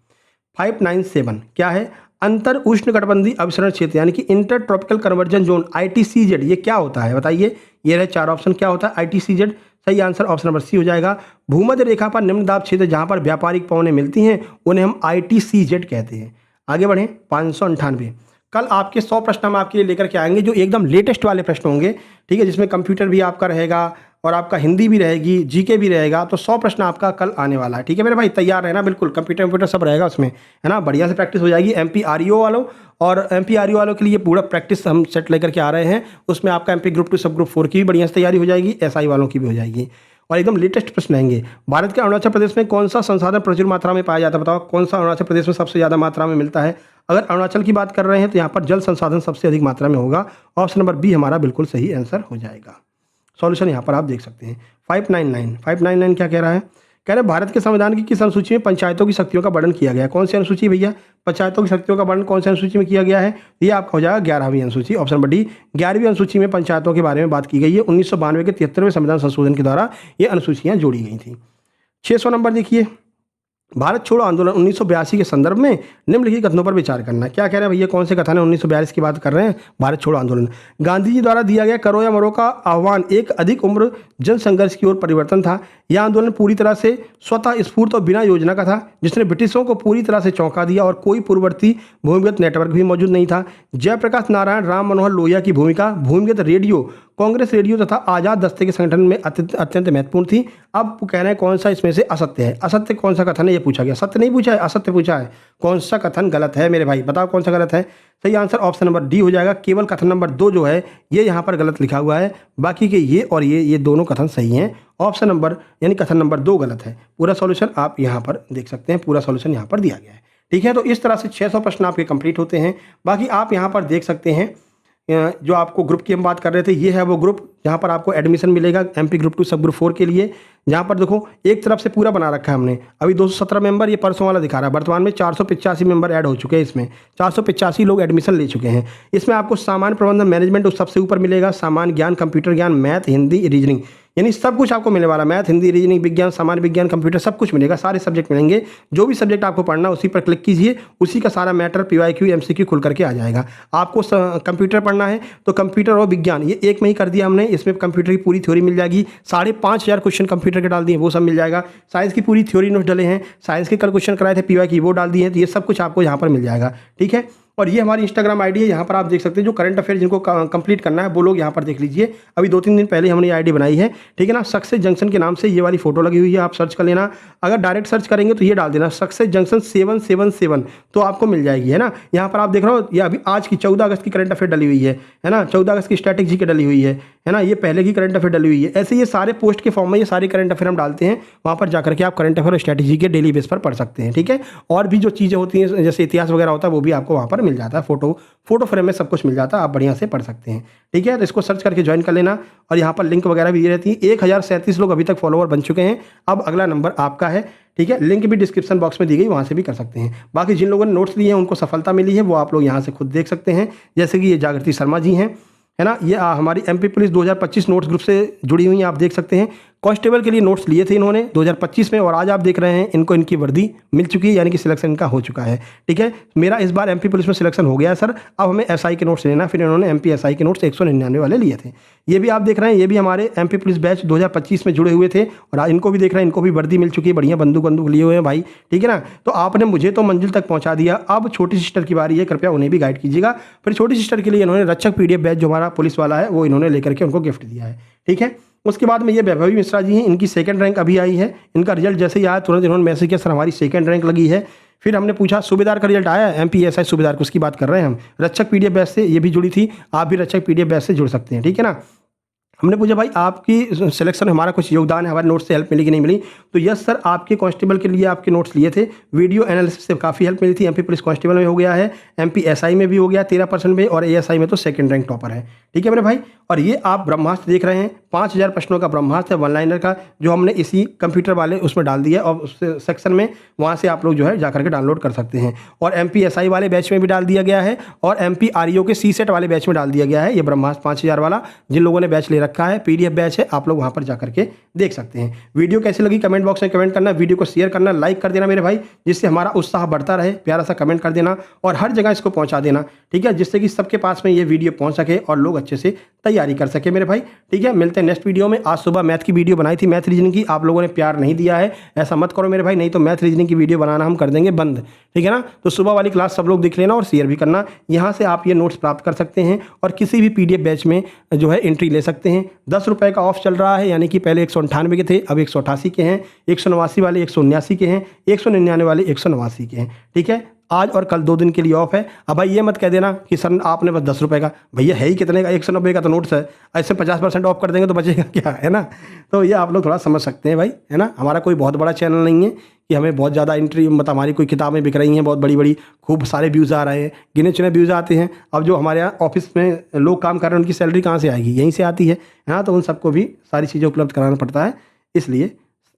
597 क्या है? अंतर उष्णकटिबंधीय अभिसरण क्षेत्र यानी कि inter tropical conversion zone ITCZ, ये क्या होता है? बताइए। ये रहे 4 ऑप्शन। क्या होता है ITCZ? सही आंसर ऑप्शन नंबर सी हो जाएगा। भूमध्य रेखा पर निम्न दाब क्षेत्र जहाँ पर व्यापारिक पवनें मिलती हैं उन्हें हम ITCZ कहते हैं। आगे बढ़ें। 598 कल आपके 100 प्रश्न हम आपके लिए लेकर के आएंगे जो एकदम लेटेस्ट वाले प्रश्न होंगे। ठीक है, जिसमें कंप्यूटर भी आपका रहेगा और आपका हिंदी भी रहेगी, जीके भी रहेगा। तो 100 प्रश्न आपका कल आने वाला है। ठीक है मेरे भाई, तैयार रहना बिल्कुल। कंप्यूटर सब रहेगा उसमें, है ना। बढ़िया से प्रैक्टिस हो जाएगी। MP REO वालों और MP REO वालों के लिए पूरा प्रैक्टिस हम सेट लेकर के आ रहे हैं। उसमें आपका MP ग्रुप 2 सब ग्रुप 4 की भी बढ़िया से तैयारी हो जाएगी, SI वालों की भी हो जाएगी और एकदम लेटेस्ट प्रश्न आएंगे। भारत के अरुणाचल प्रदेश में कौन सा संसाधन प्रचुर मात्रा में पाया जाता है? बताओ कौन सा अरुणाचल प्रदेश में सबसे ज़्यादा मात्रा में मिलता है? अगर अरुणाचल की बात कर रहे हैं तो यहाँ पर जल संसाधन सबसे अधिक मात्रा में होगा। ऑप्शन नंबर बी हमारा बिल्कुल सही आंसर हो जाएगा। सॉल्यूशन यहाँ पर आप देख सकते हैं। 599 क्या कह रहा है? कह रहे हैं भारत के संविधान की किस अनुसूची में पंचायतों की शक्तियों का वर्णन किया गया है? कौन सी अनुसूची भैया? पंचायतों की शक्तियों का वर्णन कौन सी अनुसूची में किया गया है? ये आपका हो जाएगा 11वीं अनुसूची। ऑप्शन नंबर डी, 11वीं अनुसूची में पंचायतों के बारे में बात की गई है। 1992 के 73वें संविधान संशोधन के द्वारा ये अनुसूचियाँ जोड़ी गई थी। 600 नंबर देखिए, भारत छोड़ो आंदोलन 1982 के संदर्भ में निम्नलिखित कथनों पर विचार करना। क्या कह रहे हैं भैया? कौन से कथन है? 1942 की बात कर रहे हैं, भारत छोड़ो आंदोलन। गांधी जी द्वारा दिया गया करो या मरो का आह्वान एक अधिक उम्र जन संघर्ष की ओर परिवर्तन था। यह आंदोलन पूरी तरह से स्वतः स्फूर्त और बिना योजना का था, जिसने ब्रिटिशों को पूरी तरह से चौंका दिया और कोई पूर्ववर्ती भूमिगत नेटवर्क भी मौजूद नहीं था। जयप्रकाश नारायण राम मनोहर लोहिया की भूमिका भूमिगत रेडियो, कांग्रेस रेडियो तथा आजाद दस्ते के संगठन में अत्यंत महत्वपूर्ण थी। अब कह रहे हैं कौन सा इसमें से असत्य है? असत्य कौन सा कथन है ये पूछा गया, सत्य नहीं पूछा है, असत्य पूछा है। कौन सा कथन गलत है मेरे भाई? बताओ कौन सा गलत है? सही आंसर ऑप्शन नंबर डी हो जाएगा। केवल कथन नंबर 2 जो है ये यहाँ पर गलत लिखा हुआ है, बाकी के ये और ये दोनों कथन सही हैं। ऑप्शन नंबर यानी कथन नंबर 2 गलत है। पूरा सॉल्यूशन आप यहाँ पर देख सकते हैं, पूरा सॉल्यूशन यहाँ पर दिया गया है। ठीक है, तो इस तरह से 600 प्रश्न आपके कंप्लीट होते हैं। बाकी आप यहाँ पर देख सकते हैं जो आपको ग्रुप की हम बात कर रहे थे, ये है वो ग्रुप जहाँ पर आपको एडमिशन मिलेगा MP ग्रुप 2 सब ग्रुप 4 के लिए। जहाँ पर देखो एक तरफ से पूरा बना रखा है हमने। अभी 217 मेंबर ये परसों वाला दिखा रहा है। वर्तमान में 485 मेंबर ऐड हो चुके हैं। इसमें 485 लोग एडमिशन ले चुके हैं। इसमें आपको सामान्य प्रबंधन मैनेजमेंट उस सबसे ऊपर मिलेगा, सामान्य ज्ञान, कंप्यूटर ज्ञान, मैथ, हिंदी, रीजनिंग, यानी सब कुछ आपको मिलने वाला। मैथ, हिंदी, रीजनिंग, विज्ञान, सामान्य विज्ञान, कंप्यूटर सब कुछ मिलेगा। सारे सब्जेक्ट मिलेंगे। जो भी सब्जेक्ट आपको पढ़ना उसी पर क्लिक कीजिए, उसी का सारा मैटर PYQ MCQ खुल करके आ जाएगा। आपको कंप्यूटर पढ़ना है तो कंप्यूटर और विज्ञान ये एक में ही कर दिया हमने। इसमें कंप्यूटर की पूरी थ्योरी मिल जाएगी। 5,500 क्वेश्चन कंप्यूटर के डाल दिए, वो सब मिल जाएगा। साइंस की पूरी थ्योरी नोट्स डले हैं, साइंस के कल क्वेश्चन कराए थे PYQ वो डाल दिए हैं। तो ये सब कुछ आपको यहाँ पर मिल जाएगा। ठीक है, और ये हमारी इंस्टाग्राम आईडी है, यहाँ पर आप देख सकते हैं जो करंट अफेयर जिनको कंप्लीट करना है वो लोग यहाँ पर देख लीजिए। अभी 2-3 दिन पहले हमने ये आईडी बनाई है, ठीक है ना। सक्सेस जंक्शन के नाम से ये वाली फोटो लगी हुई है, आप सर्च कर लेना। अगर डायरेक्ट सर्च करेंगे तो ये डाल देना सक्सेस जंक्शन 777 तो आपको मिल जाएगी, है ना। यहाँ पर आप देख रहे हो ये अभी आज की 14 अगस्त की करंट अफेयर डली हुई है ना। 14 अगस्त की स्टैटिक जी के डली हुई है ना। ये पहले की करंट अफेयर डली हुई है। ऐसे ये सारे पोस्ट के फॉर्म में ये सारे करंट अफेयर हम डालते हैं, वहाँ पर जाकर के आप करंट अफेयर और स्ट्रैटेजी के डेली बेस पर पढ़ सकते हैं, ठीक है। और भी जो चीज़ें होती हैं जैसे इतिहास वगैरह होता है वो भी आपको वहाँ पर मिल जाता है, फोटो फ्रेम में सब कुछ मिल जाता है, आप बढ़िया से पढ़ सकते हैं, ठीक है। तो इसको सर्च करके ज्वाइन कर लेना। और यहाँ पर लिंक वगैरह भी दी रहती है। 1037 लोग अभी तक फॉलोवर बन चुके हैं। अब अगला नंबर आपका है, ठीक है। लिंक भी डिस्क्रिप्शन बॉक्स में दी गई, वहाँ से भी कर सकते हैं। बाकी जिन लोगों ने नोट्स लिए हैं उनको सफलता मिली है, वो आप लोग यहाँ से खुद देख सकते हैं। जैसे कि ये जागृति शर्मा जी हैं, है ना। ये हमारी एमपी पुलिस 2025 नोट्स ग्रुप से जुड़ी हुई हैं, आप देख सकते हैं। कांस्टेबल के लिए नोट्स लिए थे इन्होंने 2025 में, और आज आप देख रहे हैं इनको इनकी वर्दी मिल चुकी है, यानी कि सिलेक्शन इनका हो चुका है, ठीक है। मेरा इस बार एमपी पुलिस में सिलेक्शन हो गया है सर, अब हमें एसआई के नोट्स लेना। फिर इन्होंने एमपी एसआई के नोट्स 199 वाले लिए थे। ये भी आप देख रहे हैं, ये भी हमारे एमपी पुलिस बैच 2025 में जुड़े हुए थे, और आज इनको भी देख रहे हैं, इनको भी वर्दी मिल चुकी है, बढ़िया बंदूक लिए हुए हैं भाई, ठीक है ना। तो आपने मुझे तो मंजिल तक पहुंचा दिया, अब छोटी सिस्टर की बारी है, कृपया उन्हें भी गाइड कीजिएगा। फिर छोटी सिस्टर के लिए इन्होंने रक्षक पीडीएफ बैच जो हमारा पुलिस वाला है वो इन्होंने लेकर के उनको गिफ्ट दिया है, ठीक है। उसके बाद में ये वैभवी मिश्रा जी हैं, इनकी सेकंड रैंक अभी आई है। इनका रिजल्ट जैसे ही आया तुरंत इन्होंने मैसेज किया, सर हमारी सेकंड रैंक लगी है। फिर हमने पूछा सूबेदार का रिजल्ट आया, एमपी एसआई सूबेदार, उसकी बात कर रहे हैं हम। रक्षक पीडीएफ बैच से ये भी जुड़ी थी, आप भी रक्षक पीडीएफ बैच से जुड़ सकते हैं, ठीक है ना। हमने पूछा भाई आपकी सिलेक्शन में हमारा कुछ योगदान है, हमारे नोट्स से हेल्प मिली कि नहीं मिली। तो यस सर, आपके कांस्टेबल के लिए आपके नोट्स लिए थे, वीडियो एनालिसिस से काफ़ी हेल्प मिली थी। एमपी पुलिस कांस्टेबल में हो गया है, एमपी एसआई में भी हो गया 13% में, और एएसआई में तो सेकंड रैंक टॉपर है, ठीक है मेरे भाई। और ये आप ब्रह्मास्त्र देख रहे हैं, 5000 प्रश्नों का ब्रह्मास्त्र है, वन लाइनर का, जो हमने इसी कंप्यूटर वाले उसमें डाल दिया, और उस सेक्शन में वहाँ से आप लोग जो है जाकर के डाउनलोड कर सकते हैं। और एमपी एसआई वाले बैच में भी डाल दिया गया है, और एमपी आरईओ के सी सेट वाले बैच में डाल दिया गया है। ये ब्रह्मास्त्र 5000 वाला जिन लोगों ने बैच ले रखा है, पीडीएफ बैच है, आप लोग वहाँ पर जाकर के देख सकते हैं। वीडियो कैसी लगी कमेंट बॉक्स में कमेंट करना, वीडियो को शेयर करना, लाइक कर देना मेरे भाई, जिससे हमारा उत्साह बढ़ता रहे। प्यारा सा कमेंट कर देना और हर जगह इसको पहुँचा देना, ठीक है, जिससे कि सबके पास में ये वीडियो पहुँच सके और लोग अच्छे से तैयारी कर सके मेरे भाई, ठीक है। मिलते हैं नेक्स्ट वीडियो में। आज सुबह मैथ की वीडियो बनाई थी, मैथ रीजनिंग की, आप लोगों ने प्यार नहीं दिया है, ऐसा मत करो मेरे भाई, नहीं तो मैथ रीजनिंग की वीडियो बनाना हम कर देंगे बंद, ठीक है ना। तो सुबह वाली क्लास सब लोग देख लेना और शेयर भी करना। यहाँ से आप ये नोट्स प्राप्त कर सकते हैं और किसी भी पीडीएफ बैच में जो है एंट्री ले सकते हैं। 10 रुपये का ऑफ चल रहा है, यानी कि पहले 198 के थे, अब 188 के हैं, 189 वाले 179 के हैं, 199 वाले 189 के हैं, ठीक है। आज और कल 2 दिन के लिए ऑफ है। अब भाई ये मत कह देना कि सर आपने बस 10 रुपये का, भैया है ही कितने का, 190 का तो नोट्स है, ऐसे 50% ऑफ कर देंगे तो बचेगा क्या, है ना। तो ये आप लोग थोड़ा समझ सकते हैं भाई, है ना। हमारा कोई बहुत बड़ा चैनल नहीं है कि हमें बहुत ज़्यादा एंट्री, मतलब हमारी कोई किताबें बिक रही हैं बहुत बड़ी बड़ी, खूब सारे व्यूज़ आ रहे हैं, गिने चुने व्यूज़ आते हैं। अब जो हमारे यहाँ ऑफिस में लोग काम कर रहे हैं उनकी सैलरी कहाँ से आएगी, यहीं से आती है ना। तो उन सबको भी सारी चीज़ें उपलब्ध कराना पड़ता है,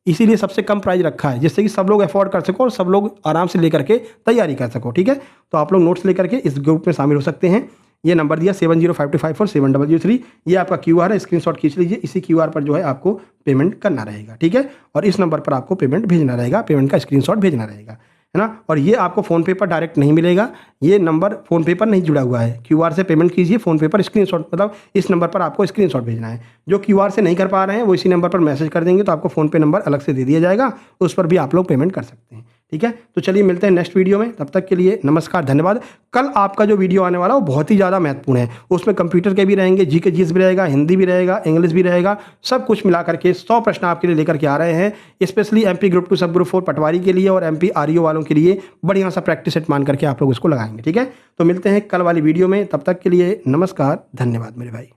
इसीलिए सबसे कम प्राइस रखा है, जिससे कि सब लोग अफोर्ड कर सको और सब लोग आराम से लेकर के तैयारी कर सको, ठीक है। तो आप लोग नोट्स लेकर के इस ग्रुप में शामिल हो सकते हैं। ये नंबर दिया 7052547003, ये आपका क्यूआर है, स्क्रीनशॉट खींच लीजिए। इसी क्यूआर पर जो है आपको पेमेंट करना रहेगा, ठीक है। और इस नंबर पर आपको पेमेंट भेजना रहेगा, पेमेंट का स्क्रीनशॉट भेजना रहेगा, है ना। और ये आपको फ़ोनपे पर डायरेक्ट नहीं मिलेगा, ये नंबर फ़ोनपे पर नहीं जुड़ा हुआ है। क्यूआर से पेमेंट कीजिए, फ़ोनपे पर स्क्रीनशॉट, मतलब इस नंबर पर आपको स्क्रीनशॉट भेजना है। जो क्यूआर से नहीं कर पा रहे हैं वो इसी नंबर पर मैसेज कर देंगे, तो आपको फ़ोनपे नंबर अलग से दे दिया जाएगा, उस पर भी आप लोग पेमेंट कर सकते हैं, ठीक है। तो चलिए मिलते हैं नेक्स्ट वीडियो में, तब तक के लिए नमस्कार, धन्यवाद। कल आपका जो वीडियो आने वाला है वो बहुत ही ज़्यादा महत्वपूर्ण है, उसमें कंप्यूटर के भी रहेंगे, जीके जीएस भी रहेगा, हिंदी भी रहेगा, इंग्लिश भी रहेगा, सब कुछ मिला करके 100 प्रश्न आपके लिए लेकर के आ रहे हैं, स्पेशली एमपी ग्रुप 2 सब ग्रुप 4 पटवारी के लिए और एमपी आरईओ वालों के लिए बढ़िया सा प्रैक्टिस सेट मान करके आप लोग उसको लगाएंगे, ठीक है। तो मिलते हैं कल वाली वीडियो में, तब तक के लिए नमस्कार, धन्यवाद मेरे भाई।